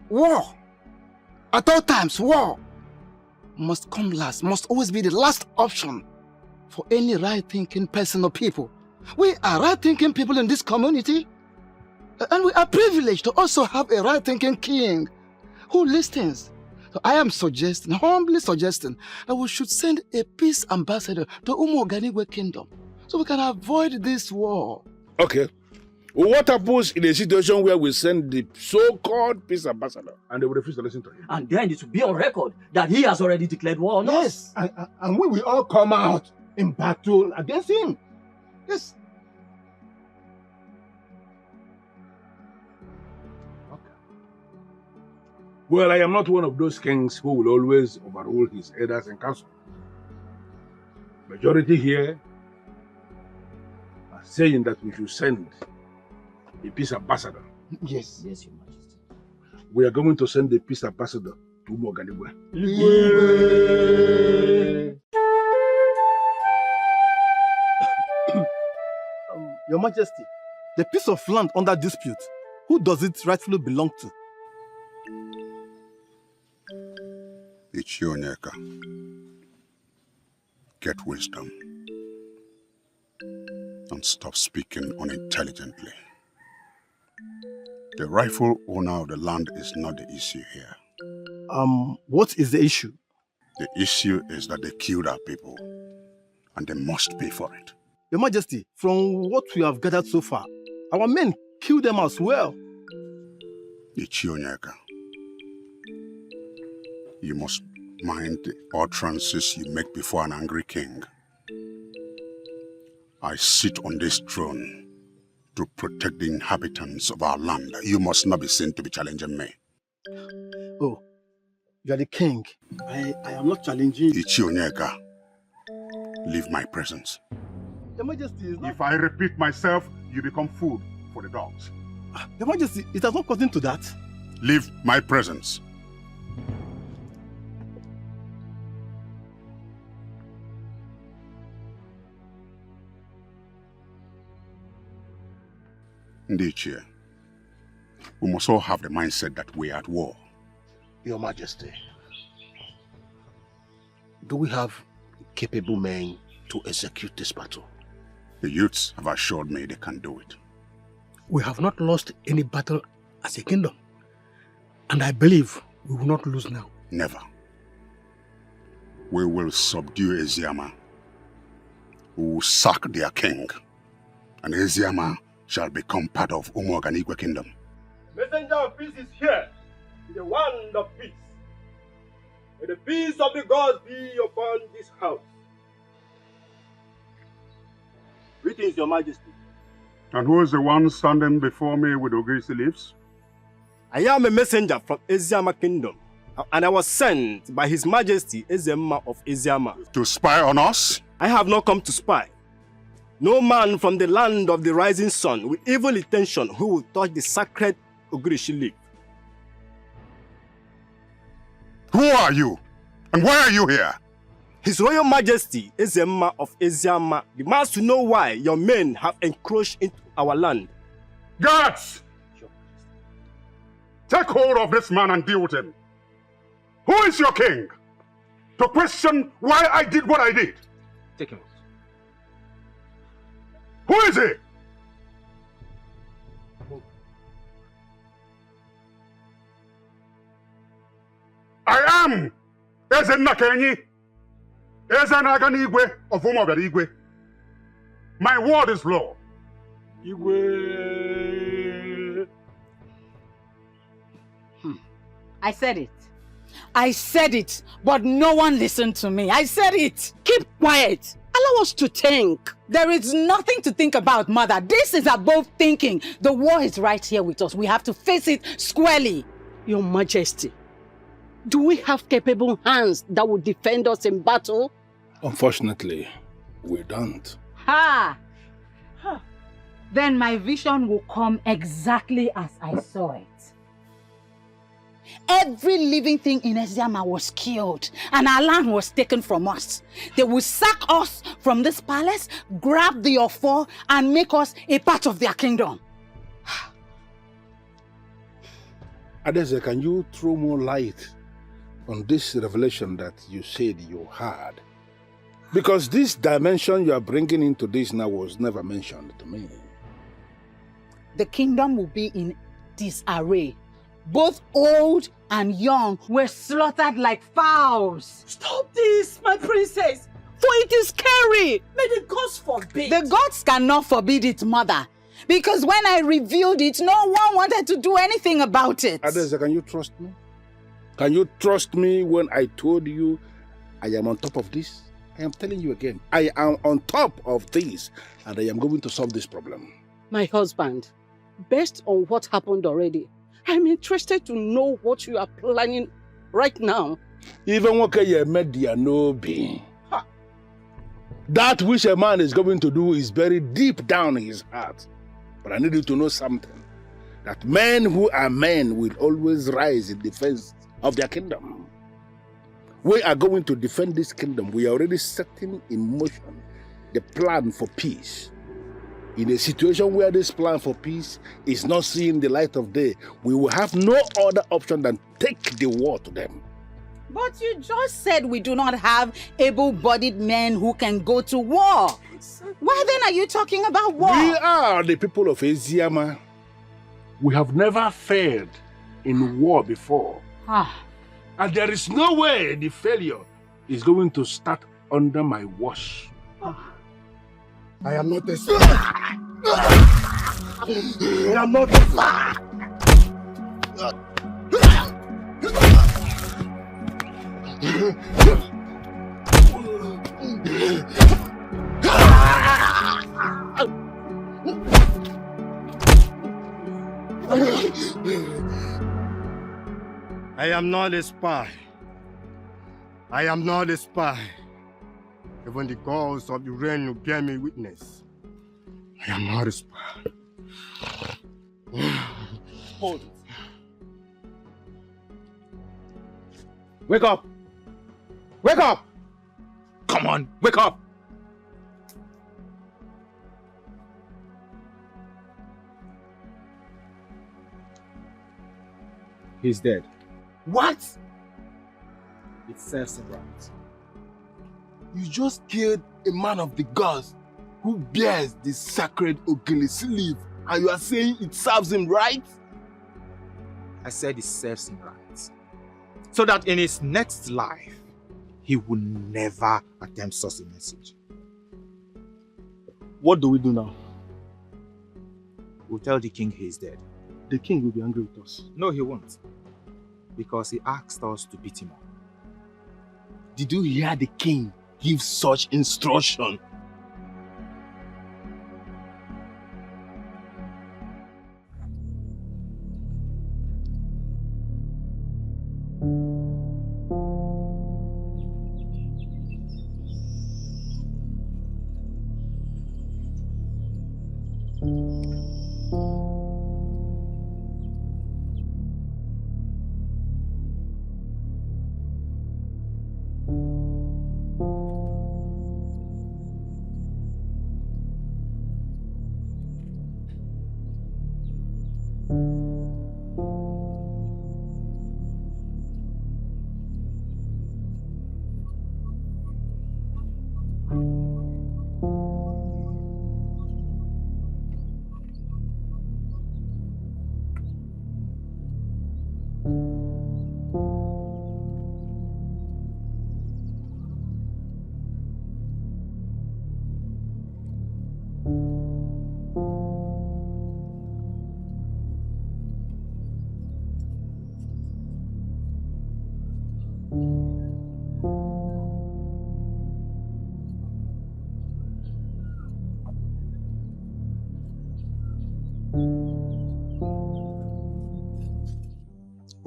war, at all times, war must come last, must always be the last option for any right-thinking person or people. We are right-thinking people in this community, and we are privileged to also have a right-thinking king who listens. So I am suggesting, humbly suggesting, that we should send a peace ambassador to Umuoganigo kingdom so we can avoid this war. Okay. What happens in a situation where we send the so-called peace ambassador and they will refuse to listen to him? And then it will be on record that he has already declared war on us. And we will all come out in battle against him. Yes. Well, I am not one of those kings who will always overrule his elders and council. Majority here are saying that we should send a peace ambassador. Yes. Yes, Your Majesty. We are going to send the peace ambassador to Umuoganigo. Your Majesty, the piece of land under dispute, who does it rightfully belong to? It's you, Neca. Get wisdom. And stop speaking unintelligently. The rightful owner of the land is not the issue here. What is the issue? The issue is that they killed our people, and they must pay for it. Your Majesty, from what we have gathered so far, our men killed them as well. It's you, Neca. You must mind the utterances you make before an angry king. I sit on this throne to protect the inhabitants of our land. You must not be seen to be challenging me. Oh, you are the king. I am not challenging. It's you, Neca. Leave my presence. Your Majesty is not... If I repeat myself, you become food for the dogs. Your Majesty, it has not gotten to that. Leave my presence. Ndichie, we must all have the mindset that we are at war. Your Majesty, do we have capable men to execute this battle? The youths have assured me they can do it. We have not lost any battle as a kingdom, and I believe we will not lose now. Never. We will subdue Eziama. We will sack their king, and Eziama shall become part of Umuoganigo kingdom. Messenger of peace is here, with the wand of peace. May the peace of the gods be upon this house. Greetings, Your Majesty. And who is the one standing before me with Ogirisi leaves? I am a messenger from Eziama kingdom, and I was sent by His Majesty Ezema of Eziama. To spy on us? I have not come to spy. No man from the land of the rising sun with evil intention who will touch the sacred Ogirishi leaf. Who are you? And why are you here? His Royal Majesty, Ezema of Eziama, demands to know why your men have encroached into our land. Guards! Take hold of this man and deal with him. Who is your king? To question why I did what I did. Take him. Who is he? I am Ezenakenyi, Ezenaganigwe of Umogarigwe. My word is law. Igwe. I said it. I said it, but no one listened to me. I said it. Keep quiet. Allow us to think. There is nothing to think about, Mother. This is above thinking. The war is right here with us. We have to face it squarely. Your Majesty, do we have capable hands that will defend us in battle? Unfortunately, we don't. Ha! Then my vision will come exactly as I saw it. Every living thing in Eziama was killed and our land was taken from us. They will sack us from this palace, grab the Ofo and make us a part of their kingdom. Adeze, can you throw more light on this revelation that you said you had? Because this dimension you are bringing into this now was never mentioned to me. The kingdom will be in disarray. Both old and young were slaughtered like fowls. Stop this, my princess! For it is scary. May the gods forbid. The gods cannot forbid it, Mother. Because when I revealed it, no one wanted to do anything about it. Adeze, can you trust me? Can you trust me when I told you I am on top of this? I am telling you again, I am on top of this and I am going to solve this problem. My husband, based on what happened already, I'm interested to know what you are planning right now. Even what you made there no be. That which a man is going to do is buried deep down in his heart. But I need you to know something. That men who are men will always rise in defense of their kingdom. We are going to defend this kingdom. We are already setting in motion the plan for peace. In a situation where this plan for peace is not seeing the light of day, we will have no other option than take the war to them. But you just said we do not have able-bodied men who can go to war. Why then are you talking about war? We are the people of Eziama. We have never failed in war before. And there is no way the failure is going to start under my watch. I am not a I am not a I am not a spy. I am not a spy. Even the gods of the rain will bear me witness. I am not a spy. Hold it. Wake up! Wake up! Come on, wake up! He's dead. What? It serves him right. You just killed a man of the gods who bears the sacred Ogele sleeve, and you are saying it serves him right? I said it serves him right. So that in his next life, he will never attempt such a message. What do we do now? We'll tell the king he is dead. The king will be angry with us. No, he won't. Because he asked us to beat him up. Did you hear the king give such instruction?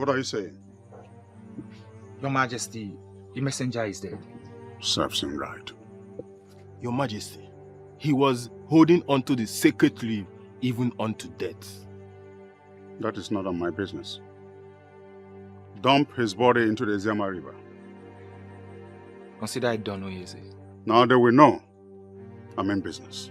What are you saying? Your Majesty, the messenger is dead. Serves him right. Your Majesty, he was holding onto the sacred leaf even unto death. That is none of my business. Dump his body into the Zama River. Consider it done, Oyeze. Now they will know I'm in business.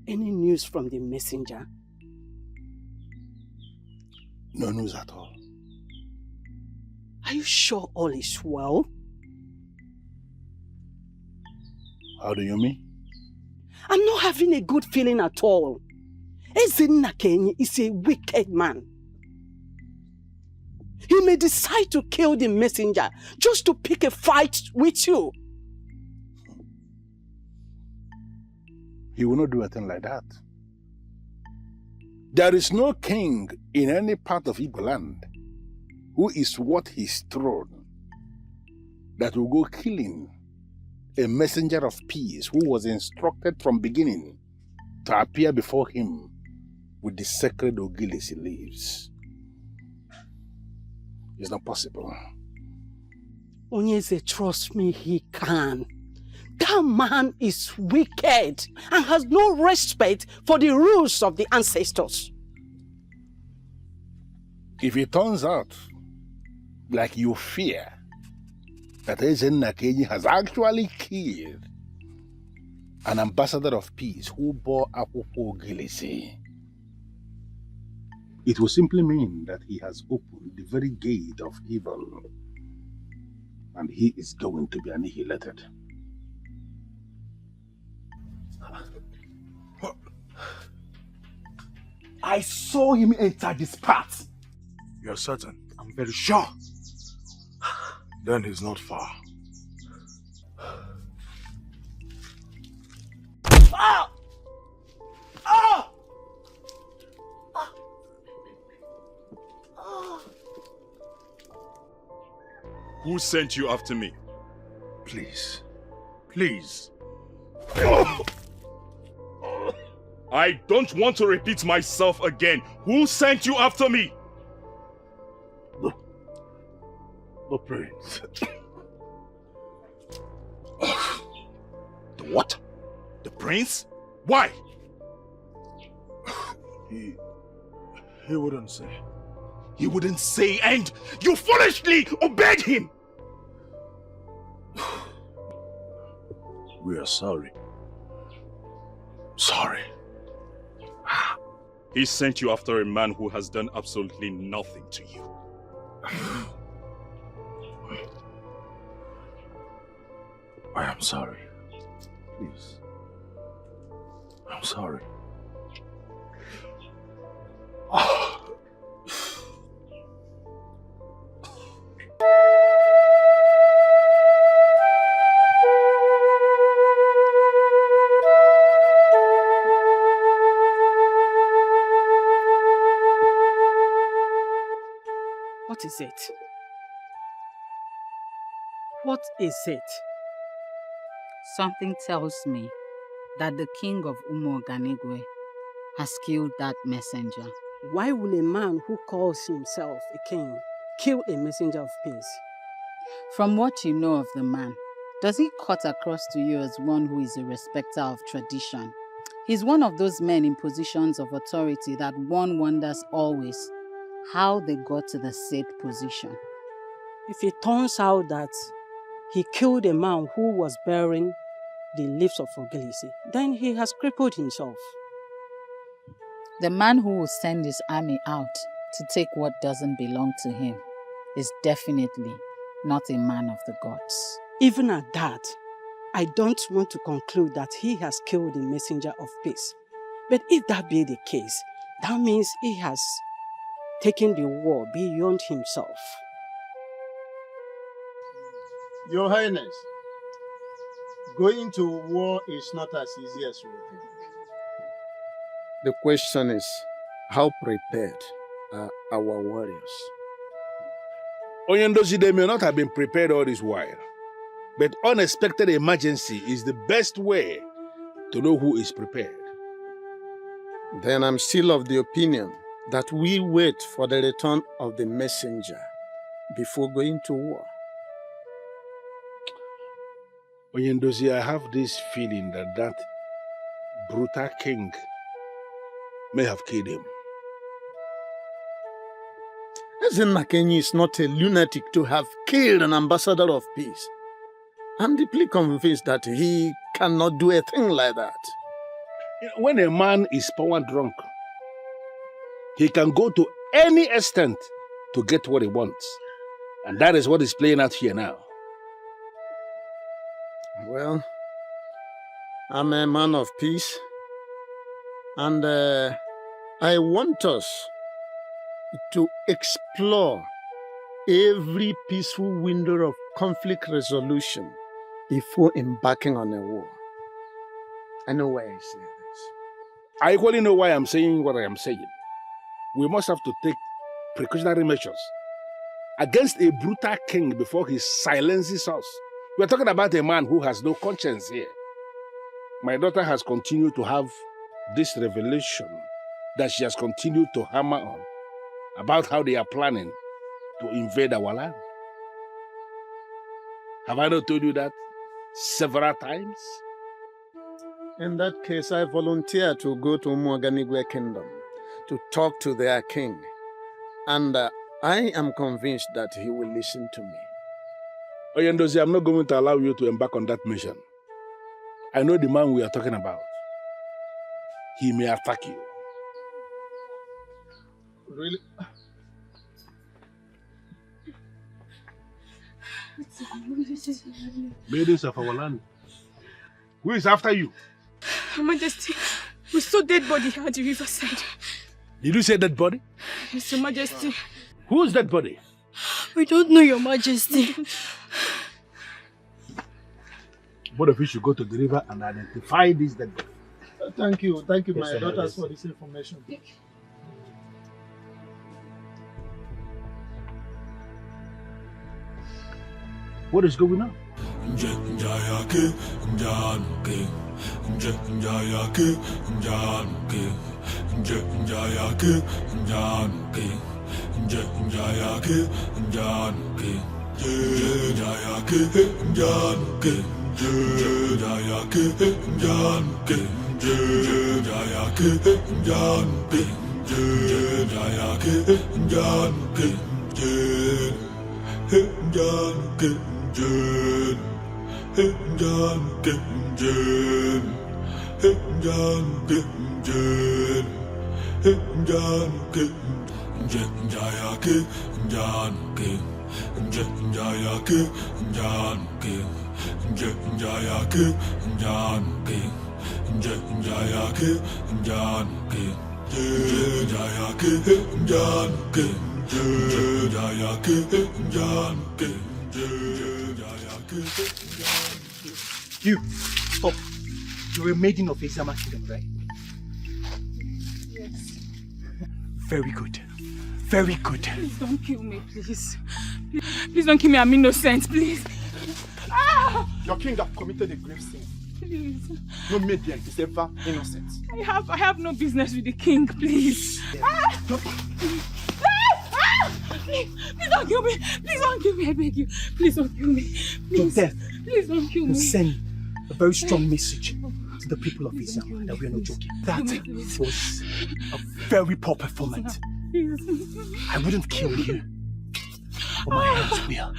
Any news from the messenger? No news at all. Are you sure all is well? How do you mean? I'm not having a good feeling at all. Ezinna is a wicked man. He may decide to kill the messenger just to pick a fight with you. He will not do a thing like that. There is no king in any part of Igbo land who is worth his throne that will go killing a messenger of peace who was instructed from beginning to appear before him with the sacred Ogilis he lives. It's not possible. Onyeze, trust me, he can. That man is wicked and has no respect for the rules of the ancestors. If it turns out, like you fear, that Ezenna Kenyi has actually killed an ambassador of peace who bore Akwụkwọ Ogilisi, it will simply mean that he has opened the very gate of evil, and he is going to be annihilated. I saw him enter this path. You're certain? I'm very sure. Then he's not far. Ah! Ah! Who sent you after me? Please. Please. I don't want to repeat myself again. Who sent you after me? The prince. The what? The prince? Why? He wouldn't say. He wouldn't say, and you foolishly obeyed him! We are sorry. Sorry. He sent you after a man who has done absolutely nothing to you. I am sorry. Please. I'm sorry. What is it? What is it? Something tells me that the king of Umoganigwe has killed that messenger. Why will a man who calls himself a king kill a messenger of peace? From what you know of the man, does he cut across to you as one who is a respecter of tradition? He's one of those men in positions of authority that one wonders always how they got to the said position. If it turns out that he killed a man who was bearing the leaves of Ogilisi, then he has crippled himself. The man who will send his army out to take what doesn't belong to him is definitely not a man of the gods. Even at that, I don't want to conclude that he has killed the messenger of peace. But if that be the case, that means he has taken the war beyond himself. Your Highness, going to war is not as easy as we think. The question is, how prepared are our warriors? Onyendozi, they may not have been prepared all this while, but unexpected emergency is the best way to know who is prepared. Then I'm still of the opinion that we wait for the return of the messenger before going to war. Onyendozi, I have this feeling that brutal king may have killed him. Ezennakenyi is not a lunatic to have killed an ambassador of peace. I'm deeply convinced that he cannot do a thing like that. When a man is power drunk, he can go to any extent to get what he wants. And that is what is playing out here now. Well, I'm a man of peace, and I want us to explore every peaceful window of conflict resolution before embarking on a war. I know why I say this. I equally know why I'm saying what I am saying. We must have to take precautionary measures against a brutal king before he silences us. We're talking about a man who has no conscience here. My daughter has continued to have this revelation that she has continued to hammer on about how they are planning to invade our land. Have I not told you that several times? In that case, I volunteer to go to Umuoganigwe Kingdom to talk to their king. And I am convinced that he will listen to me. Onyendozi, I'm not going to allow you to embark on that mission. I know the man we are talking about. He may attack you. Really? Maidens of our land. Who is after you? Your Majesty, we saw dead body at the riverside. Did you say dead body? Yes, Your Majesty. Who is dead body? We don't know, Your Majesty. Both of you should go to the river and identify this dead body. Thank you, Yes, my daughters, for this information. What is going on? You, stop. You're a maiden of Ezama Kingdom, right? Yes. Very good. Very good. Please don't kill me, please. Please don't kill me, I'm innocent, please. Ah! Your king have committed a grave sin. Please. No maiden is ever innocent. I have no business with the king, please. Ah! Please don't kill me. Please don't kill me, I beg you. Please don't kill me. Please. Your death Please don't kill will me. send a very strong message to the people of Islam that we are not joking. That was a very poor performance. I wouldn't kill you, but my hands will.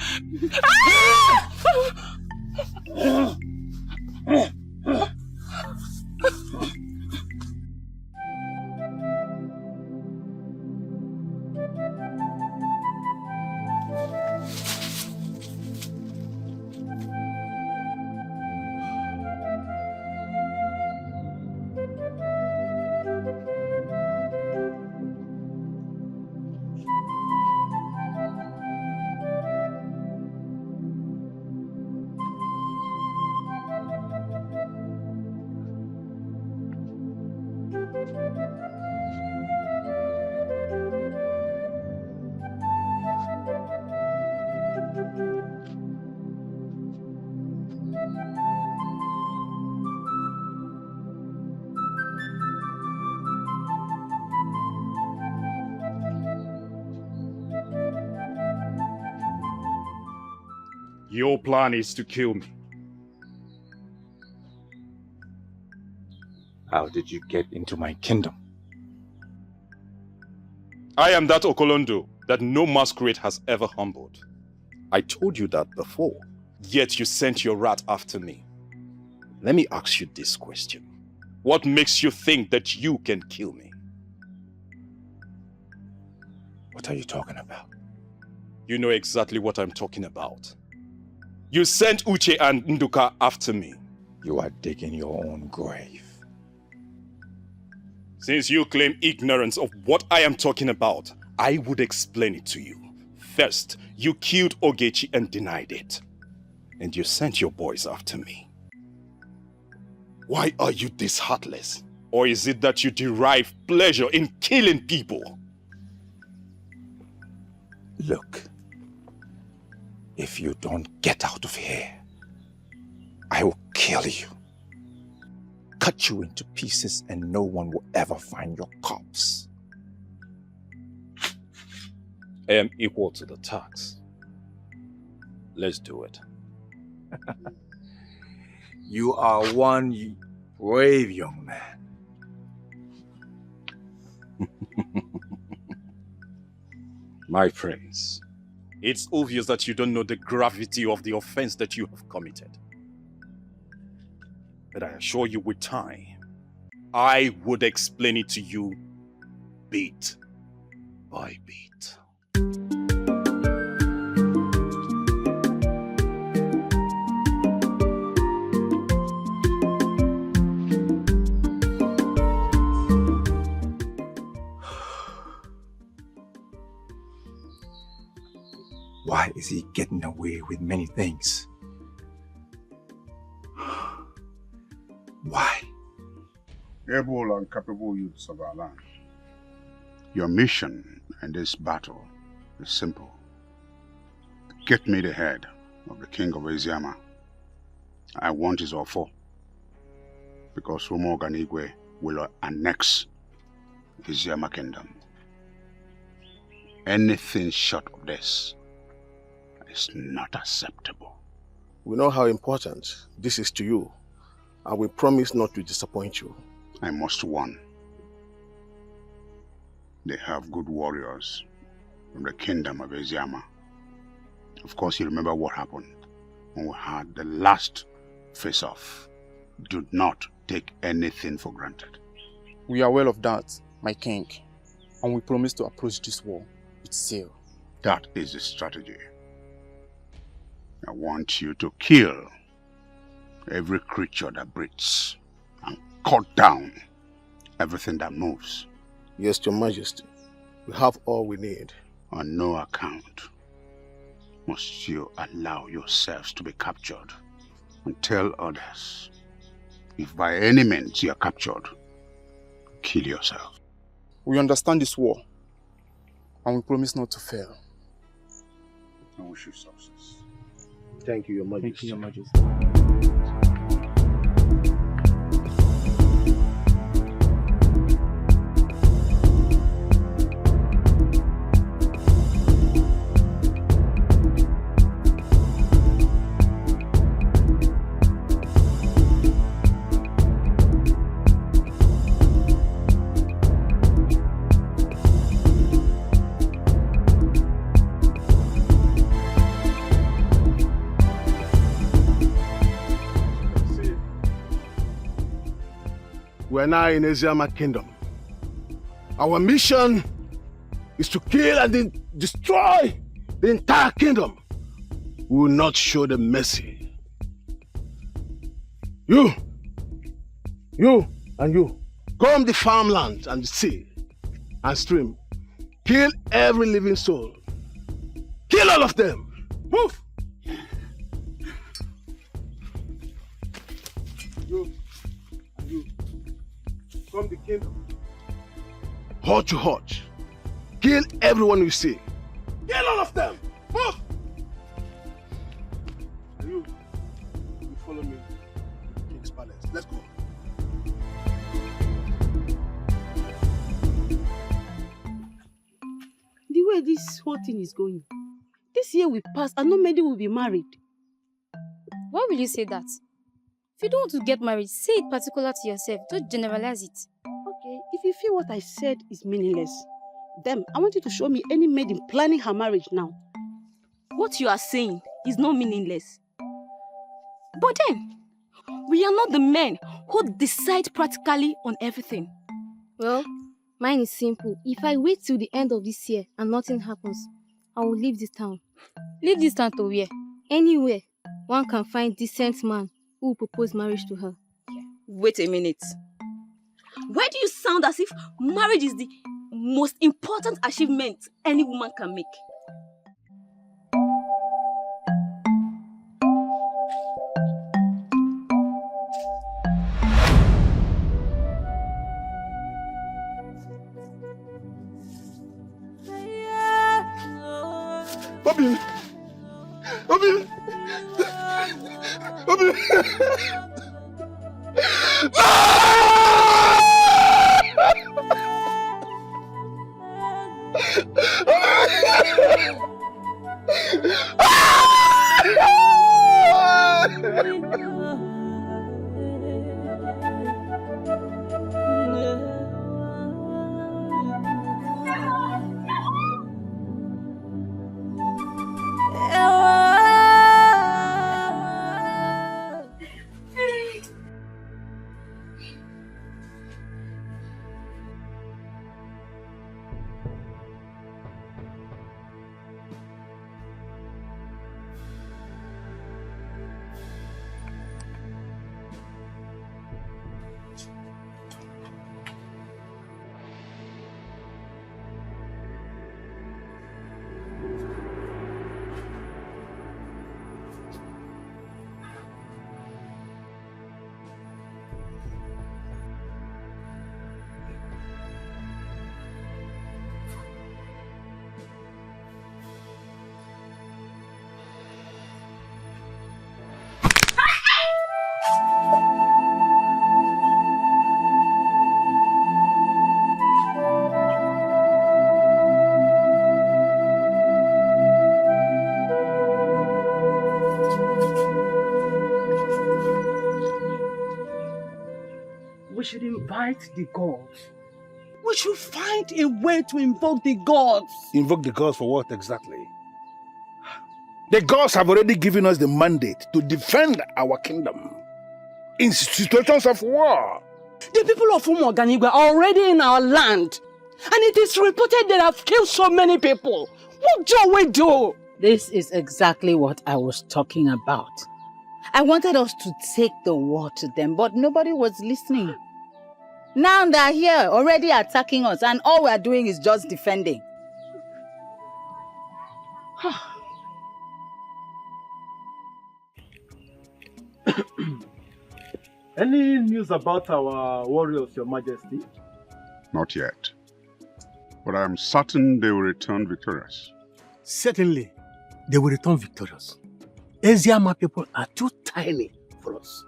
Your plan is to kill me. How did you get into my kingdom? I am that Okolondo that no masquerade has ever humbled. I told you that before. Yet you sent your rat after me. Let me ask you this question. What makes you think that you can kill me? What are you talking about? You know exactly what I'm talking about. You sent Uche and Nduka after me. You are digging your own grave. Since you claim ignorance of what I am talking about, I would explain it to you. First, you killed Ogechi and denied it. And you sent your boys after me. Why are you this heartless? Or is it that you derive pleasure in killing people? Look, if you don't get out of here, I will kill you. Cut you into pieces and no one will ever find your corpse. I am equal to the task. Let's do it. You are one brave young man. My prince, it's obvious that you don't know the gravity of the offense that you have committed. But I assure you with time, I would explain it to you bit by bit. Why is he getting away with many things? Why? Able and capable youths of our land, your mission in this battle is simple. Get me the head of the king of Eziama. I want his offer, because Umoganigwe will annex Eziama kingdom. Anything short of this is not acceptable. We know how important this is to you, and we promise not to disappoint you. I must warn. They have good warriors from the kingdom of Eziama. Of course, you remember what happened when we had the last face-off. Do not take anything for granted. We are aware of that, my king, and we promise to approach this war with zeal. That is the strategy. I want you to kill every creature that breathes and cut down everything that moves. Yes, Your Majesty. We have all we need. On no account must you allow yourselves to be captured, and tell others, if by any means you are captured, kill yourself. We understand this war, and we promise not to fail. I wish you success. Thank you, Your Majesty. Thank you, Your Majesty. We are now in Eziama kingdom. Our mission is to kill and destroy the entire kingdom. We will not show them mercy. You, and you, comb the farmland and the sea and stream. Kill every living soul. Kill all of them. Move! You, and you, from the kingdom. Hot to hot. Kill everyone you see. Kill all of them. Move! You follow me to the king's palace. Let's go. The way this whole thing is going, this year will pass and not many will be married. Why will you say that? If you don't want to get married, say it particular to yourself. Don't generalize it. Okay, if you feel what I said is meaningless, then I want you to show me any maiden planning her marriage now. What you are saying is not meaningless. But then, we are not the men who decide practically on everything. Well, mine is simple. If I wait till the end of this year and nothing happens, I will leave this town. Leave this town to where? Anywhere one can find decent man who will propose marriage to her. Wait a minute. Why do you sound as if marriage is the most important achievement any woman can make? Bobby! Bobby! Bobby! We should invite the gods. We should find a way to invoke the gods. Invoke the gods for what exactly? The gods have already given us the mandate to defend our kingdom in situations of war. The people of Umuoganigwe are already in our land. And it is reported they have killed so many people. What do we do? This is exactly what I was talking about. I wanted us to take the war to them, but nobody was listening. Now they're here, already attacking us, and all we're doing is just defending. Any news about our warriors, Your Majesty? Not yet. But I am certain they will return victorious. Certainly, they will return victorious. Eziama people are too tiny for us.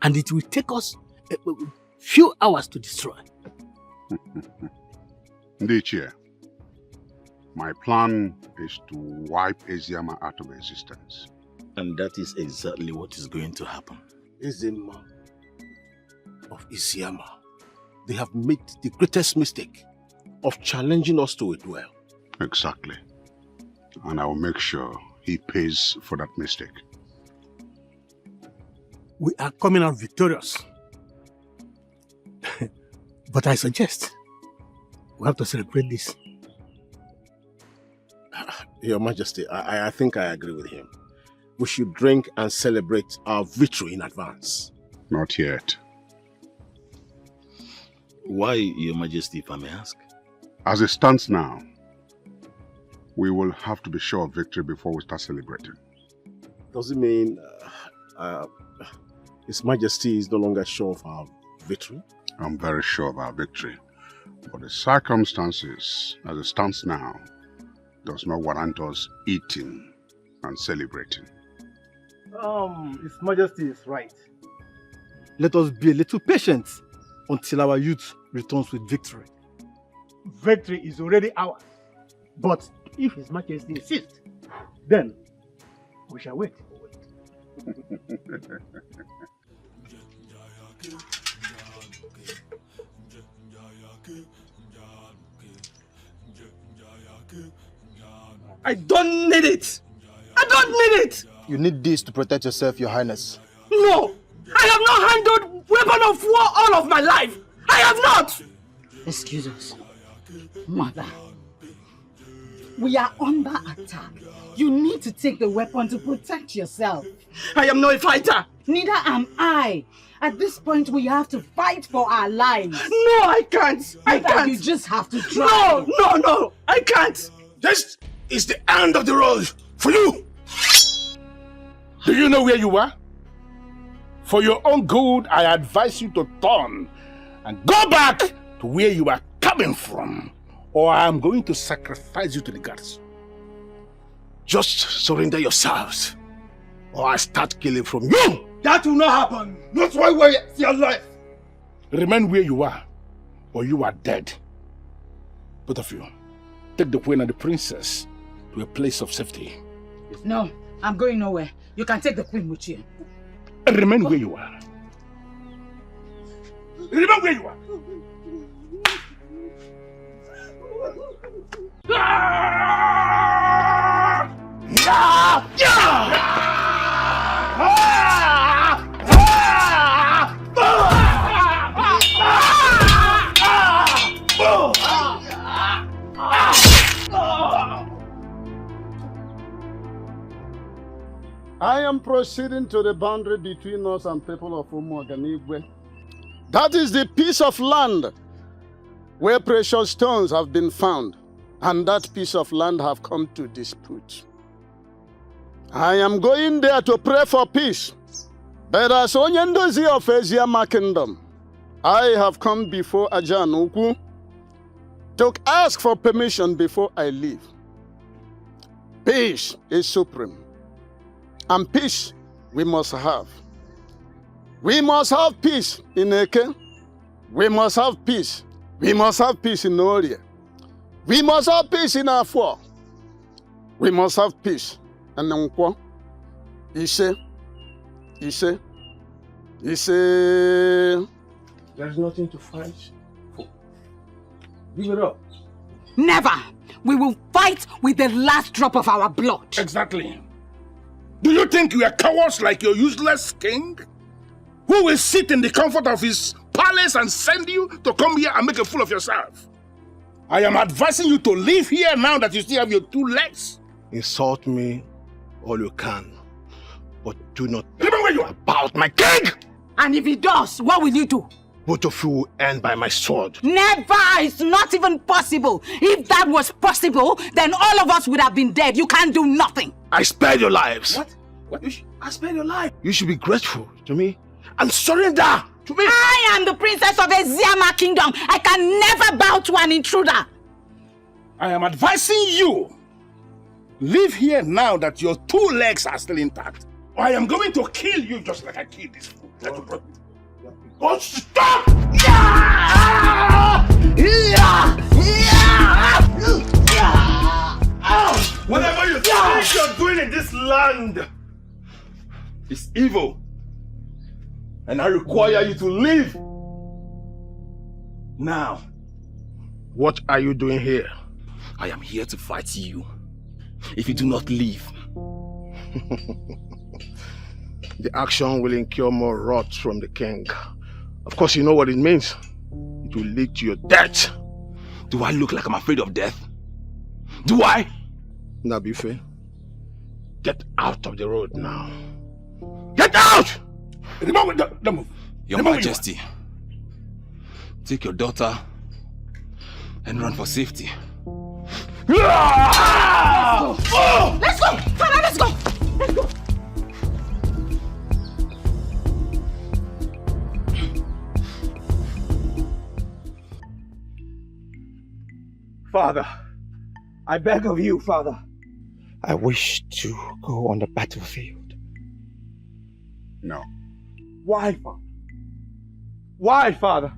And it will take us a few hours to destroy. Ndichie, my plan is to wipe Eziama out of existence. And that is exactly what is going to happen. Ezema of Isiama, they have made the greatest mistake of challenging us to a duel. Exactly. And I will make sure he pays for that mistake. We are coming out victorious. But I suggest we have to celebrate this. Your Majesty, I think I agree with him. We should drink and celebrate our victory in advance. Not yet. Why, Your Majesty, if I may ask? As it stands now, we will have to be sure of victory before we start celebrating. Does it mean His Majesty is no longer sure of our victory? I'm very sure of our victory. But the circumstances, as it stands now, does not warrant us eating and celebrating. His Majesty is right. Let us be a little patient until our youth returns with victory. Victory is already ours. But if His Majesty insists, then we shall wait. I don't need it! I don't need it! You need this to protect yourself, Your Highness. No! I have not handled weapon of war all of my life! I have not! Excuse us. Mother. We are under attack. You need to take the weapon to protect yourself. I am not a fighter! Neither am I. At this point, we have to fight for our lives. No, I can't! I can't! You just have to try. No! I can't! This is the end of the road for you! Do you know where you are? For your own good, I advise you to turn and go back to where you are coming from, or I am going to sacrifice you to the gods. Just surrender yourselves, or I start killing from you! That will not happen! Not why we waste your life! Remain where you are, or you are dead. Both of you, take the queen and the princess to a place of safety. No, I'm going nowhere. You can take the queen with you. And remain where you are. Remain where you are. I am proceeding to the boundary between us and people of Umuoganigwe. That is the piece of land where precious stones have been found, and that piece of land have come to dispute. I am going there to pray for peace. But as Onyendozi of Eziama Kingdom, I have come before Ajan Ukwu to ask for permission before I leave. Peace is supreme. And peace we must have. We must have peace in Neca. We must have peace. We must have peace in Oria. We must have peace in Afua. We must have peace in Nkwo. Ise. There's nothing to fight for. Give it up. Never! We will fight with the last drop of our blood. Exactly. Do you think you are cowards like your useless king? Who will sit in the comfort of his palace and send you to come here and make a fool of yourself? I am advising you to leave here now that you still have your 2 legs. Insult me all you can, but do not about my king! And if he does, what will you do? Both of you will end by my sword. Never! It's not even possible. If that was possible, then all of us would have been dead. You can't do nothing. I spared your lives. What? I spared your life. You should be grateful to me and surrender to me. I am the princess of Eziama Kingdom. I can never bow to an intruder. I am advising you. Leave here now that your 2 legs are still intact. Or I am going to kill you just like I killed this fool that you brought me. Oh, stop! Whatever you think you're doing in this land is evil. And I require you to leave. Now. What are you doing here? I am here to fight you. If you do not leave. The action will incur more wrath from the king. Of course, you know what it means. It will lead to your death. Do I look like I'm afraid of death? Do I? Nabife, get out of the road now. Get out! Don't move. Your Majesty, take your daughter and run for safety. Let's go! Let's go! Father, let's go! Let's go! Father, I beg of you, Father. I wish to go on the battlefield. No. Why, Father? Why, Father?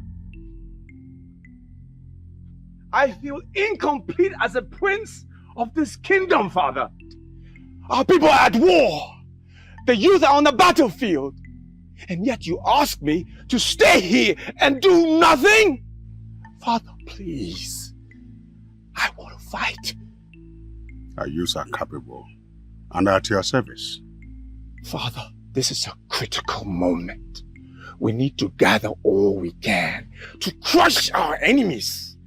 I feel incomplete as a prince of this kingdom, Father. Our people are at war. The youth are on the battlefield. And yet you ask me to stay here and do nothing? Father, please. I want to fight. Our youths are capable and at your service. Father, this is a critical moment. We need to gather all we can to crush our enemies.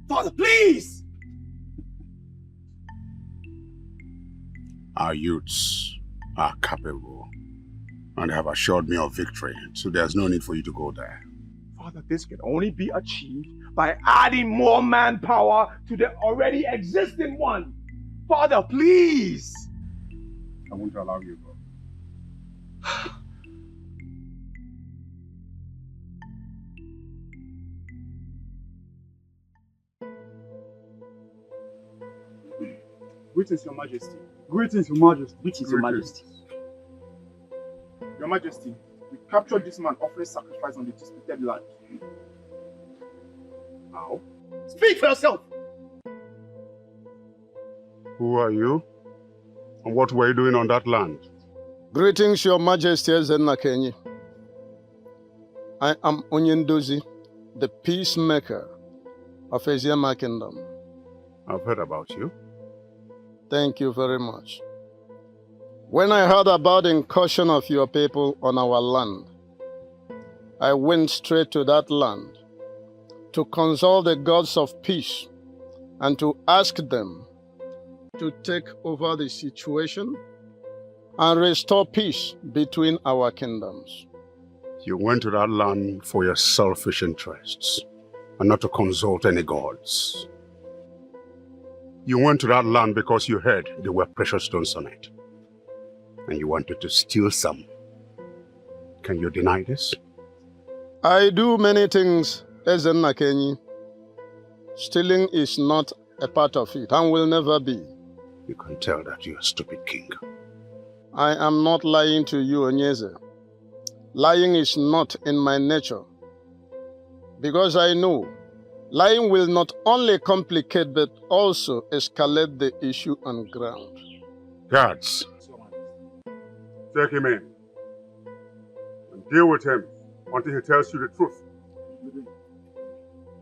Father, please! Our youths are capable and they have assured me of victory, so there's no need for you to go there. Father, this can only be achieved by adding more manpower to the already existing one. Father, please! I won't allow you to go. Greetings, Your Majesty. Greetings, Your Majesty. Greetings, Your Majesty. Your Majesty, we captured this man offering sacrifice on the disputed land. How? Speak for yourself! Who are you? And what were you doing on that land? Greetings, Your Majesty Ezenna Kenyi. I am Onyendozi, the peacemaker of Eziama Kingdom. I've heard about you. Thank you very much. When I heard about the incursion of your people on our land, I went straight to that land to consult the gods of peace and to ask them to take over the situation and restore peace between our kingdoms. You went to that land for your selfish interests and not to consult any gods. You went to that land because you heard there were precious stones on it. And you wanted to steal some. Can you deny this? I do many things, Ezenna Kenyi. Stealing is not a part of it and will never be. You can tell that you're a stupid king. I am not lying to you, Onyeze. Lying is not in my nature. Because I know lying will not only complicate but also escalate the issue on ground. Guards, take him in and deal with him until he tells you the truth.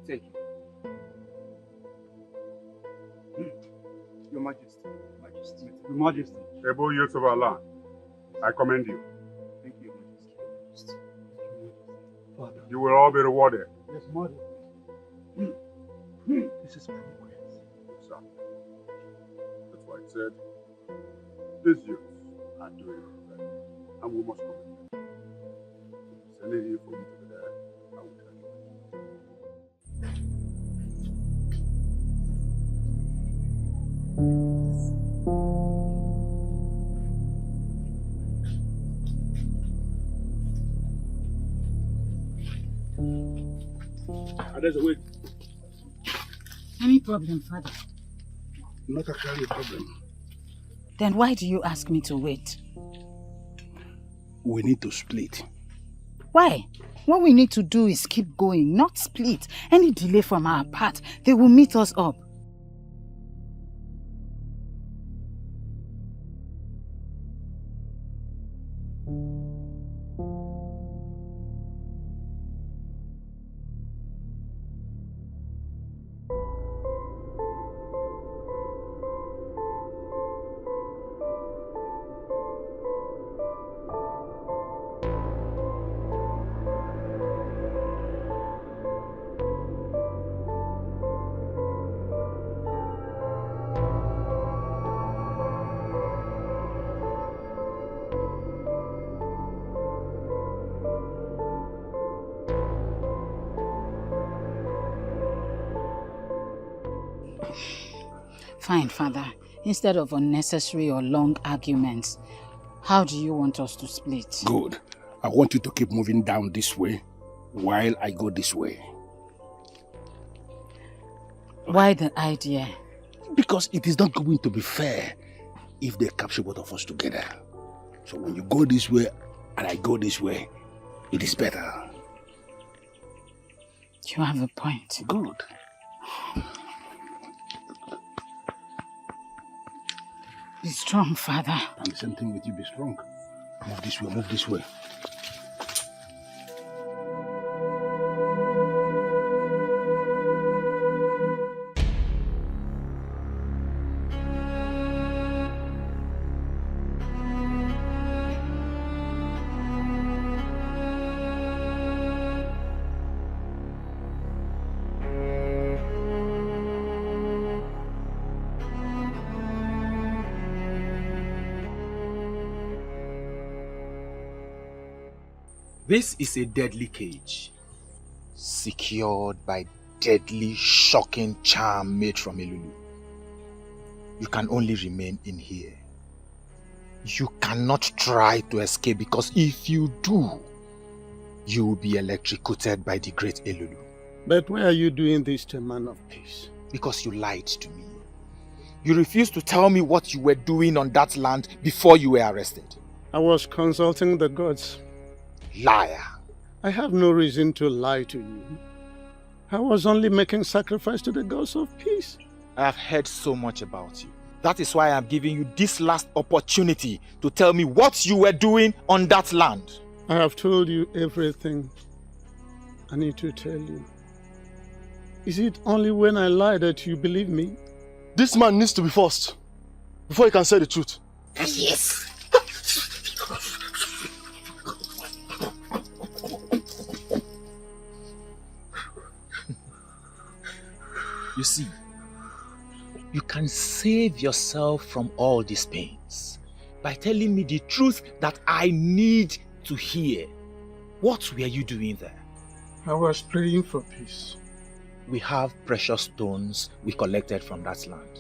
Take him. Your Majesty. Your Majesty. Able youths of our land, I commend you. Thank you, Your Majesty. Father. You will all be rewarded. Yes, Majesty. This is progress. Exactly. That's why it said, these youths are doing well, and we must come. If there's any need for you to be there, I will tell you. There's a way. Any problem, Father? Not actually a problem. Then why do you ask me to wait? We need to split. Why? What we need to do is keep going, not split. Any delay from our part, they will meet us up. Fine, Father. Instead of unnecessary or long arguments, how do you want us to split? Good. I want you to keep moving down this way while I go this way. Why the idea? Because it is not going to be fair if they capture both of us together. So when you go this way and I go this way, it is better. You have a point. Good. Be strong, Father. And the same thing with you, be strong. Move this way, move this way. This is a deadly cage, secured by deadly, shocking charm made from Elulu. You can only remain in here. You cannot try to escape, because if you do, you will be electrocuted by the great Elulu. But why are you doing this to a man of peace? Because you lied to me. You refused to tell me what you were doing on that land before you were arrested. I was consulting the gods. Liar. I have no reason to lie to you. I was only making sacrifice to the gods of peace. I have heard so much about you. That is why I am giving you this last opportunity to tell me what you were doing on that land. I have told you everything I need to tell you. Is it only when I lie that you believe me? This man needs to be forced before he can say the truth. Yes. You see, you can save yourself from all these pains by telling me the truth that I need to hear. What were you doing there? I was praying for peace. We have precious stones we collected from that land.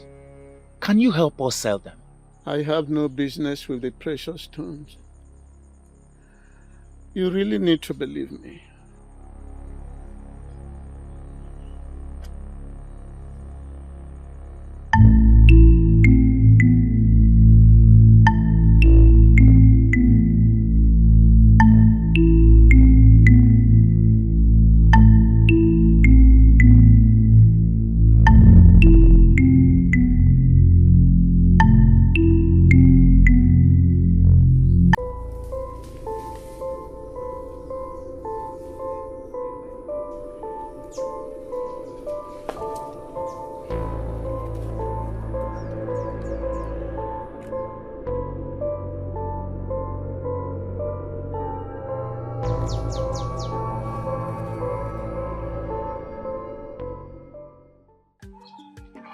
Can you help us sell them? I have no business with the precious stones. You really need to believe me.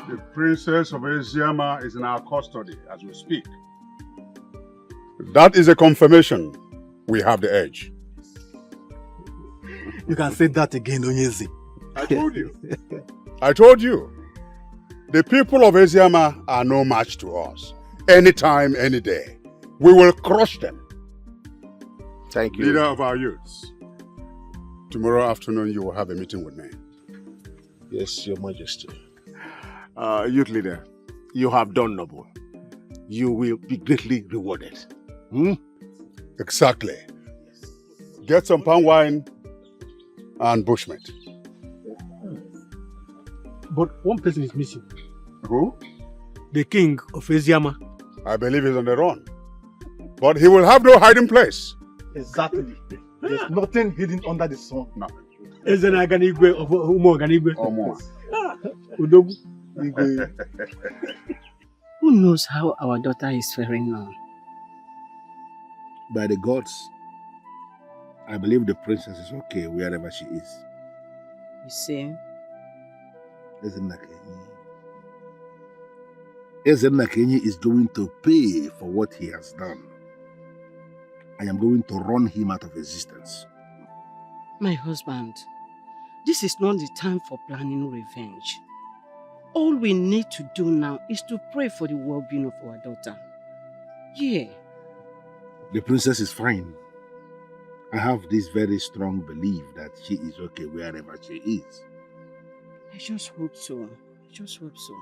The Princess of Eziama is in our custody as we speak. That is a confirmation we have the edge. You can say that again, Onyezi. I told you. I told you. The people of Eziama are no match to us. Anytime, any day. We will crush them. Thank you. Leader of our youths. Tomorrow afternoon you will have a meeting with me. Yes, Your Majesty. Youth leader, you have done noble. You will be greatly rewarded. Exactly. Get some palm wine and bushmeat. But one person is missing. Who? The king of Eziama. I believe he's on the run. But he will have no hiding place. Exactly. There's nothing hidden under the sun. Nothing. Ezenaganigwe of Umoganigwe. Udogu. Who knows how our daughter is faring now? By the gods, I believe the princess is okay wherever she is. You see? Ezenakenyi is going to pay for what he has done. I am going to run him out of existence. My husband, this is not the time for planning revenge. All we need to do now is to pray for the well-being of our daughter. Yeah. The princess is fine. I have this very strong belief that she is okay wherever she is. I just hope so. I just hope so.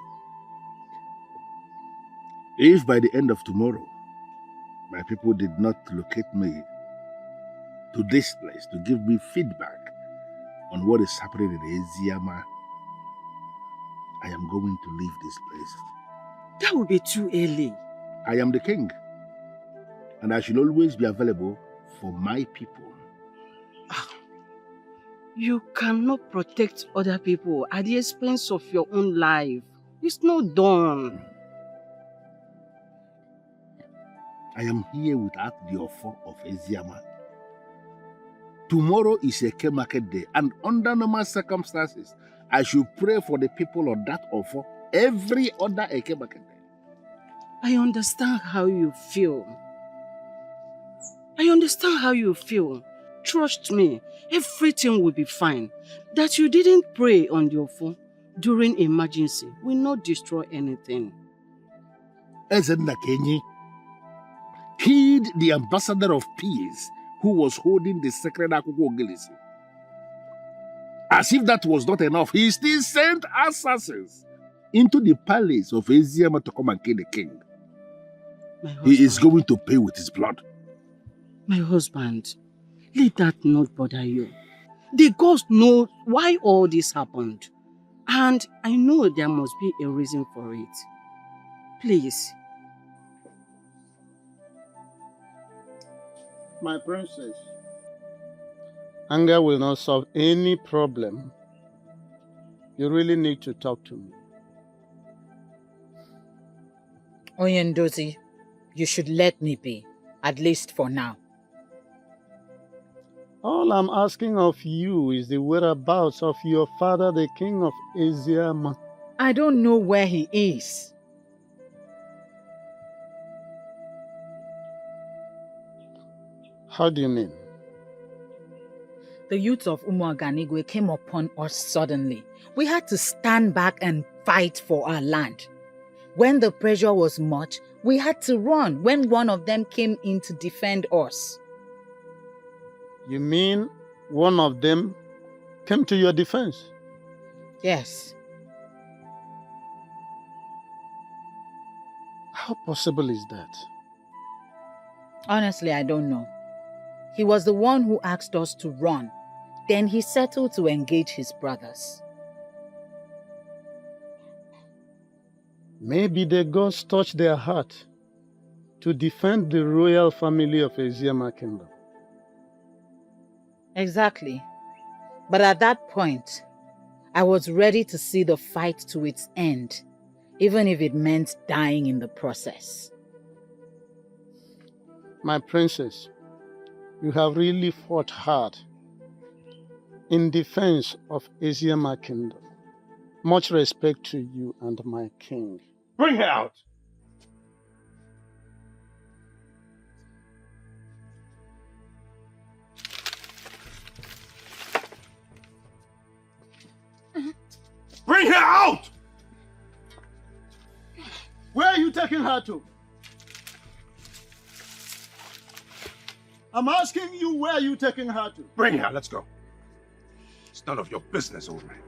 If by the end of tomorrow, my people did not locate me to this place to give me feedback on what is happening in Eziama, I am going to leave this place. That would be too early. I am the king, and I should always be available for my people. You cannot protect other people at the expense of your own life. It's not done. I am here without the offer of Eziama. Tomorrow is a Eke market day, and under normal circumstances, I should pray for the people of that offer every other Eke market day. I understand how you feel. Trust me, everything will be fine. That you didn't pray on your phone during emergency will not destroy anything. Ezenna Kenyi killed the ambassador of peace who was holding the sacred Akwukwo Ogilisi. As if that was not enough, he still sent assassins into the palace of Eziama to come and kill the king. He is going to pay with his blood. My husband, let that not bother you. The gods know why all this happened. And I know there must be a reason for it. Please. My princess, anger will not solve any problem. You really need to talk to me. Oyendozi, you should let me be, at least for now. All I'm asking of you is the whereabouts of your father, the king of Eziama. I don't know where he is. How do you mean? The youth of Umuaganigwe came upon us suddenly. We had to stand back and fight for our land. When the pressure was much, we had to run when one of them came in to defend us. You mean one of them came to your defense? Yes. How possible is that? Honestly, I don't know. He was the one who asked us to run. Then he settled to engage his brothers. Maybe the gods touched their heart to defend the royal family of Eziama Kingdom. Exactly. But at that point, I was ready to see the fight to its end, even if it meant dying in the process. My princess, you have really fought hard in defense of Eziama Kingdom. Much respect to you and my king. Bring her out! Bring her out! Where are you taking her to? I'm asking you, where are you taking her to? Bring her, let's go. It's none of your business, old man.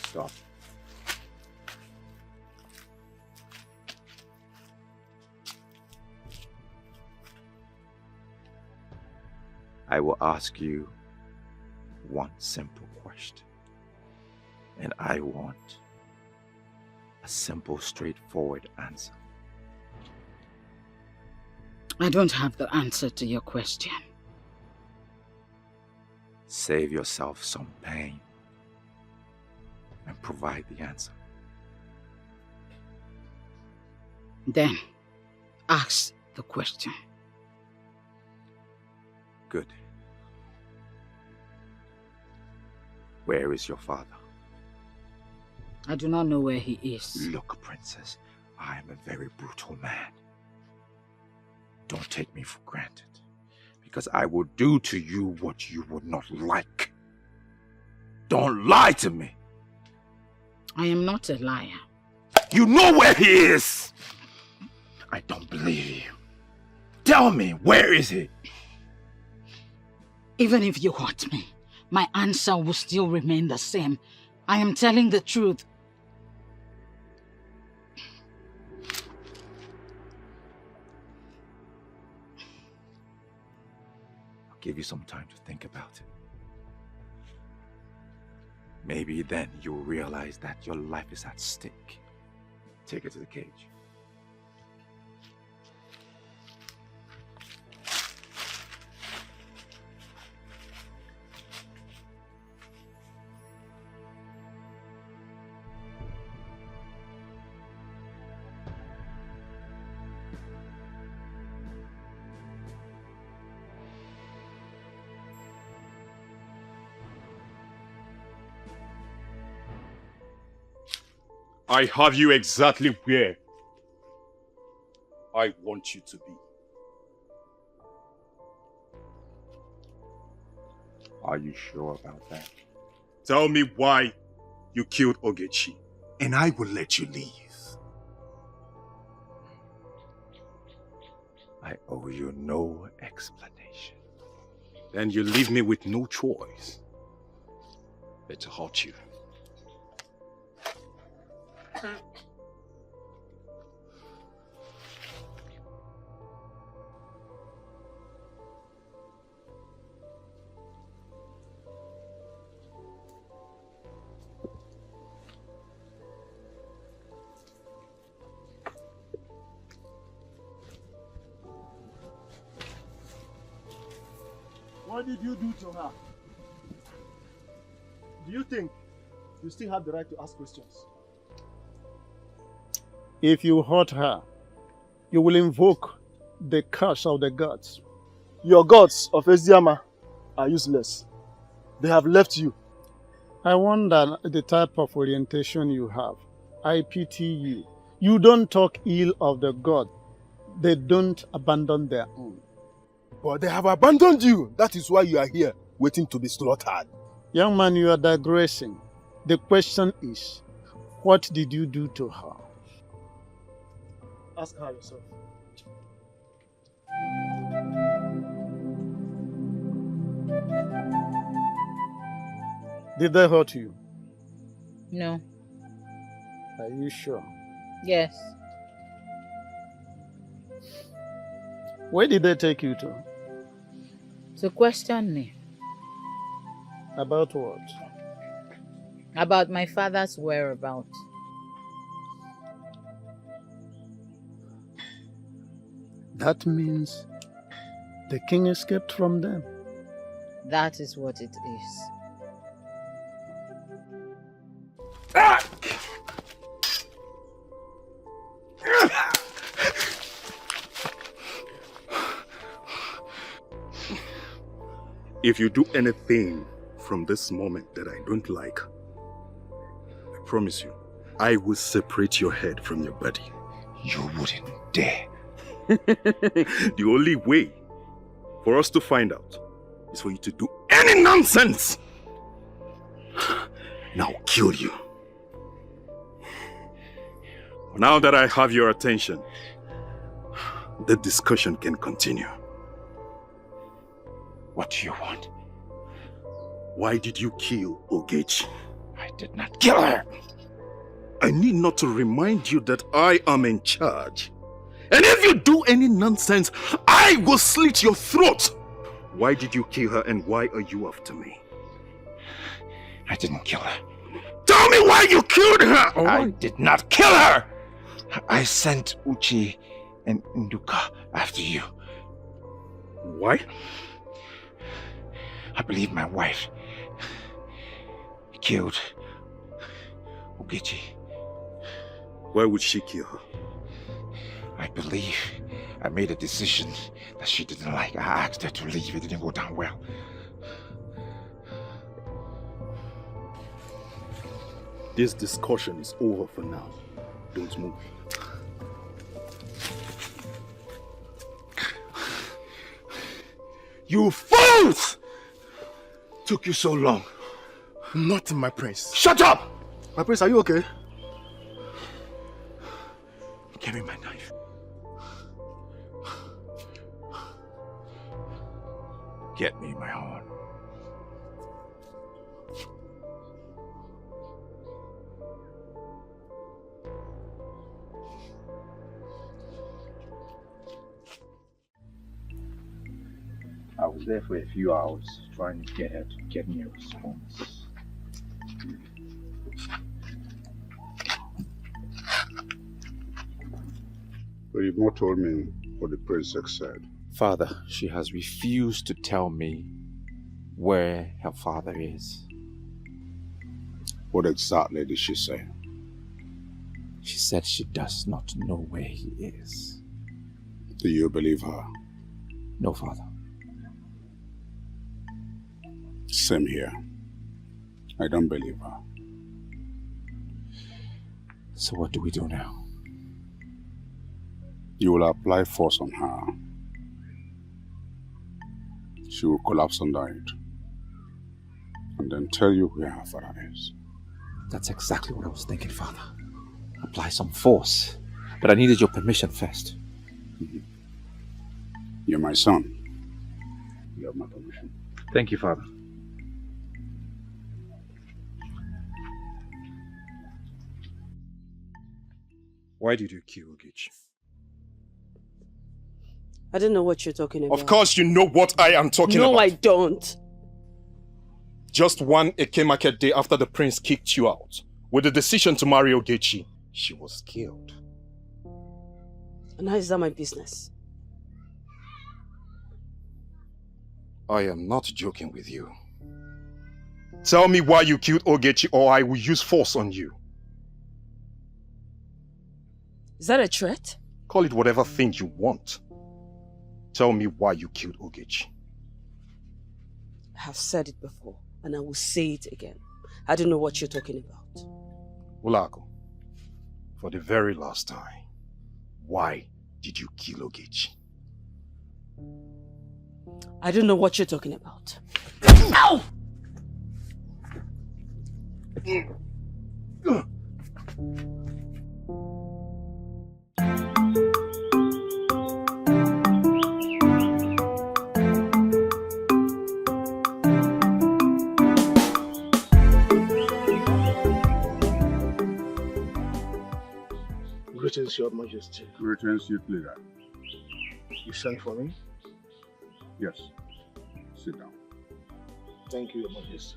Stop. I will ask you one simple question. And I want a simple, straightforward answer. I don't have the answer to your question. Save yourself some pain and provide the answer. Then, ask the question. Good. Where is your father? I do not know where he is. Look, princess, I am a very brutal man. Don't take me for granted, because I will do to you what you would not like. Don't lie to me. I am not a liar. You know where he is! I don't believe you. Tell me, where is he? Even if you hurt me, my answer will still remain the same. I am telling the truth. give you some time to think about it. Maybe then you'll realize that your life is at stake. Take it to the cage. I have you exactly where I want you to be. Are you sure about that? Tell me why you killed Ogechi, and I will let you leave. I owe you no explanation. Then you leave me with no choice but to hurt you. What did you do to her? Do you think you still have the right to ask questions? If you hurt her, you will invoke the curse of the gods. Your gods of Eziama are useless. They have left you. I wonder the type of orientation you have. I pity you. You don't talk ill of the god. They don't abandon their own. But they have abandoned you. That is why you are here, waiting to be slaughtered. Young man, you are digressing. The question is, what did you do to her? Ask her yourself. Did they hurt you? No. Are you sure? Yes. Where did they take you to? To question me. About what? About my father's whereabouts. That means the king escaped from them. That is what it is. If you do anything from this moment that I don't like, I promise you, I will separate your head from your body. You wouldn't dare. The only way for us to find out is for you to do any nonsense. Now I'll kill you. Now that I have your attention, the discussion can continue. What do you want? Why did you kill Ogechi? I did not kill her. I need not to remind you that I am in charge. And if you do any nonsense, I will slit your throat. Why did you kill her and why are you after me? I didn't kill her. Tell me why you killed her! I did not kill her! I sent Uchi and Nduka after you. Why? I believe my wife killed Ogechi. Why would she kill her? I believe I made a decision that she didn't like. I asked her to leave. It didn't go down well. This discussion is over for now. Don't move. You fools! Took you so long. Nothing, my prince. Shut up! My prince, are you okay? Give me my knife. Get me my horn. I will was there for a few hours trying to get her to get me a response. But you've not told me what the princess said. Father, she has refused to tell me where her father is. What exactly did she say? She said she does not know where he is. Do you believe her? No, Father. Same here. I don't believe her. So what do we do now? You will apply force on her. She will collapse under it. And then tell you where her father is. That's exactly what I was thinking, Father. Apply some force. But I needed your permission first. You're my son. You have my permission. Thank you, Father. Why did you kill Ogechi? I don't know what you're talking about. Of course you know what I am talking about. No, I don't. Just one Eke market day after the prince kicked you out, with the decision to marry Ogechi, she was killed. And how is that my business? I am not joking with you. Tell me why you killed Ogechi or I will use force on you. Is that a threat? Call it whatever thing you want. Tell me why you killed Ogechi. I have said it before, and I will say it again. I don't know what you're talking about. Ulago, for the very last time, why did you kill Ogechi? I don't know what you're talking about. Ow! Greetings, Your Majesty. Greetings, youth leader. You sent for me? Yes. Sit down. Thank you, Your Majesty.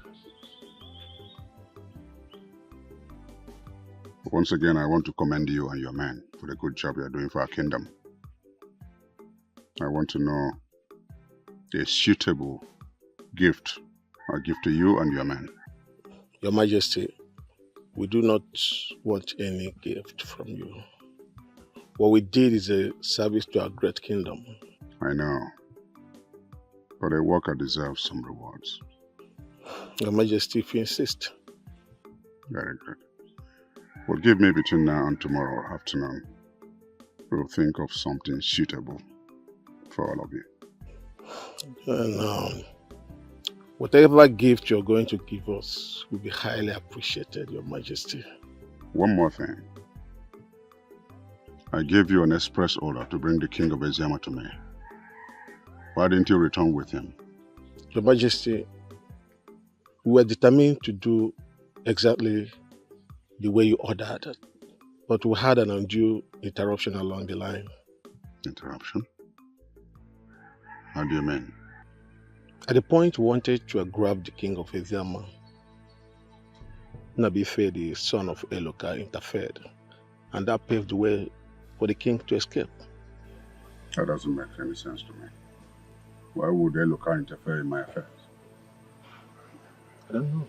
Once again, I want to commend you and your men for the good job you are doing for our kingdom. I want to know a suitable gift I give to you and your men. Your Majesty, we do not want any gift from you. What we did is a service to our great kingdom. I know, but a worker deserves some rewards. Your Majesty, if you insist. Very good. Well, give me between now and tomorrow afternoon. We'll think of something suitable for all of you. And whatever gift you're going to give us will be highly appreciated, Your Majesty. One more thing. I gave you an express order to bring the king of Eziama to me. Why didn't you return with him? Your Majesty, we were determined to do exactly the way you ordered, but we had an undue interruption along the line. Interruption? How do you mean? At the point we wanted to grab the king of Eziama, Nabife, the son of Eloka, interfered, and that paved the way for the king to escape. That doesn't make any sense to me. Why would Eloka interfere in my affairs? I don't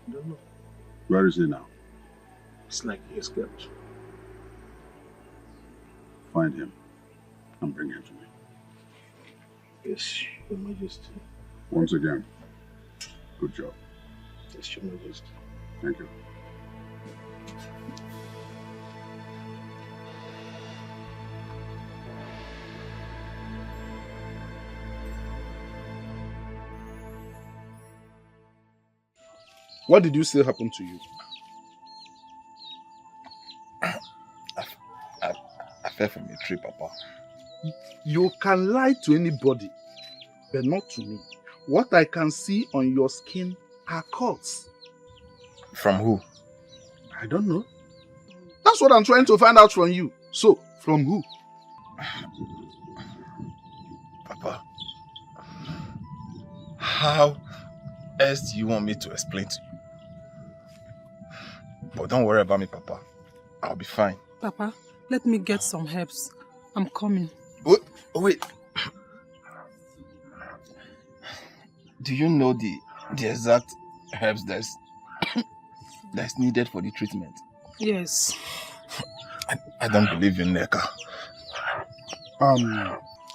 know. Where is he now? It's like he escaped. Find him and bring him to me. Yes, Your Majesty. Once again, good job. Yes, Your Majesty. Thank you. What did you say happened to you? I fell from a tree, Papa. You can lie to anybody, but not to me. What I can see on your skin are cuts. From who? I don't know. That's what I'm trying to find out from you. So, from who? Papa, How else do you want me to explain to you? But don't worry about me, Papa. I'll be fine. Papa, let me get some herbs. I'm coming. Wait. Do you know the exact herbs that's needed for the treatment? Yes. I don't believe in Neca.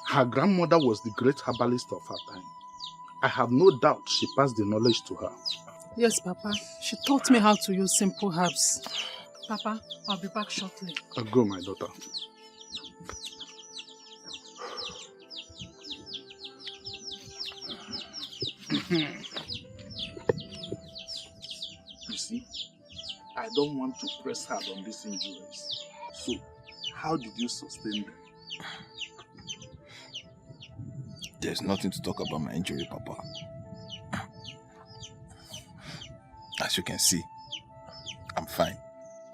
Her grandmother was the great herbalist of her time. I have no doubt she passed the knowledge to her. Yes, Papa. She taught me how to use simple herbs. Papa, I'll be back shortly. Go, my daughter. You see, I don't want to press hard on these injuries. So, how did you sustain them? There's nothing to talk about my injury, Papa. As you can see, I'm fine.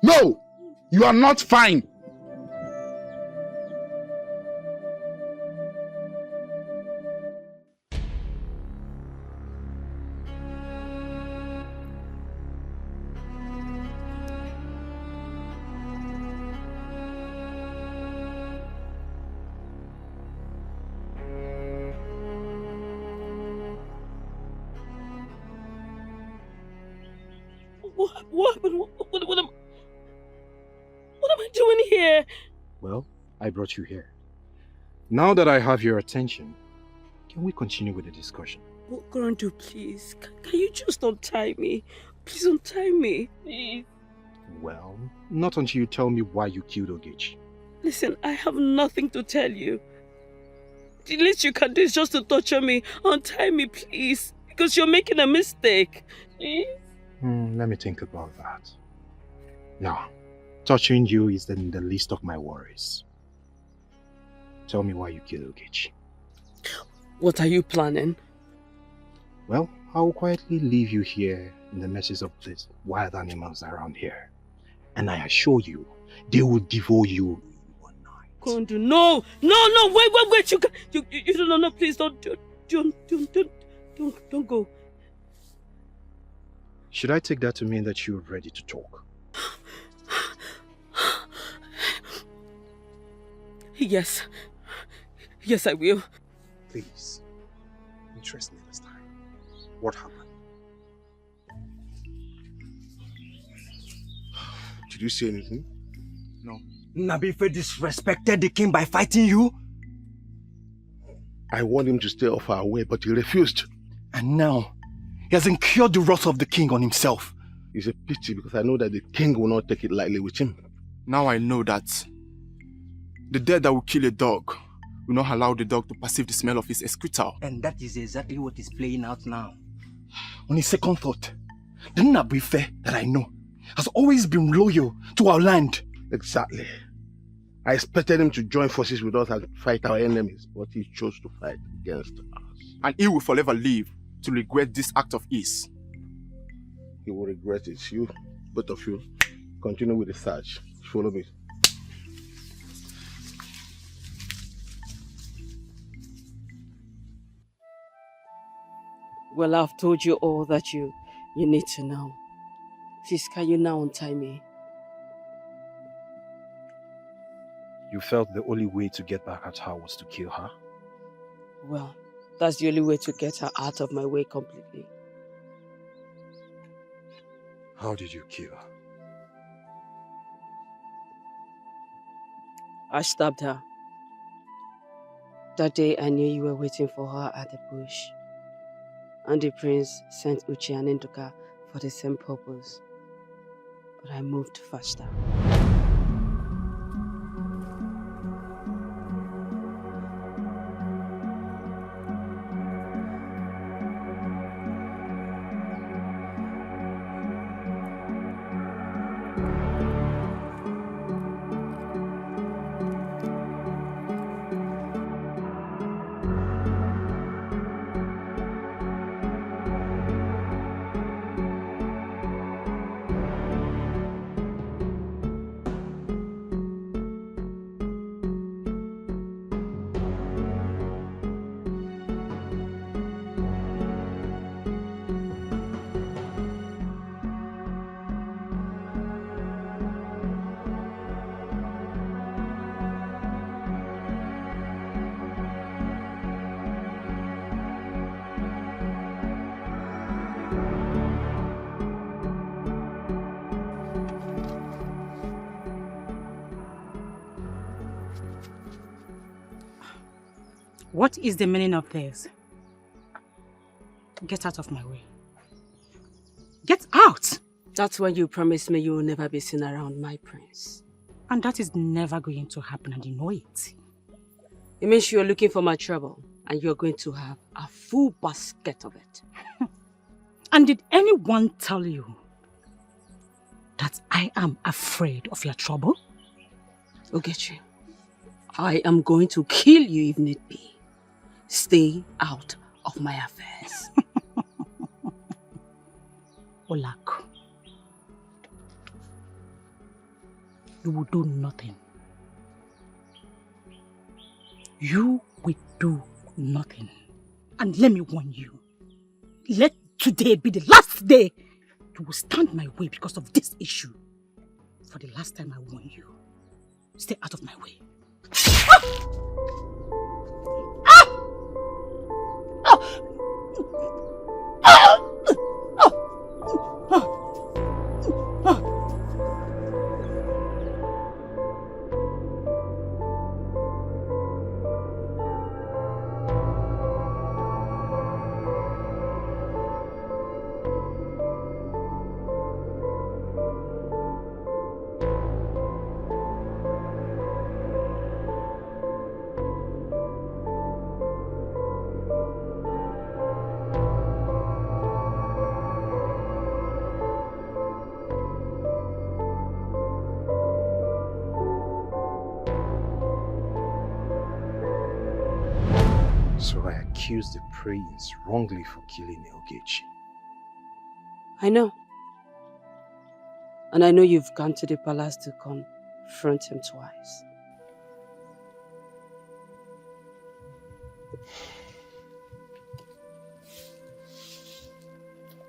No! You are not fine! What am I doing here? Well, I brought you here. Now that I have your attention, can we continue with the discussion? What Grandu, please? Can you just untie me? Please untie me, please. Well, not until you tell me why you killed Ogechi. Listen, I have nothing to tell you. The least you can do is just to torture me. Untie me, please. Because you're making a mistake. Please. Let me think about that. Now, torturing you is in the list of my worries. Tell me why you killed Ogechi. What are you planning? Well, I'll quietly leave you here in the messes of these wild animals around here. And I assure you, they will devour you in one night. Kondu, no! No, wait! You no, please don't go. Should I take that to mean that you're ready to talk? Yes, I will. Please, interest me this time. What happened? Did you say anything? No. Nabife disrespected the king by fighting you? I warned him to stay off our way, but he refused. And now, he has incurred the wrath of the king on himself. It's a pity because I know that the king will not take it lightly with him. Now I know that the dead that will kill a dog will not allow the dog to perceive the smell of his excreta. And that is exactly what is playing out now. On a second thought, the Nabife that I know has always been loyal to our land. Exactly. I expected him to join forces with us and fight our enemies, but he chose to fight against us. And he will forever live to regret this act of his. He will regret it. You, both of you, continue with the search. Follow me. Well, I've told you all that you need to know. Please, can you now untie me? You felt the only way to get back at her was to kill her? Well, that's the only way to get her out of my way completely. How did you kill her? I stabbed her. That day I knew you were waiting for her at the bush. And the prince sent Uchi and Nduka for the same purpose. But I moved faster. What is the meaning of this? Get out of my way. Get out! That's when you promised me you will never be seen around my prince. And that is never going to happen, and you know it. It means you're looking for my trouble, and you're going to have a full basket of it. And did anyone tell you that I am afraid of your trouble? Ogechi, I am going to kill you if need be. Stay out of my affairs. Olak, you will do nothing. You will do nothing. And let me warn you, let today be the last day you will stand my way because of this issue. For the last time I warn you, stay out of my way. So I accused the prince wrongly for killing Ogechi. I know. And I know you've gone to the palace to confront him twice.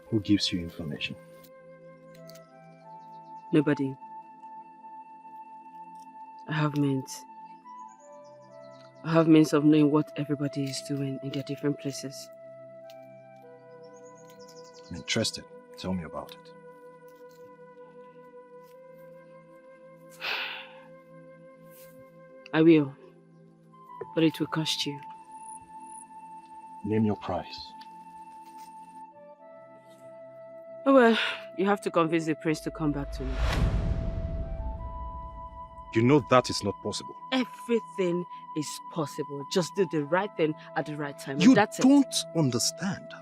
Who gives you information? Nobody. I have means of knowing what everybody is doing in their different places. I'm interested. Tell me about it. I will. But it will cost you. Name your price. Oh well, you have to convince the prince to come back to me. You know that is not possible. Everything is possible. Just do the right thing at the right time. You and that's don't understand.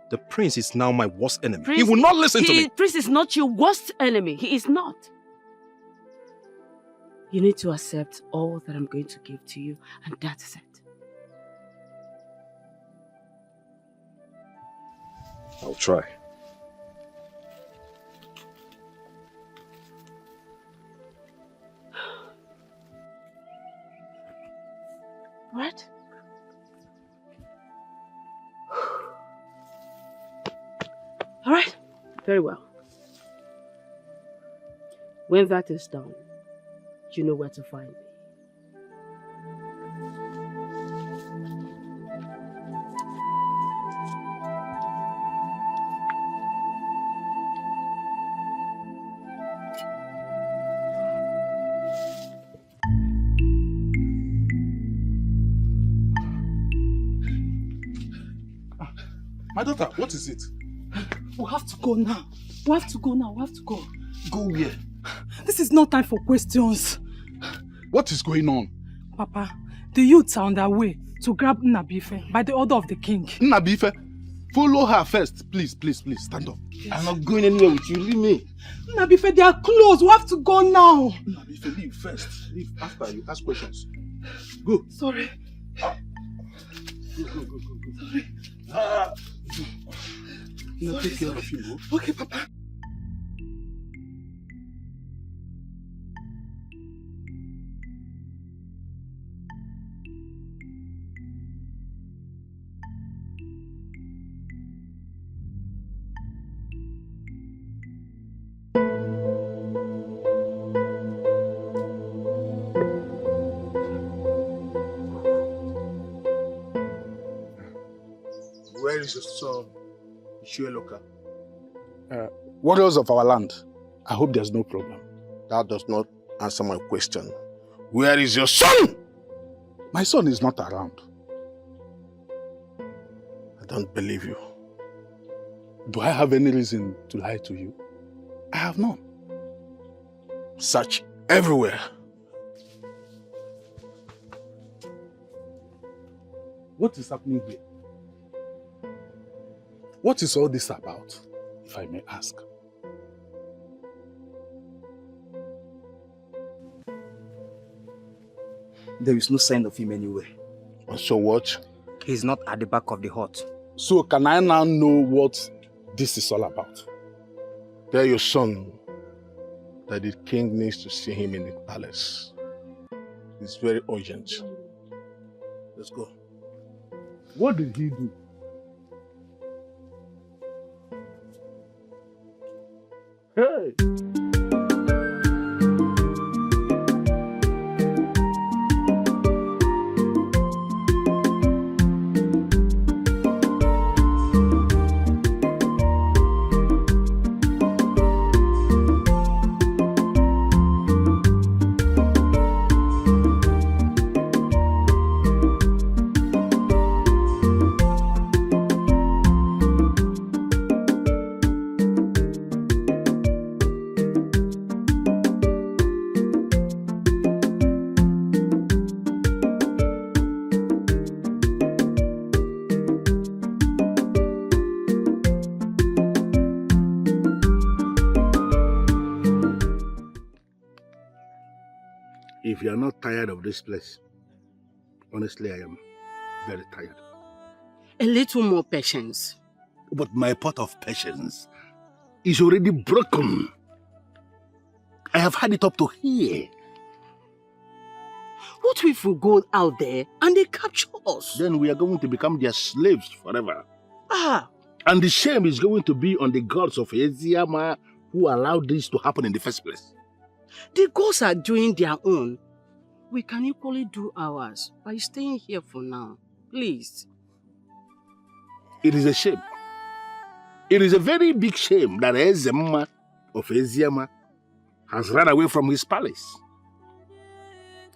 The prince is now my worst enemy. Prince, he will not listen to me. Prince is not your worst enemy. He is not. You need to accept all that I'm going to give to you, and that's it. I'll try. What? All right. Very well. When that is done, you know where to find me. My daughter, what is it? We have to go now. We have to go now. We have to go. Go where? This is no time for questions. What is going on? Papa, the youths are on their way to grab Nnabife by the order of the king. Nnabife? Follow her first. Please, please, please, stand up. I'm not going anywhere with you. Leave me. Nnabife, they are close. We have to go now. Nnabife, leave first. Leave after you ask questions. Go. Sorry. Go. Sorry. Now take care of you, go. Okay, Papa. Where is your son, Ishueloka? Warriors of our land, I hope there's no problem. That does not answer my question. Where is your son? My son is not around. don't believe you. Do I have any reason to lie to you? I have none. Search everywhere. What is happening here? What is all this about, if I may ask? There is no sign of him anywhere. So what? He's not at the back of the hut. So can I now know what this is all about? Tell your son that the king needs to see him in the palace. It's very urgent. Let's go. What did he do? Hey! If you are not tired of this place, honestly, I am very tired. A little more patience. But my pot of patience is already broken. I have had it up to here. What if we go out there and they capture us? Then we are going to become their slaves forever. Ah! And the shame is going to be on the gods of Eziyama who allowed this to happen in the first place. The gods are doing their own. We can equally do ours by staying here for now. Please. It is a shame. It is a very big shame that Ezema of Eziyama has run away from his palace.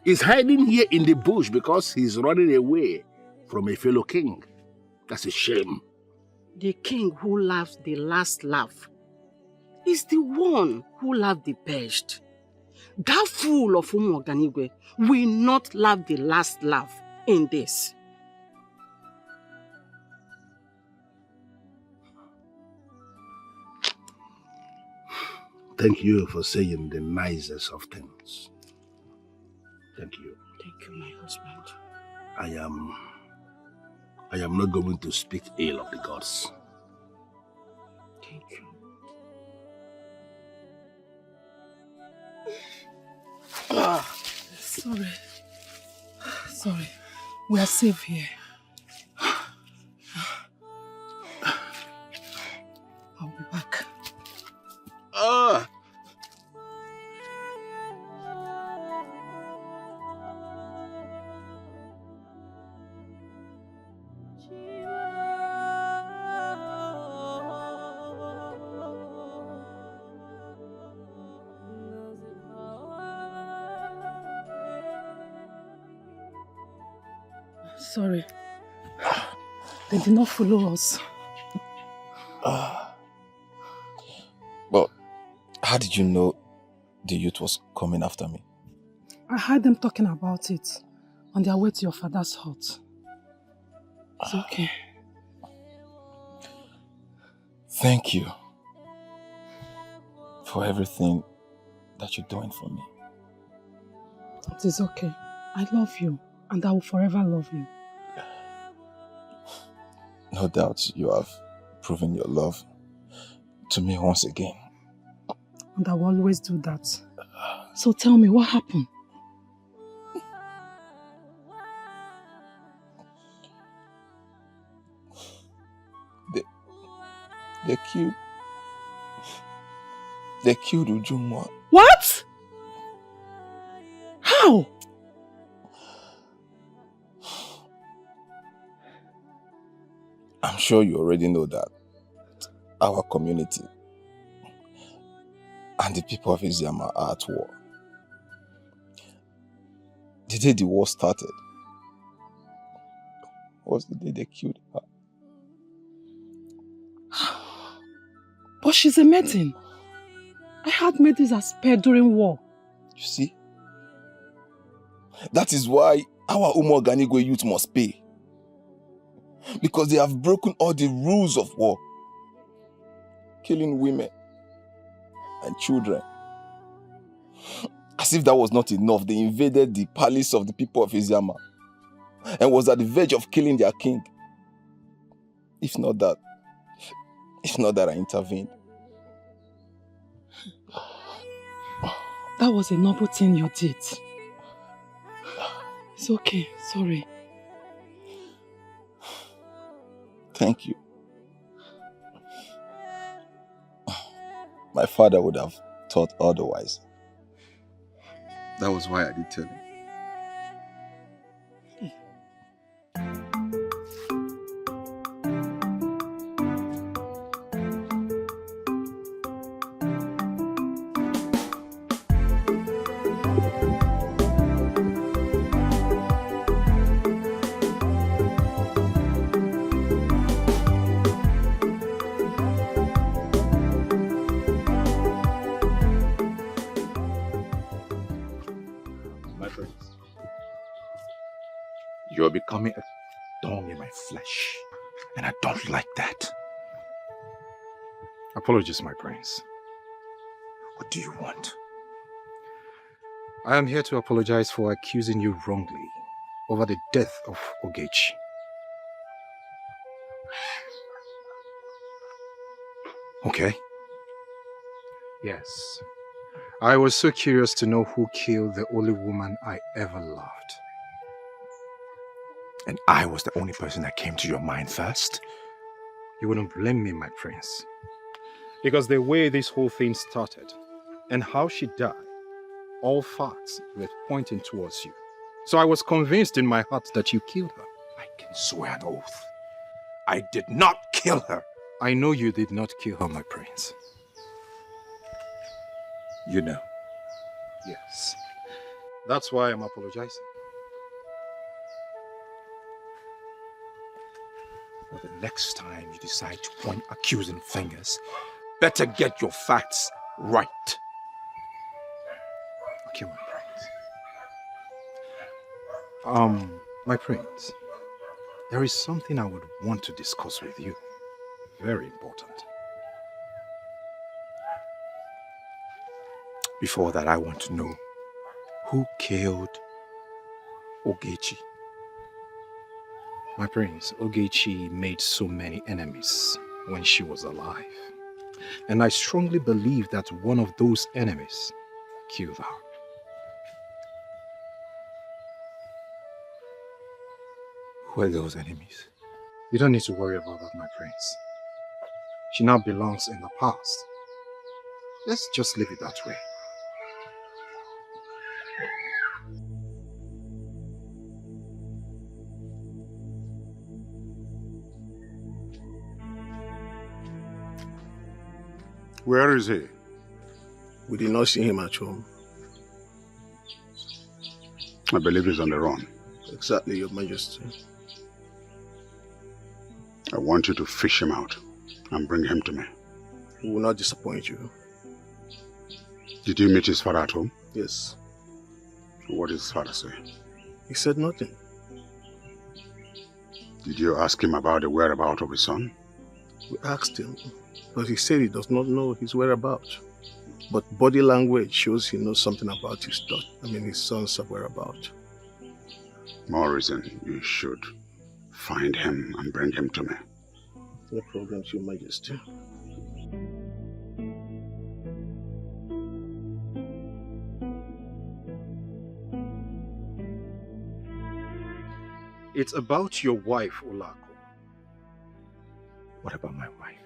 He's hiding here in the bush because he's running away from a fellow king. That's a shame. The king who laughs the last laugh is the one who laughed the best. That fool of Umuoganigwe will not laugh the last laugh in this. Thank you for saying the nicest of things. Thank you. Thank you, my husband. I am not going to speak ill of the gods. Thank you. Sorry. Sorry. We are safe here. I'll be back. Sorry. They did not follow us. Well, how did you know the youth was coming after me? I heard them talking about it on their way to your father's hut. It's okay. Thank you for everything that you're doing for me. It is okay. I love you, and I will forever love you. No doubt you have proven your love to me once again. And I will always do that. So tell me, what happened? They killed Ujunwa. What? How? I'm sure you already know that our community and the people of Eziyama are at war. The day the war started was the day they killed her. But she's a maiden. I had maidens as spared during war. You see? That is why our Umuoganigwe youth must pay. Because they have broken all the rules of war. Killing women and children. As if that was not enough, they invaded the palace of the people of Iziama and was at the verge of killing their king. If not that I intervened. That was a noble thing you did. It's okay, sorry. Thank you. My father would have thought otherwise. That was why I did tell him. You're becoming a thorn in my flesh, and I don't like that. Apologies, my prince. What do you want? I am here to apologize for accusing you wrongly over the death of Ogechi. Okay? Yes. I was so curious to know who killed the only woman I ever loved. And I was the only person that came to your mind first? You wouldn't blame me, my prince. Because the way this whole thing started and how she died, all facts were pointing towards you. So I was convinced in my heart that you killed her. I can swear an oath. I did not kill her. I know you did not kill her, my prince. You know. Yes. That's why I'm apologizing. Well, the next time you decide to point accusing fingers, better get your facts right. Okay, my prince. My prince, there is something I would want to discuss with you. Very important. Before that, I want to know who killed Ogechi. My prince, Ogechi made so many enemies when she was alive. And I strongly believe that one of those enemies killed her. Who are those enemies? You don't need to worry about that, my prince. She now belongs in the past. Let's just leave it that way. Where is he? We did not see him at home. I believe he's on the run. Exactly, Your Majesty. I want you to fish him out and bring him to me. We will not disappoint you. Did you meet his father at home? Yes. What did his father say? He said nothing. Did you ask him about the whereabouts of his son? We asked him, but he said he does not know his whereabouts. But body language shows he knows something about his son's whereabouts. More reason you should find him and bring him to me. No problem, Your Majesty. It's about your wife, Olako. What about my wife?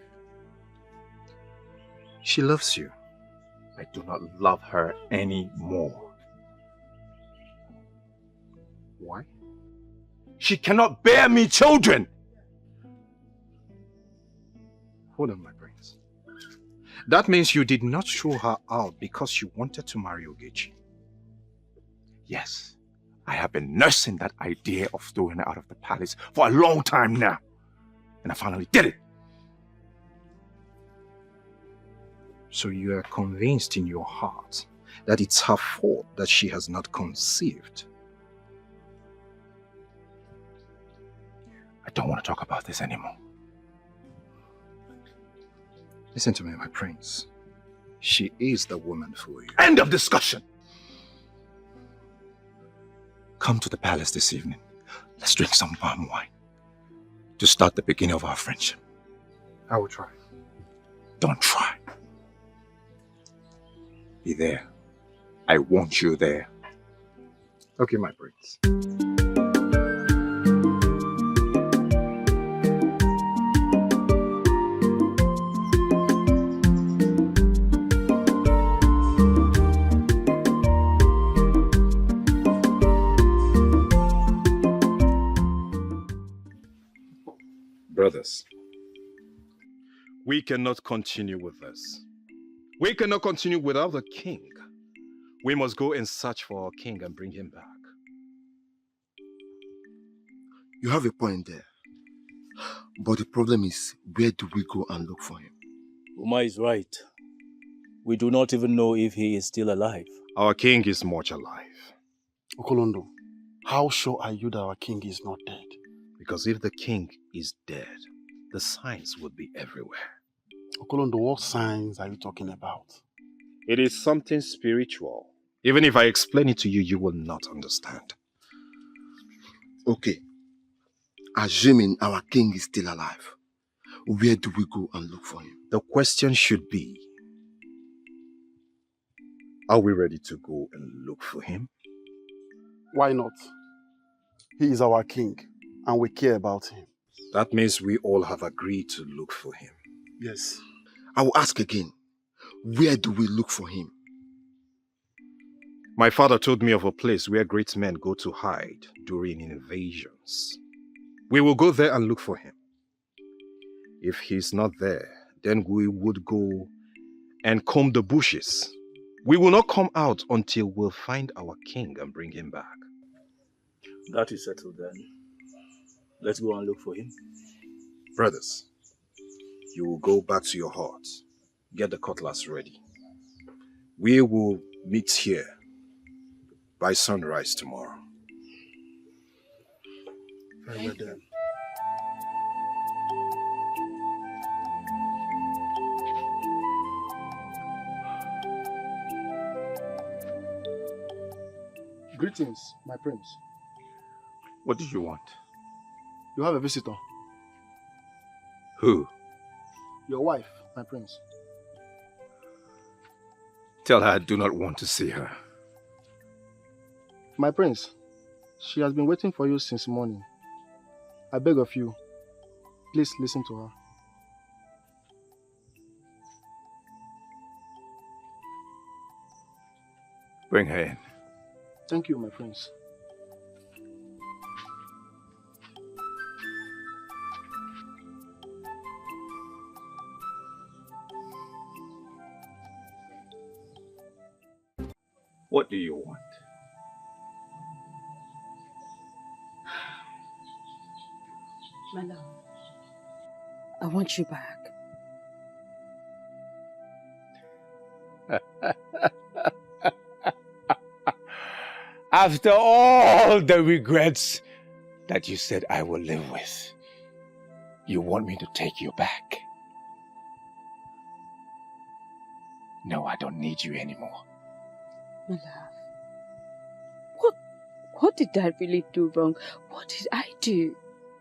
She loves you. I do not love her anymore. Why? She cannot bear me children! Hold on, my prince. That means you did not throw her out because you wanted to marry Ogechi. Yes, I have been nursing that idea of throwing her out of the palace for a long time now. And I finally did it. So you are convinced in your heart that it's her fault that she has not conceived. I don't want to talk about this anymore. Listen to me, my prince. She is the woman for you. End of discussion! Come to the palace this evening. Let's drink some palm wine to start the beginning of our friendship. I will try. Don't try. Be there. I want you there. Okay, my prince. Brothers, we cannot continue with this. We cannot continue without the king. We must go and search for our king and bring him back. You have a point there. But the problem is, where do we go and look for him? Uma is right. We do not even know if he is still alive. Our king is much alive. Okolondo, how sure are you that our king is not dead? Because if the king is dead, the signs would be everywhere. Okolondo, what signs are you talking about? It is something spiritual. Even if I explain it to you, you will not understand. Okay. Assuming our king is still alive, where do we go and look for him? The question should be, are we ready to go and look for him? Why not? He is our king, and we care about him. That means we all have agreed to look for him. Yes. I will ask again, where do we look for him? My father told me of a place where great men go to hide during invasions. We will go there and look for him. If he's not there, then we would go and comb the bushes. We will not come out until we'll find our king and bring him back. That is settled then. Let's go and look for him. Brothers, you will go back to your hearts. Get the cutlass ready. We will meet here by sunrise tomorrow. Very well then. Greetings, my prince. What do you want? You have a visitor. Who? Your wife, my prince. Tell her I do not want to see her. My prince, she has been waiting for you since morning. I beg of you, please listen to her. Bring her in. Thank you, my prince. What do you want? My love, I want you back. After all the regrets that you said I will live with, you want me to take you back? No, I don't need you anymore. My love, what did I really do wrong? What did I do?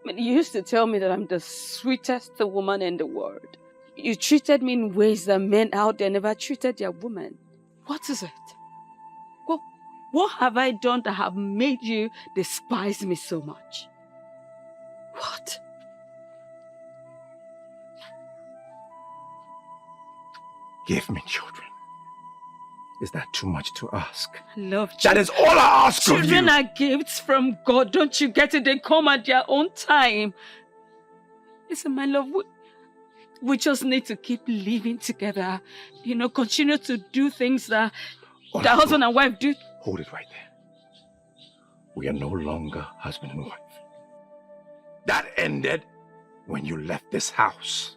I mean, you used to tell me that I'm the sweetest woman in the world. You treated me in ways that men out there never treated their women. What is it? What have I done that have made you despise me so much? What? Give me children. Is that too much to ask? I love That is all I ask of you! Children are gifts from God. Don't you get it? They come at their own time. Listen, my love, we just need to keep living together. You know, continue to do things that the husband and wife do. Hold it right there. We are no longer husband and wife. That ended when you left this house.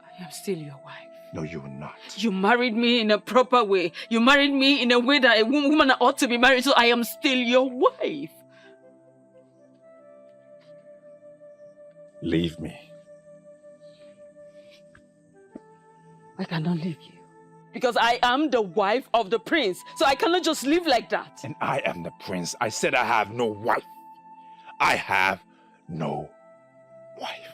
I I am still your wife. No, you will not. You married me in a proper way. You married me in a way that a woman ought to be married, so I am still your wife. Leave me. I cannot leave you. Because I am the wife of the prince, so I cannot just live like that. And I am the prince. I said I have no wife. I have no wife.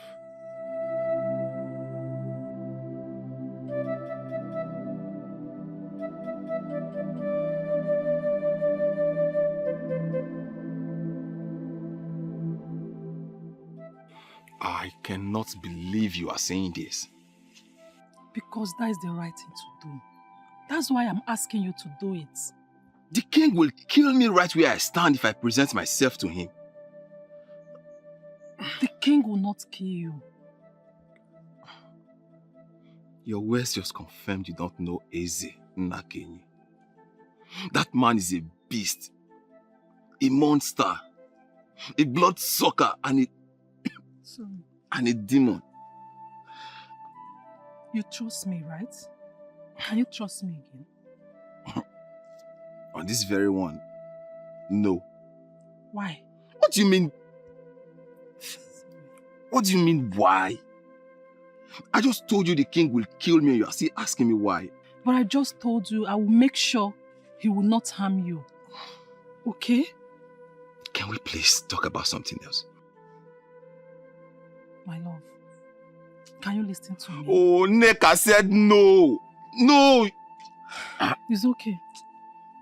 I cannot believe you are saying this. Because that is the right thing to do. That's why I'm asking you to do it. The king will kill me right where I stand if I present myself to him. The king will not kill you. Your words just confirmed you don't know Eze Nnakenyi. That man is a beast, a monster, a bloodsucker, and a demon. You trust me, right? Can you trust me again? On this very one, no. Why? What do you mean? What do you mean, why? I just told you the king will kill me and you are still asking me why. But I just told you I will make sure he will not harm you. Okay? Can we please talk about something else? My love, can you listen to me? Oh, Neca said no. No. It's okay.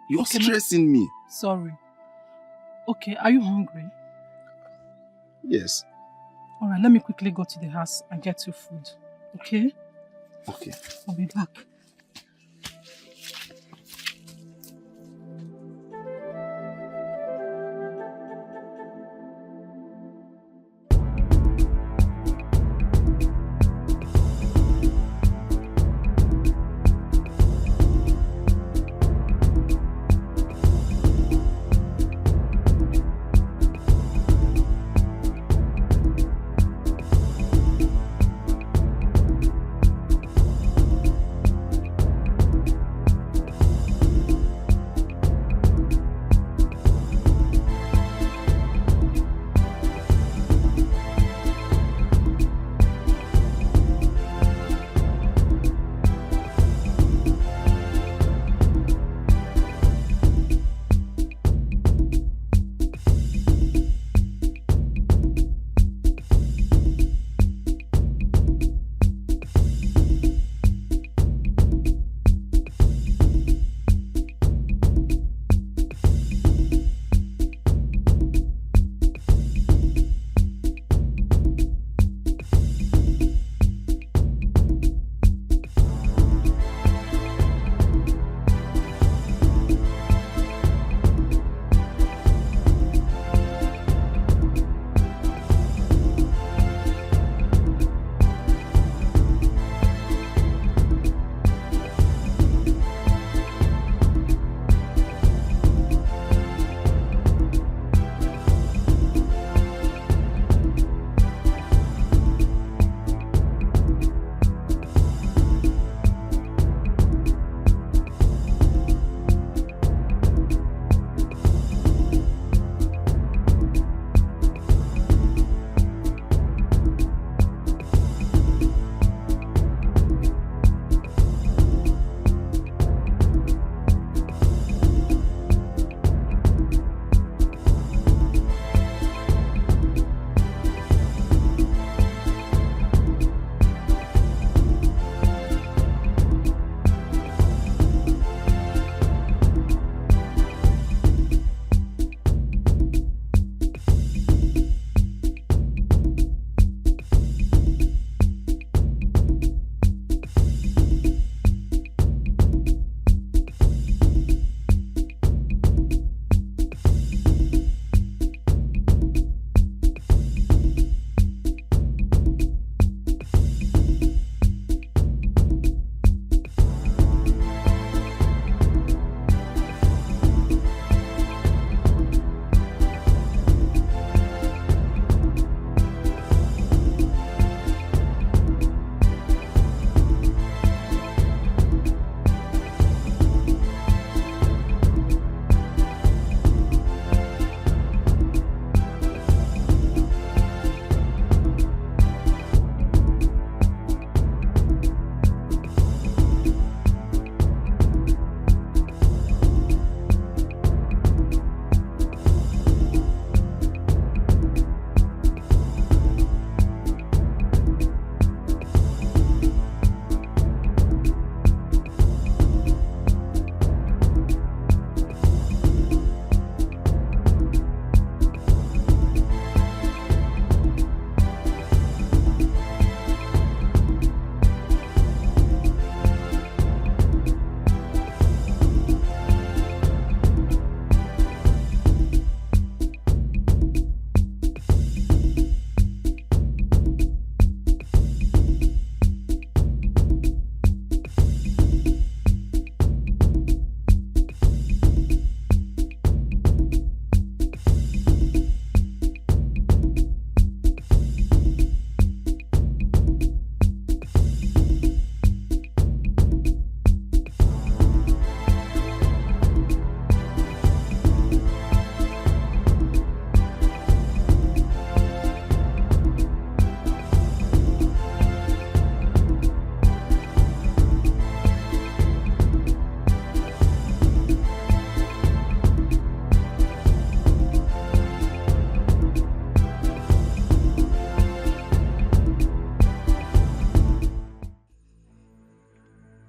You're stressing me. Sorry. Okay, are you hungry? Yes. Alright, let me quickly go to the house and get you food. Okay? Okay. I'll be back.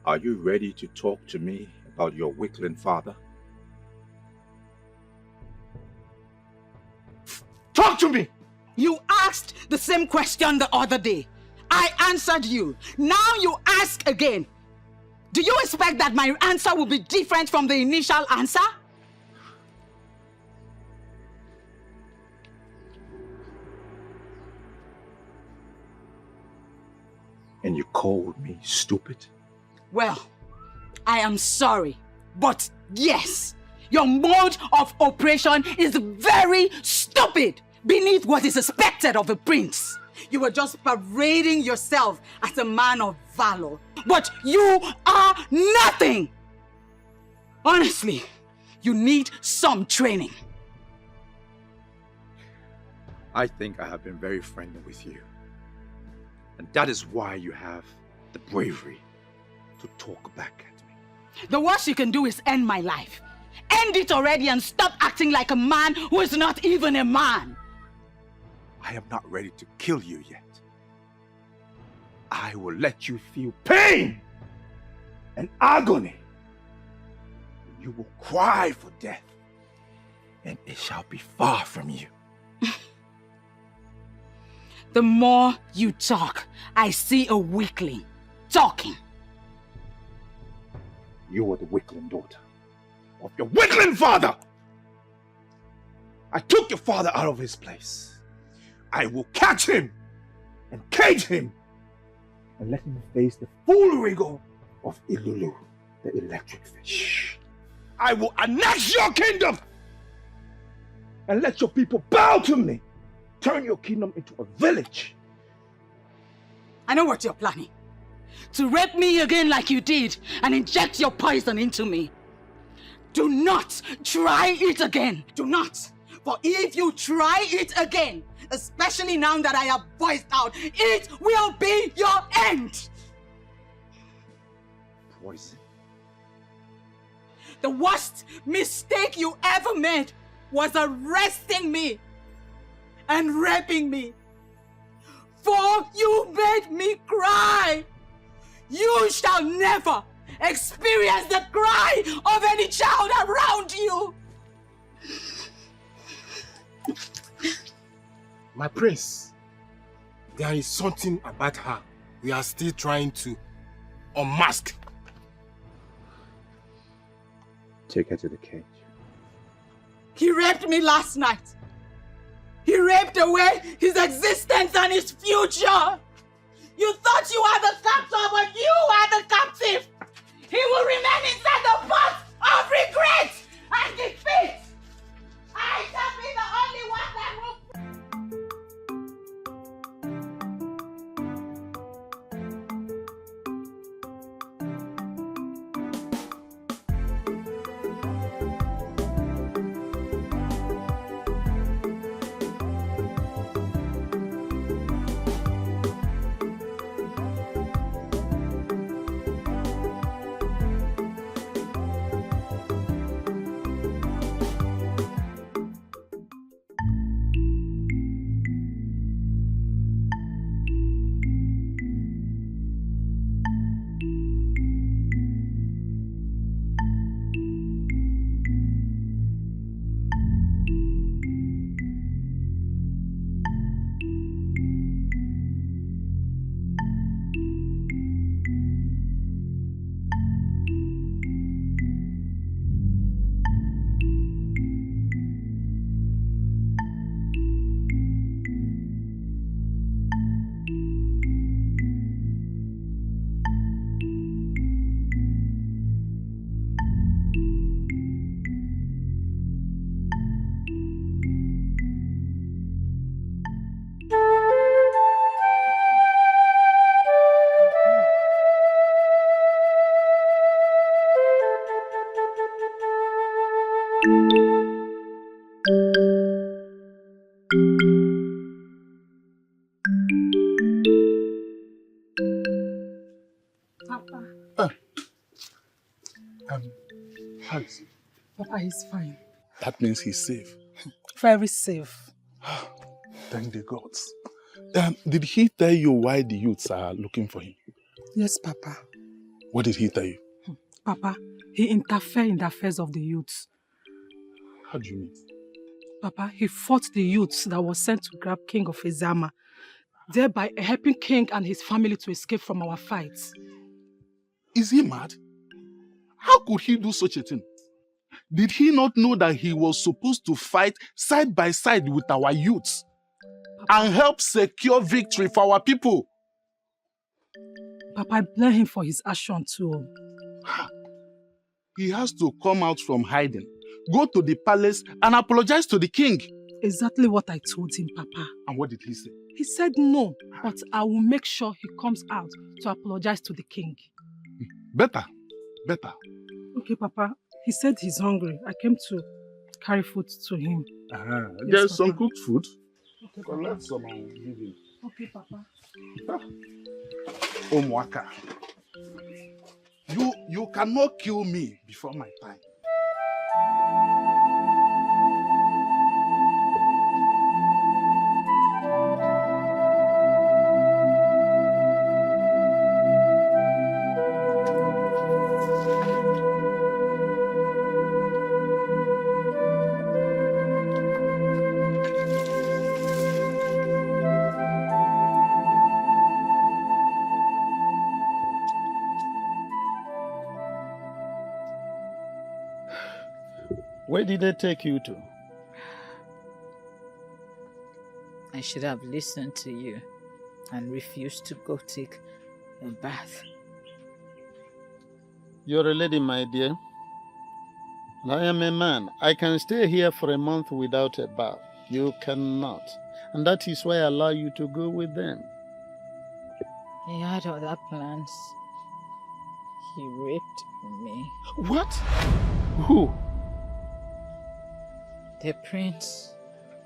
Are you ready to talk to me about your weakling father? Talk to me! You asked the same question the other day. I answered you. Now you ask again. Do you expect that my answer will be different from the initial answer? And you called me stupid? Well, I am sorry, but yes, your mode of operation is very stupid beneath what is expected of a prince. You were just parading yourself as a man of valor, but you are nothing. Honestly, you need some training. I think I have been very friendly with you. And that is why you have the bravery to talk back at me. The worst you can do is end my life. End it already and stop acting like a man who is not even a man. I am not ready to kill you yet. I will let you feel pain and agony. You will cry for death, and it shall be far from you. The more you talk, I see a weakling talking. You are the weakling daughter of your weakling father. I took your father out of his place. I will catch him and cage him and let him face the full rigor of Ilulu, the electric fish. I will annex your kingdom and let your people bow to me. Turn your kingdom into a village. I know what you're planning. To rape me again like you did and inject your poison into me. Do not try it again. Do not. For if you try it again, especially now that I have voiced out, it will be your end. Poison. The worst mistake you ever made was arresting me and raping me. For you made me cry. You shall never experience the cry of any child around you. My prince, there is something about her we are still trying to unmask. Take her to the cage. He raped me last night. He raped away his existence and his future. You thought you were the captor, but you are the captive. He will remain inside the pot of regret and defeat. I shall be the only one that will. Hugs. Papa, he's fine. That means he's safe. Very safe. Thank the gods. Did he tell you why the youths are looking for him? Yes, Papa. What did he tell you? Papa, he interfered in the affairs of the youths. How do you mean? Papa, he fought the youths that was sent to grab King of Ezama, thereby helping King and his family to escape from our fights. Is he mad? How could he do such a thing? Did he not know that he was supposed to fight side by side with our youths and help secure victory for our people? Papa, I blame him for his action too. He has to come out from hiding, go to the palace and apologize to the king. Exactly what I told him, Papa. And what did he say? He said no, but I will make sure he comes out to apologize to the king. Better. Okay, Papa. He said he's hungry. I came to carry food to him. There's some cooked food. Okay, collect some and give him. Okay, Papa. Omwaka. You cannot kill me before my time. Where did they take you to? I should have listened to you and refused to go take a bath. You're a lady, my dear. And I am a man. I can stay here for a month without a bath. You cannot. And that is why I allow you to go with them. He had other plans. He raped me. What? Who? The prince.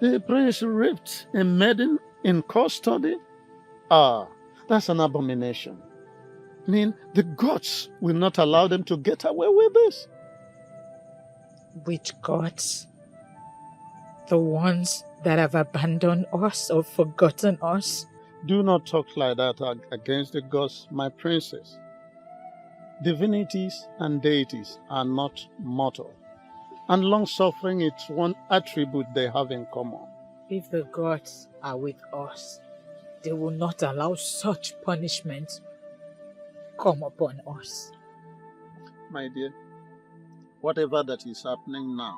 The prince raped a maiden in custody? Ah, that's an abomination. I mean, the gods will not allow them to get away with this. Which gods? The ones that have abandoned us or forgotten us? Do not talk like that against the gods, my princess. Divinities and deities are not mortal. And long-suffering is one attribute they have in common. If the gods are with us, they will not allow such punishment come upon us. My dear, whatever that is happening now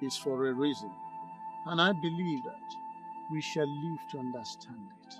is for a reason. And I believe that we shall live to understand it.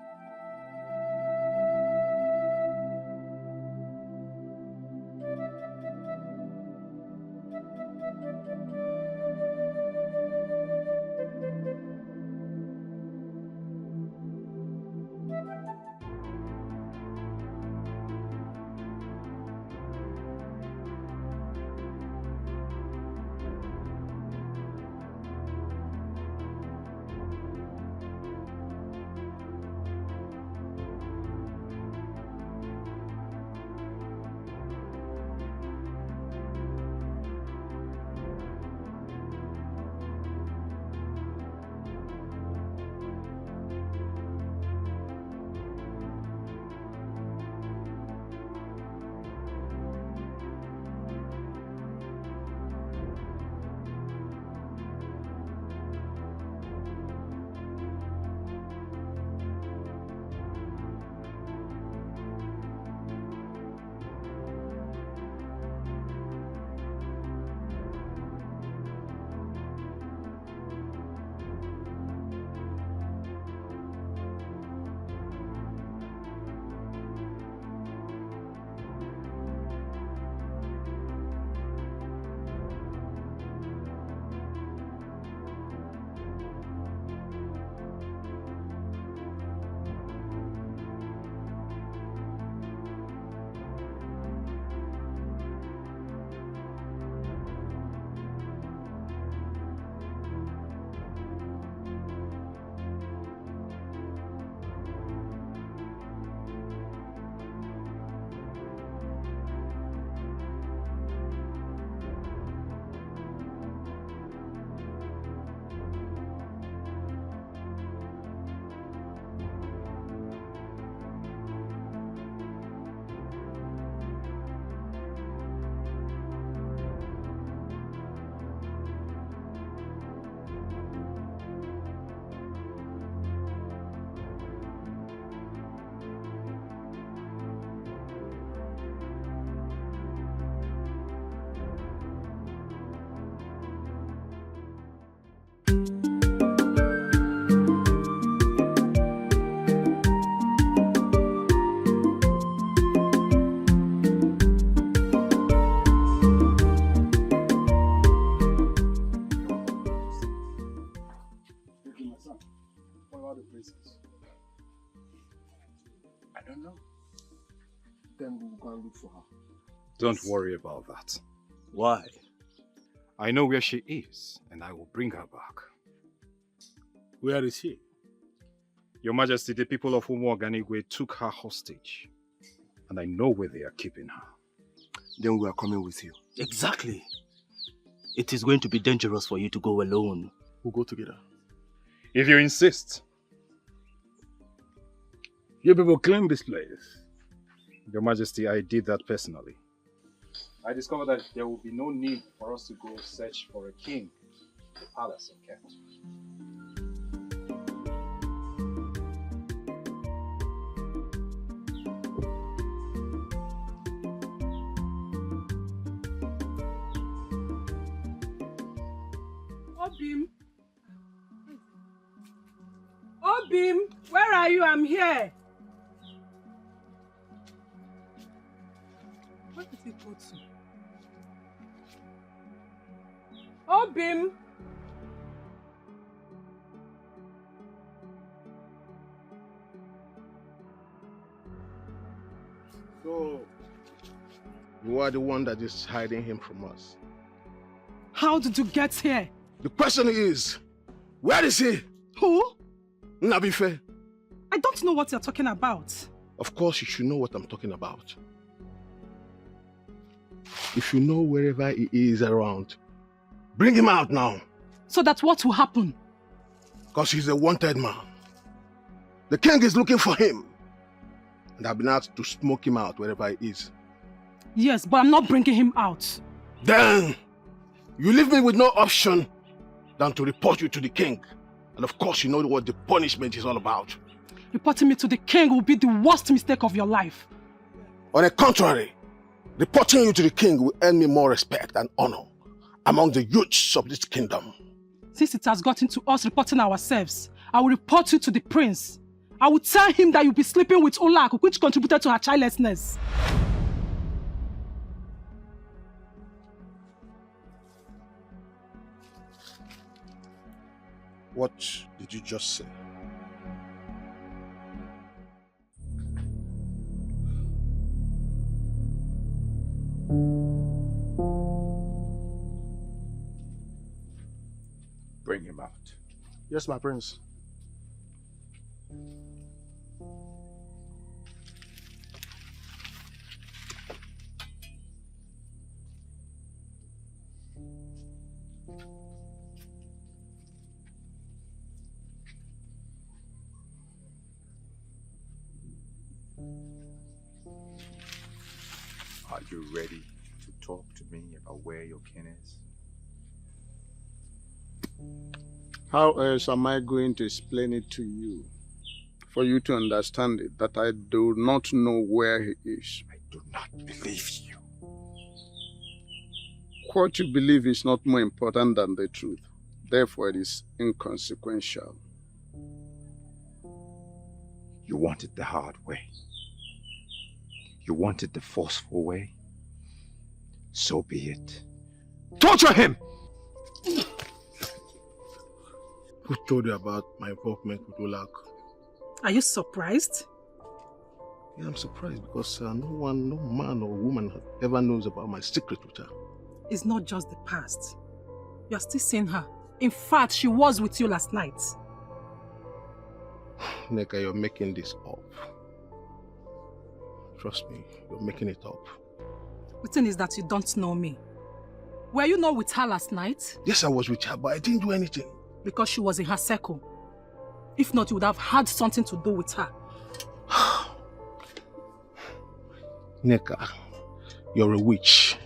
look for her. Don't worry about that. Why? I know where she is, and I will bring her back. Where is she? Your Majesty, the people of Umuoganigwe took her hostage, and I know where they are keeping her. Then we are coming with you. Exactly. It is going to be dangerous for you to go alone. We'll go together. If you insist. You people claim this place. Your Majesty, I did that personally. I discovered that there will be no need for us to go search for a king in the palace in Kent. Obim! Obim! Where are you? I'm here! Where did he go to? Obim! So, you are the one that is hiding him from us. How did you get here? The question is, where is he? Who? Nabife. I don't know what you're talking about. Of course you should know what I'm talking about. If you know wherever he is around, bring him out now. So that what will happen? Because he's a wanted man. The king is looking for him. And I've been asked to smoke him out wherever he is. Yes, but I'm not bringing him out. Then, you leave me with no option than to report you to the king. And of course you know what the punishment is all about. Reporting me to the king will be the worst mistake of your life. On the contrary, reporting you to the king will earn me more respect and honor among the youths of this kingdom. Since it has gotten to us reporting ourselves, I will report you to the prince. I will tell him that you'll be sleeping with Olak, which contributed to her childlessness. What did you just say? Bring him out. Yes, my prince. Are you ready to talk to me about where your kin is? How else am I going to explain it to you? For you to understand it, that I do not know where he is. I do not believe you. What you believe is not more important than the truth. Therefore, it is inconsequential. You want it the hard way. You want it the forceful way. So be it. Torture him! Who told you about my involvement with Olak? Are you surprised? Yeah, I'm surprised because no man or woman ever knows about my secret with her. It's not just the past. You're still seeing her. In fact, she was with you last night. Neca, you're making this up. Trust me, you're making it up. The thing is that you don't know me. Were you not with her last night? Yes, I was with her, but I didn't do anything. Because she was in her circle. If not, you would have had something to do with her. Neca, you're a witch.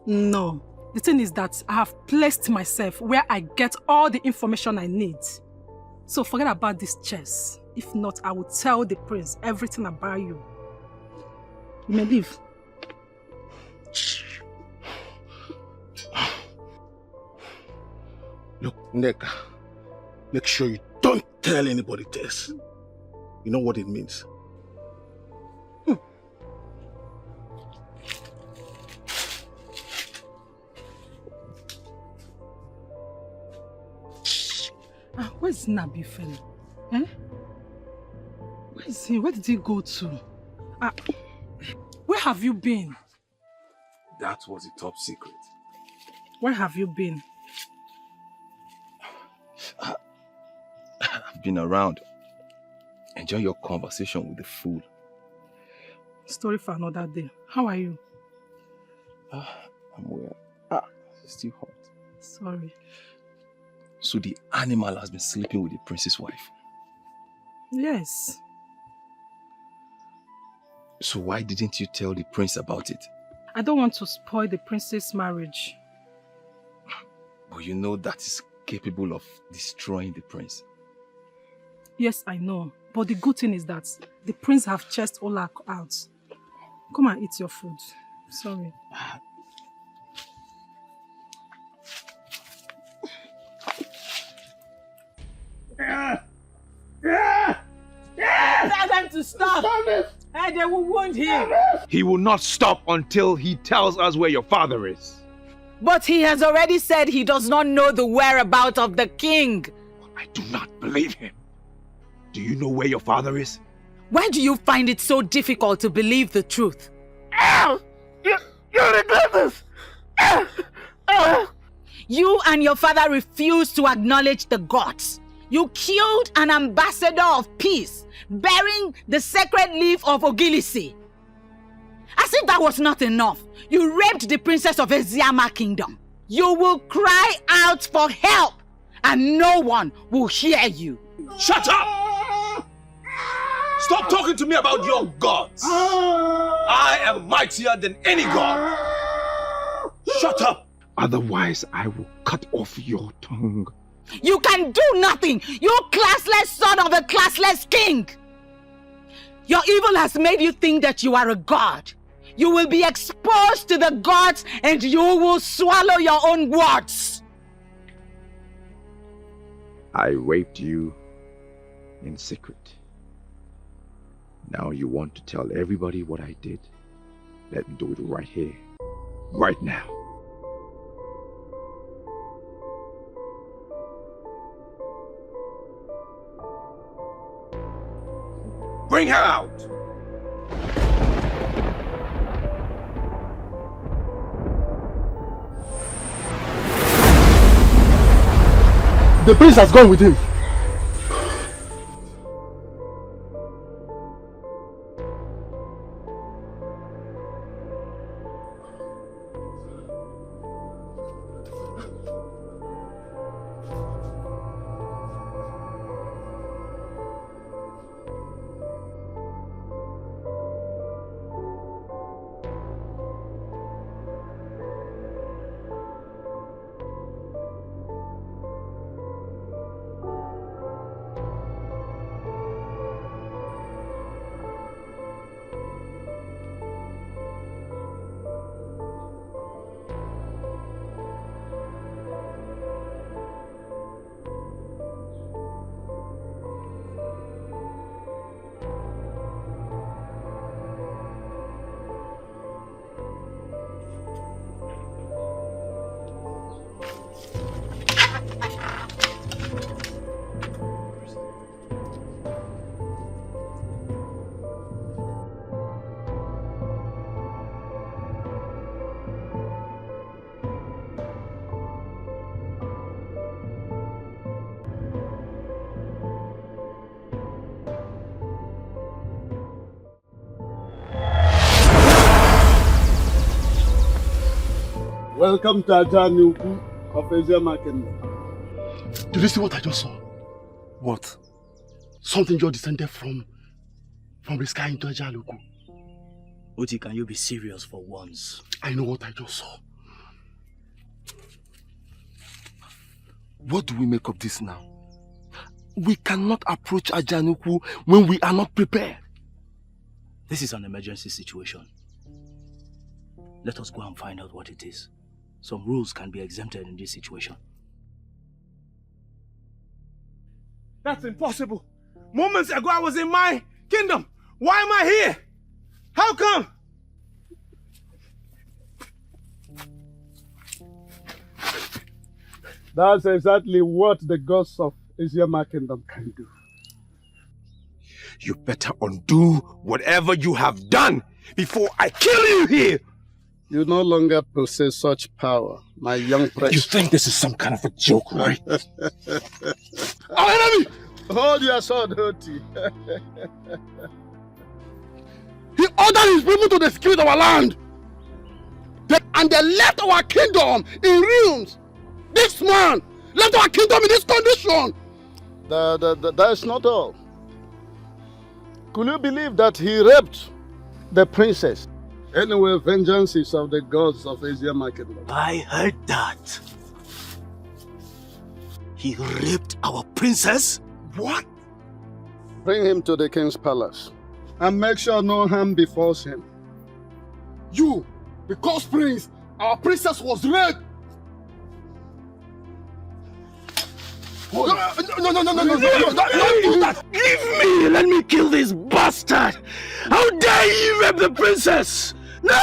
No. The thing is that I have placed myself where I get all the information I need. So forget about this chess. If not, I will tell the prince everything about you. You may leave. Look, Neca, make sure you don't tell anybody this. You know what it means. Where's Nabi fellow? Where is he? Where did he go to? Where have you been? That was a top secret. Where have you been? I've been around. Enjoy your conversation with the fool. Story for another day. How are you? I'm well. It's still hot. Sorry. So the animal has been sleeping with the prince's wife? Yes. So why didn't you tell the prince about it? I don't want to spoil the prince's marriage. But you know that is capable of destroying the prince. Yes, I know. But the good thing is that the prince have chased Ola out. Come and eat your food. Sorry. Tell them to stop. And they will wound him. He will not stop until he tells us where your father is. But he has already said he does not know the whereabouts of the king. I do not believe him. Do you know where your father is? Why do you find it so difficult to believe the truth? You regret this! You and your father refused to acknowledge the gods. You killed an ambassador of peace, bearing the sacred leaf of Ogilisi. As if that was not enough, you raped the princess of Eziama kingdom. You will cry out for help, and no one will hear you. Shut up! Stop talking to me about your gods! I am mightier than any god! Shut up! Otherwise, I will cut off your tongue. You can do nothing, you classless son of a classless king! Your evil has made you think that you are a god. You will be exposed to the gods and you will swallow your own words. I raped you in secret. Now you want to tell everybody what I did? Let me do it right here, right now. Bring her out! The prince has gone with him. Welcome to Ajanuku of Eziama Kingdom. Did you see what I just saw? What? Something just descended from the sky into Ajanuku. Uti, can you be serious for once? I know what I just saw. What do we make of this now? We cannot approach Ajanuku when we are not prepared. This is an emergency situation. Let us go and find out what it is. Some rules can be exempted in this situation. That's impossible. Moments ago I was in my kingdom. Why am I here? How come? That's exactly what the gods of Eziama Kingdom can do. You better undo whatever you have done before I kill you here! You no longer possess such power, my young prince. You think this is some kind of a joke, right? Our enemy! Hold your sword, Hoti. He ordered his people to desecrate our land. And they left our kingdom in ruins. This man left our kingdom in this condition. That is not all. Could you believe that he raped the princess? Anyway, vengeance is of the gods of Asia Market. I heard that. He raped our princess? What? Bring him to the king's palace and make sure no harm befalls him. You, because prince, our princess was raped. No, don't do that. Leave me! Let me kill this bastard! How dare you rape the princess! No!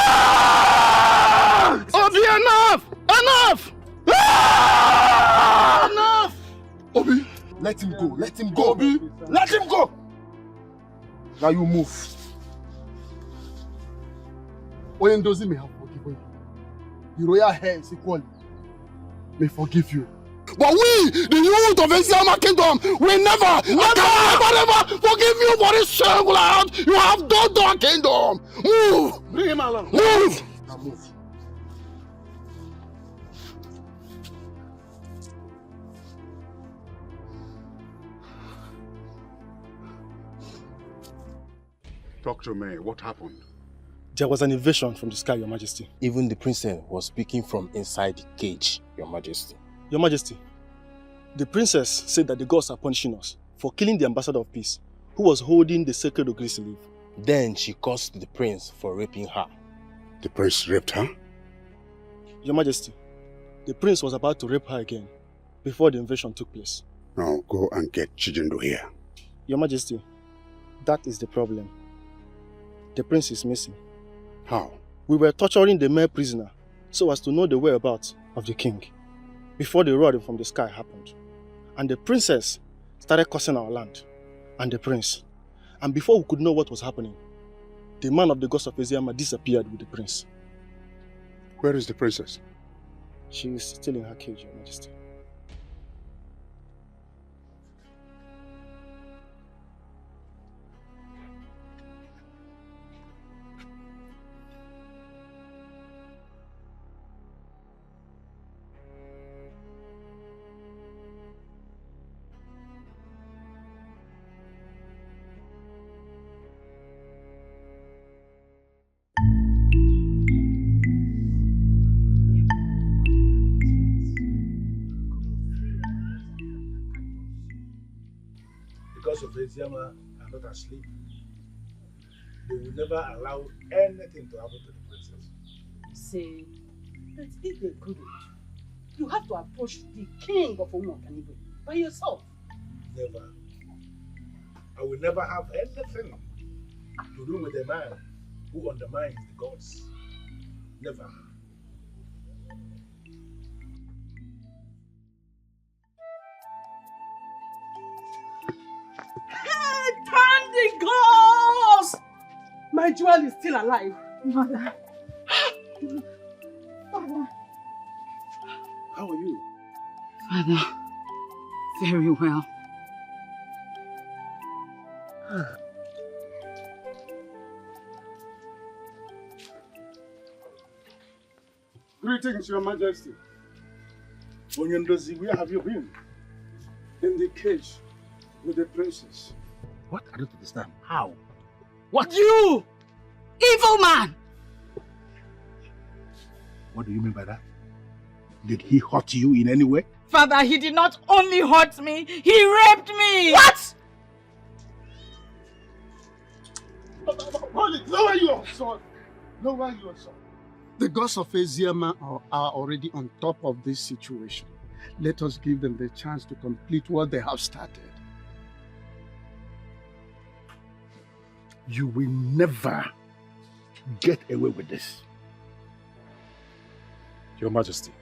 Obi, enough! Enough! Ah! Enough! Obi, let him go. Let him go. Obi, let him go. Now you move. Oyendozi may have forgiven you. The royal heads equally may forgive you. But we, the youth of Isiama Kingdom, will never forgive you for this shameful act you have done to our kingdom. Move! Bring him along. Move! Now move. Talk to me. What happened? There was an invasion from the sky, Your Majesty. Even the princess was speaking from inside the cage, Your Majesty. Your Majesty, the princess said that the gods are punishing us for killing the ambassador of peace, who was holding the sacred Ogris leaf. Then she cursed the prince for raping her. The prince raped her? Your Majesty, the prince was about to rape her again before the invasion took place. Now go and get Chijindo here. Your Majesty, that is the problem. The prince is missing. How? We were torturing the male prisoner so as to know the whereabouts of the king before the roaring from the sky happened. And the princess started cursing our land and the prince. And before we could know what was happening, the man of the gods of Isiama disappeared with the prince. Where is the princess? She is still in her cage, Your Majesty. Because of Isiama are not asleep, they will never allow anything to happen to the princess. Say, that if they couldn't, you have to approach the king of Umuokanibo by yourself. Never. I will never have anything to do with a man who undermines the gods. Never. Turn the gods! My jewel is still alive. Mother. Father. How are you? Father, very well. Greetings, Your Majesty. Onyendozi, where have you been? In the cage with the princess. What? I don't understand. How? What? You! Evil man! What do you mean by that? Did he hurt you in any way? Father, he did not only hurt me, he raped me! What? Hold it! Lower your sword! Lower your sword. The gods of Isiama are already on top of this situation. Let us give them the chance to complete what they have started. You will never get away with this. Your Majesty.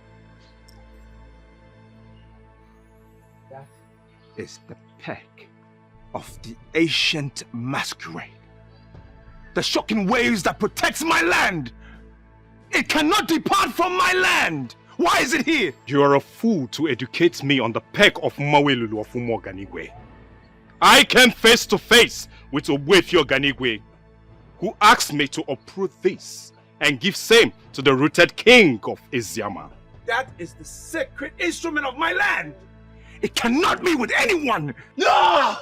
That is the peck of the ancient masquerade. The shocking waves that protects my land. It cannot depart from my land. Why is it here? You are a fool to educate me on the peg of Mawelulu of Umoganigwe. I came face to face with Obwefio Ganigwe, who asked me to uproot this and give same to the rooted king of Eziama. That is the sacred instrument of my land. It cannot be with anyone. No!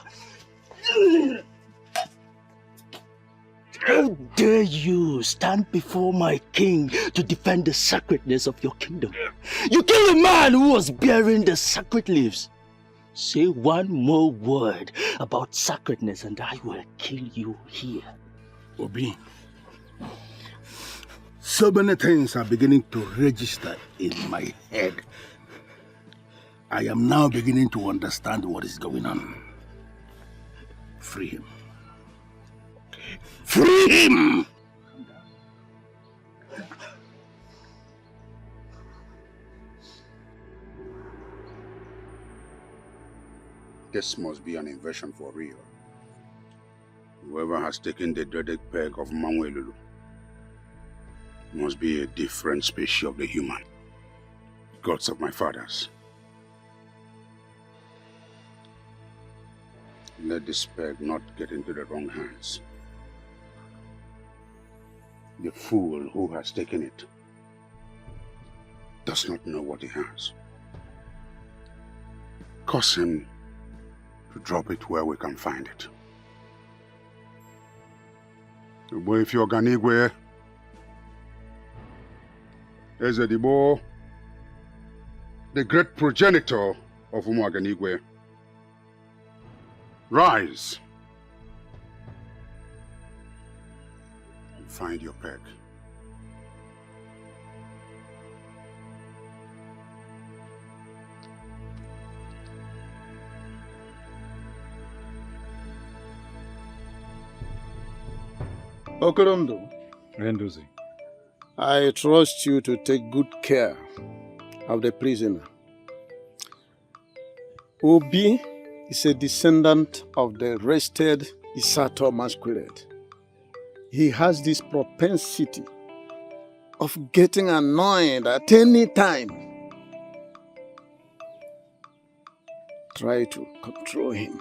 How dare you stand before my king to defend the sacredness of your kingdom? You killed a man who was bearing the sacred leaves. Say one more word about sacredness and I will kill you here. Obi, so many things are beginning to register in my head. I am now beginning to understand what is going on. Free him. Free him! This must be an invasion for real. Whoever has taken the dreaded peg of Mawelulu must be a different species of the human. Gods of my fathers. Let this peg not get into the wrong hands. The fool who has taken it does not know what he has. Cause him to drop it where we can find it. If you're Ganigwe, Ezedibo, the great progenitor of Umuaganigwe, rise and find your peg. Okorondo, Rendozi. I trust you to take good care of the prisoner. Obi is a descendant of the wrested Isato masquerade. He has this propensity of getting annoyed at any time. Try to control him.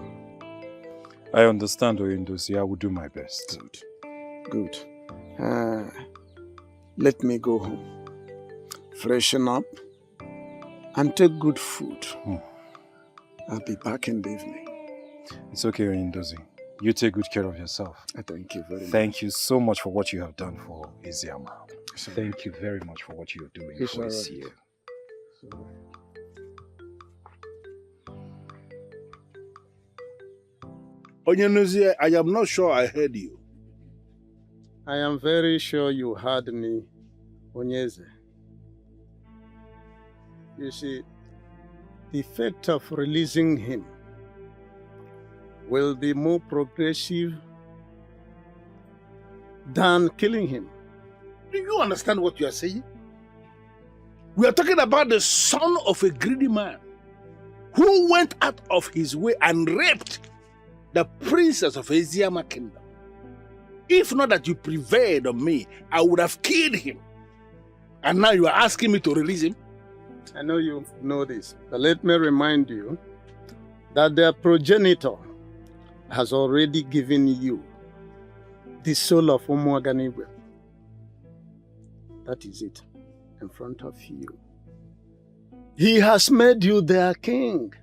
I understand, Oyendozi. I will do my best. Good. Let me go home, freshen up, and take good food. I'll be back in the evening. It's okay, Oyendozi. You take good care of yourself. Thank you very much. Thank you so much for what you have done for Eziama. Thank you very much for what you're doing It's for all Isia. right. Onyenuzie, I am not sure I heard you. I am very sure you heard me, Onyeze. You see, the effect of releasing him will be more progressive than killing him. Do you understand what you are saying? We are talking about the son of a greedy man who went out of his way and raped the princess of Eziama kingdom. If not that you prevailed on me, I would have killed him. And now you are asking me to release him? I know you know this, but let me remind you that their progenitor has already given you the soul of Umuaganigwe. That is it, in front of you. He has made you their king.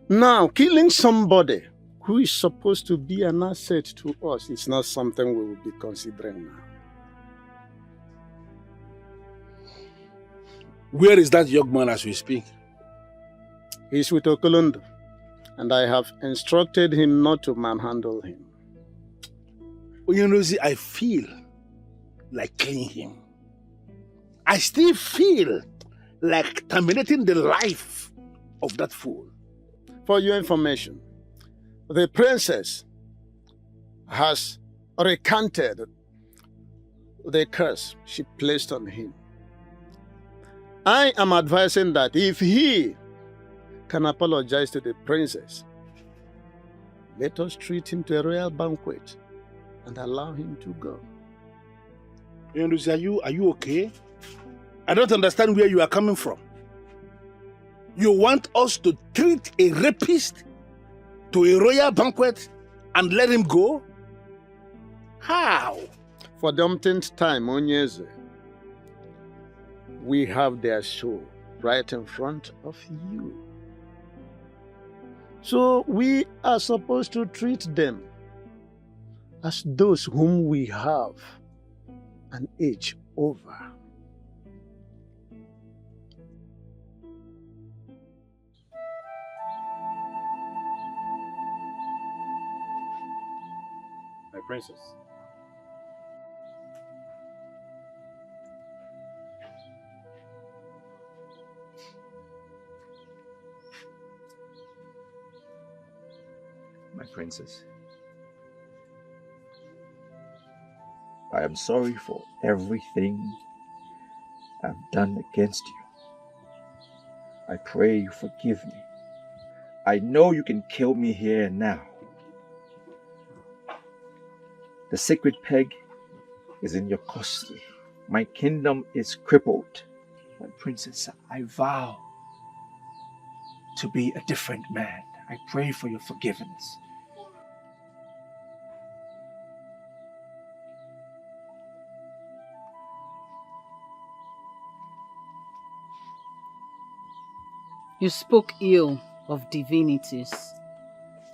Now, killing somebody who is supposed to be an asset to us is not something we will be considering now. Where is that young man as we speak? He's with Okolondo, and I have instructed him not to manhandle him. Onyenuzi, I feel like killing him. I still feel like terminating the life of that fool. For your information, the princess has recanted the curse she placed on him. I am advising that if he can apologize to the princess, Let us treat him to a royal banquet and allow him to go. Yenduzi, are you okay? I don't understand where you are coming from. You want us to treat a rapist to a royal banquet and let him go? How? For the umpteenth time, Onyeze, we have their show right in front of you. So we are supposed to treat them as those whom we have an age over. My princess. My princess, I am sorry for everything I've done against you. I pray you forgive me. I know you can kill me here and now. The sacred peg is in your custody. My kingdom is crippled. My princess, I vow to be a different man. I pray for your forgiveness. You spoke ill of divinities.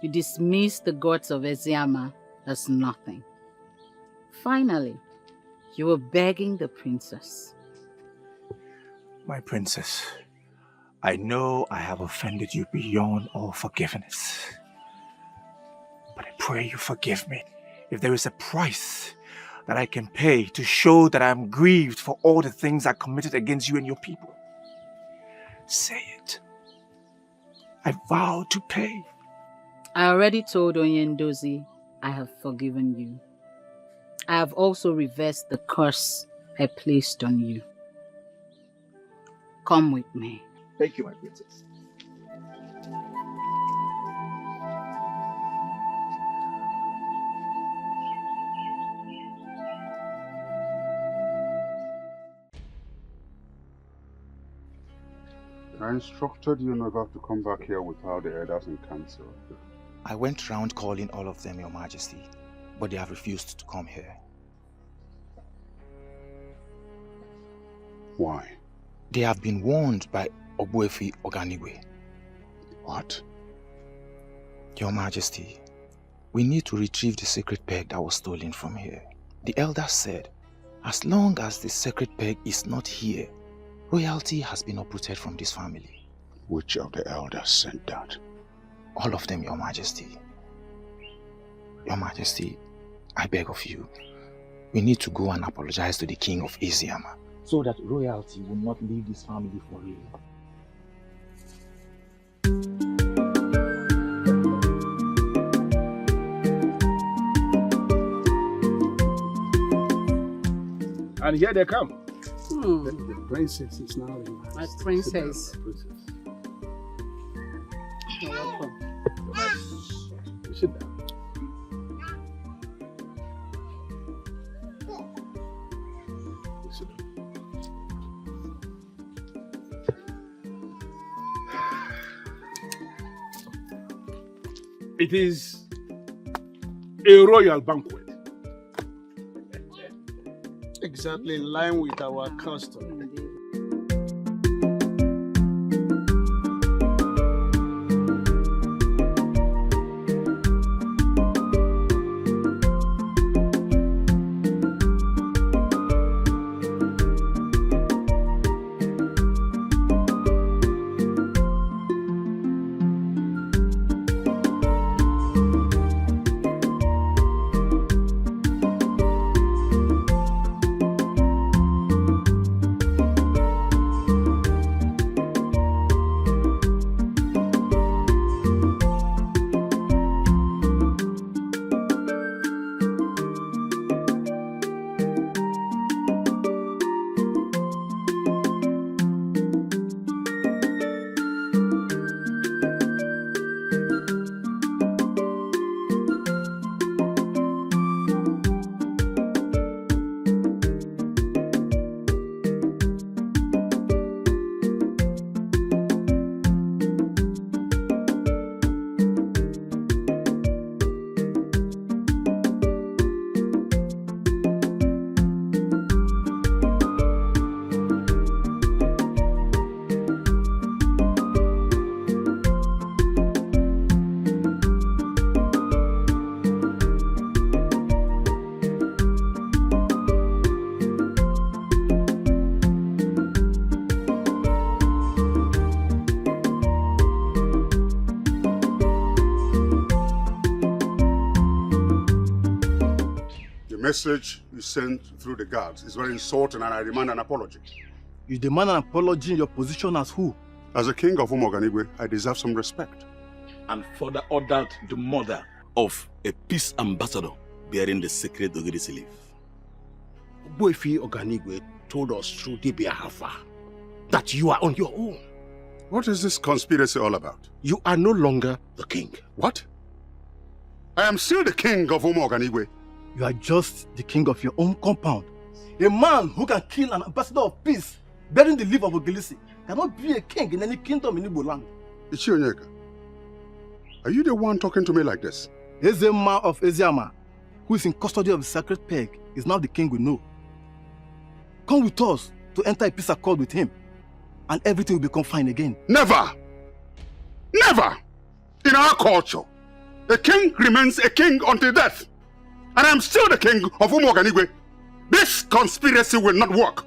You dismissed the gods of Eziama as nothing. Finally, you were begging the princess. My princess, I know I have offended you beyond all forgiveness. But I pray you forgive me. If there is a price that I can pay to show that I am grieved for all the things I committed against you and your people, say it. I vow to pay. I already told Onyendozi I have forgiven you. I have also reversed the curse I placed on you. Come with me. Thank you, my princess. I instructed you never to come back here without the elders in council. I went round calling all of them, Your Majesty, but they have refused to come here. Why? They have been warned by Ogbuefi Oganigwe. What? Your Majesty, we need to retrieve the sacred peg that was stolen from here. The elders said, as long as the sacred peg is not here, royalty has been uprooted from this family. Which of the elders said that? All of them, Your Majesty. Your Majesty, I beg of you, we need to go and apologize to the king of Eziama, so that royalty will not leave this family for real. And here they come. The princess is now in my princess. You're welcome. Sit down. It is a royal banquet. exactly in line with our custom. message you sent through the guards is very insulting and I demand an apology. You demand an apology in your position as who? As a king of Umoganigwe, I deserve some respect. And further ordered the murder of a peace ambassador bearing the sacred Ogirisi leaf. Boifi Oganigwe told us through Dibia Hafa that you are on your own. What is this conspiracy all about? You are no longer the king. What? I am still the king of Umoganigwe. You are just the king of your own compound. A man who can kill an ambassador of peace bearing the leaf of Ogilisi cannot be a king in any kingdom in Igbo land. Ichionyeaka, are you the one talking to me like this? Ezema of Eziama, who is in custody of the sacred peg, is now the king we know. Come with us to enter a peace accord with him, and everything will become fine again. Never! Never! In our culture, a king remains a king until death. And I'm still the king of Umoganigwe. This conspiracy will not work.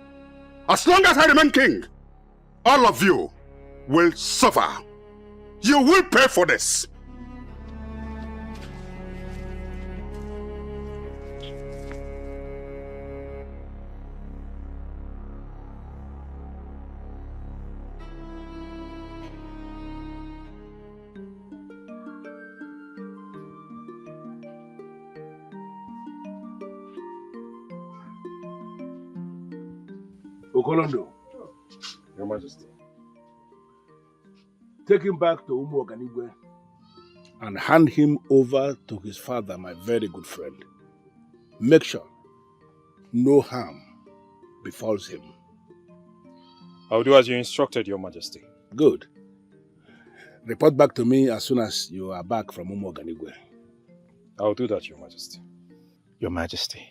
As long as I remain king, all of you will suffer. You will pay for this. Okolondo, Your Majesty, take him back to Umu Oganigwe and hand him over to his father, my very good friend. Make sure no harm befalls him. I'll do as you instructed, Your Majesty. Good. Report back to me as soon as you are back from Umu Oganigwe. I'll do that, Your Majesty. Your Majesty,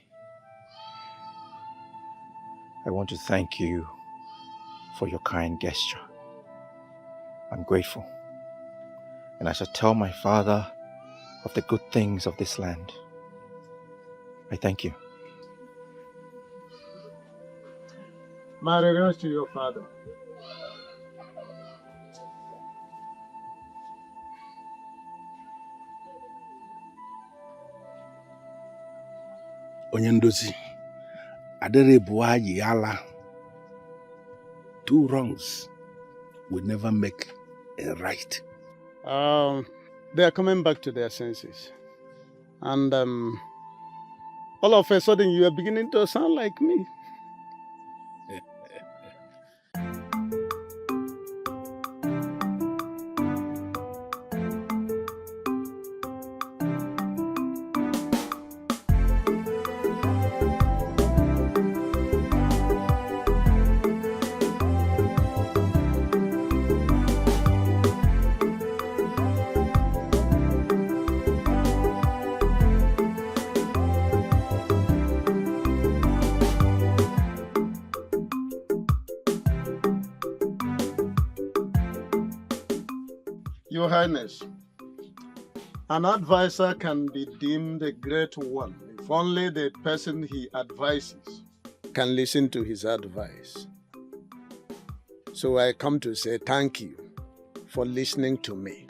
I want to thank you for your kind gesture. I'm grateful, and I shall tell my father of the good things of this land. I thank you. My regards to your father. Onyendozi, Adere Buayi Yala. 2 wrongs will never make a right. They are coming back to their senses. And all of a sudden you are beginning to sound like me. Your Highness, an advisor can be deemed a great one if only the person he advises can listen to his advice. So I come to say thank you for listening to me.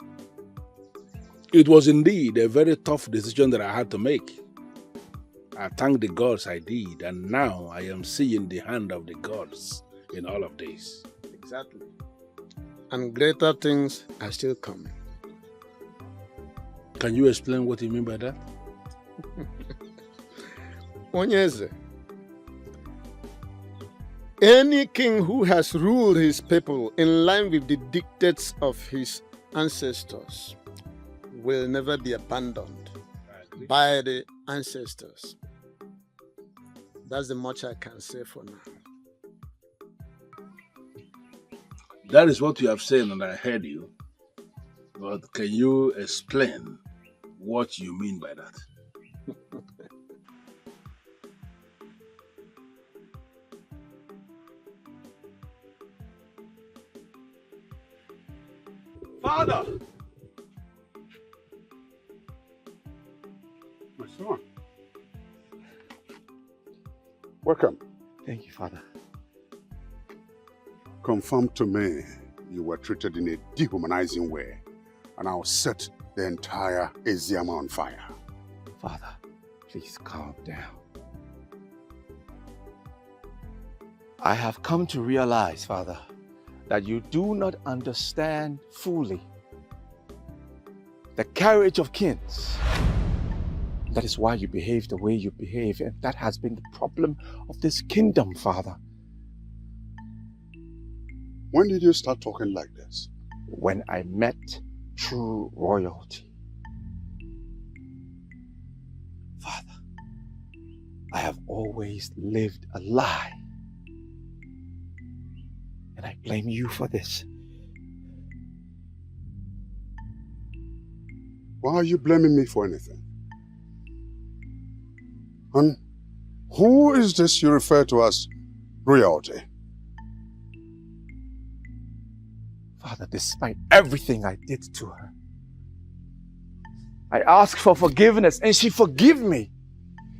It was indeed a very tough decision that I had to make. I thank the gods I did, and now I am seeing the hand of the gods in all of this. Exactly. And greater things are still coming. Can you explain what you mean by that? Onyeze, any king who has ruled his people in line with the dictates of his ancestors will never be abandoned by the ancestors. That's the much I can say for now. That is what you have said, and I heard you. But can you explain what you mean by that? Father! My son. Welcome. Thank you, Father. Confirm to me you were treated in a dehumanizing way, and I'll set the entire Eziama on fire. Father, please calm down. I have come to realize, Father, that you do not understand fully the carriage of kings. That is why you behave the way you behave, and that has been the problem of this kingdom, Father. When did you start talking like this? When I met true royalty. Father, I have always lived a lie. And I blame you for this. Why are you blaming me for anything? And who is this you refer to as royalty? Father, despite everything I did to her, I asked for forgiveness and she forgave me.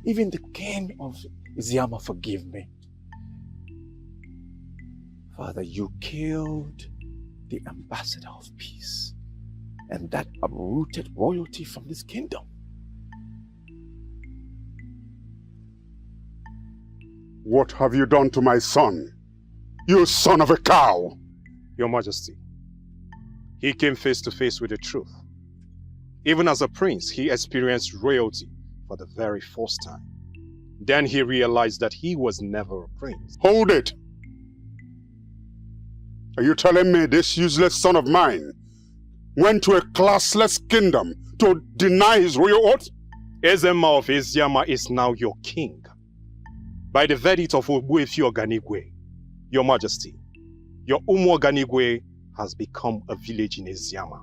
Even the king of Iziama forgave me. Father, you killed the ambassador of peace, and that uprooted royalty from this kingdom. What have you done to my son? You son of a cow! Your Majesty, he came face to face with the truth. Even as a prince, he experienced royalty for the very first time. Then he realized that he was never a prince. Hold it! Are you telling me this useless son of mine went to a classless kingdom to deny his royal oath? Ezema of Eziama is now your king. By the verdict of Ogbuefi Oganigwe, Your Majesty, your Umu Oganigwe has become a village in Eziama.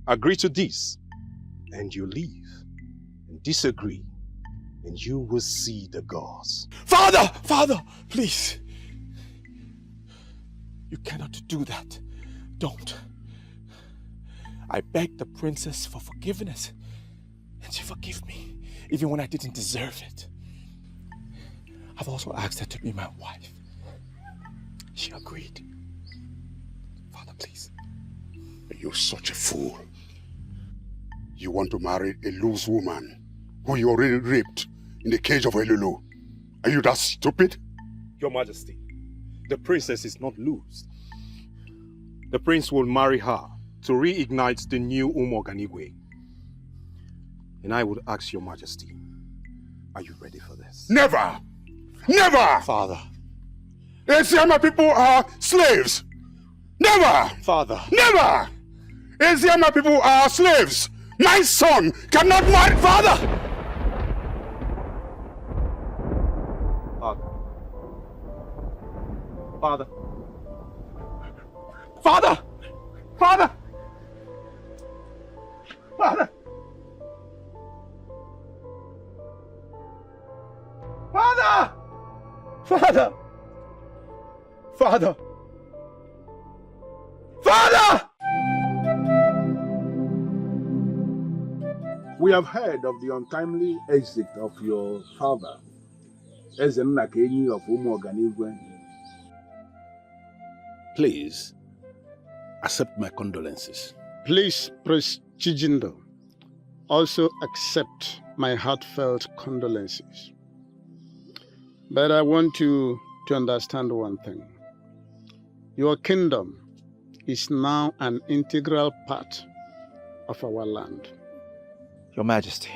Agree to this, and you leave. And disagree, and you will see the gods. Father! Father! Please! You cannot do that. Don't. I begged the princess for forgiveness, and she forgave me, even when I didn't deserve it. I've also asked her to be my wife. She agreed. Father, please. You're such a fool. You want to marry a loose woman who you already raped in the cage of Elulu. Are you that stupid? Your Majesty, the princess is not loose. The prince will marry her to reignite the new Umu Oganigwe. And I would ask Your Majesty, are you ready for this? Never! Never! Father. Eziama people are slaves! Never! Father. Never! Eziama people are slaves! My son cannot marry... Father! Father. Father! Father! Father! Father! Father! Father! Father! We have heard of the untimely exit of your father, Ezennakenyi of Umu Oganigwe. Please, accept my condolences. Please, Priest Chijindo, also accept my heartfelt condolences. But I want you to understand one thing. Your kingdom is now an integral part of our land. Your Majesty,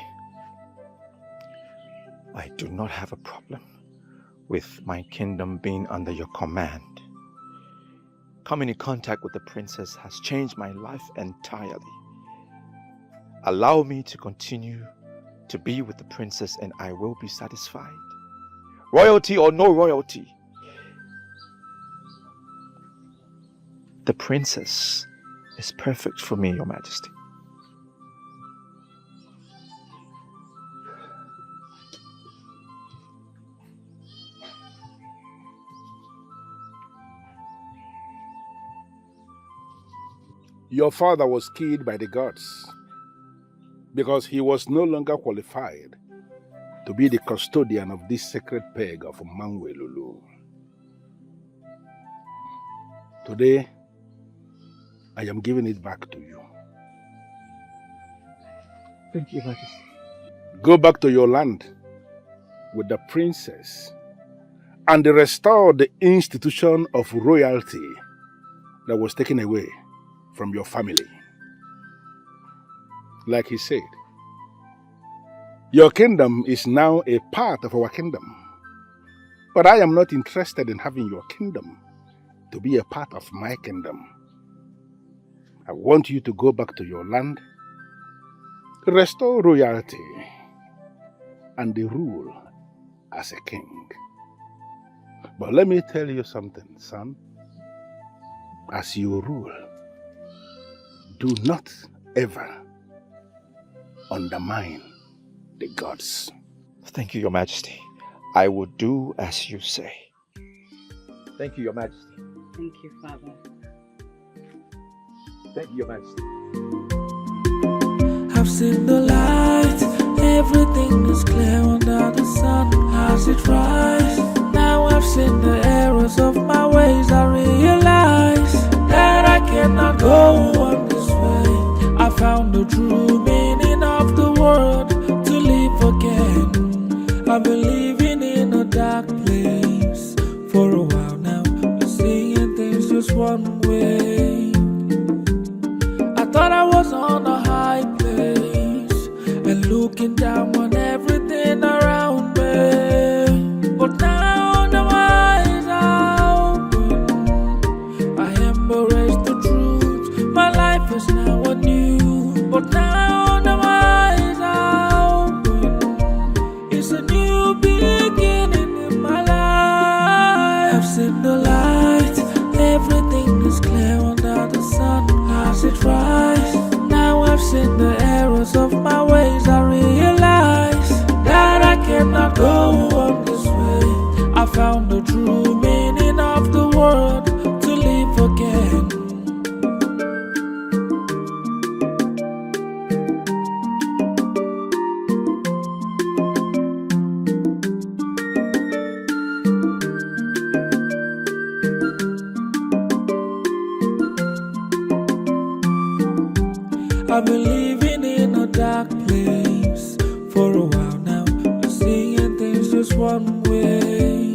I do not have a problem with my kingdom being under your command. Coming in contact with the princess has changed my life entirely. Allow me to continue to be with the princess and I will be satisfied. Royalty or no royalty, the princess is perfect for me, Your Majesty. Your father was killed by the gods because he was no longer qualified to be the custodian of this sacred peg of Manwelulu. Today, I am giving it back to you. Thank you, Majesty. Go back to your land with the princess and restore the institution of royalty that was taken away from your family. Like he said, your kingdom is now a part of our kingdom. But I am not interested in having your kingdom to be a part of my kingdom. I want you to go back to your land, restore royalty, and the rule as a king. But let me tell you something, son. As you rule, do not ever undermine the gods. Thank you, Your Majesty. I will do as you say. Thank you, Your Majesty. Thank you, Father. Thank you, Your Majesty. I've seen the light, everything is clear under the sun as it rises. Now I've seen the errors of my ways. I realize that I cannot go on this way. I found the true meaning of the word to live again. I've been living in a dark place for a while now, seeing things just one way. I thought I was on a high place and looking down on everything around me. But now the eyes are open. I embrace the truth. My life is now anew. But now the eyes are open. It's a new beginning in my life. I've seen the light. Everything is clear under the sun as it rises. Now I've seen the errors of my ways. I realize that I cannot go on this way. I found the true meaning of the word to live again. I've been living in a dark place for a while now, seeing things just one way.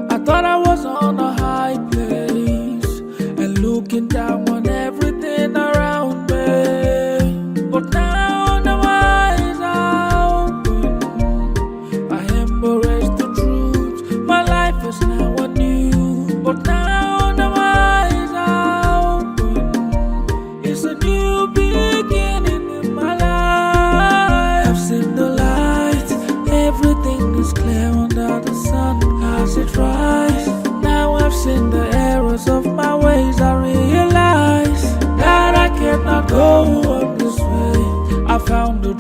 I thought I was on a high place and looking down on everything around me. But now the eyes are open. I embrace the truth. My life is now anew. But now the eyes are open. It's a new beginning in my life. I've seen the light. Everything is clear under the sun as it rises. Now I've seen the errors of my ways. I realize that I cannot go on this way. I found the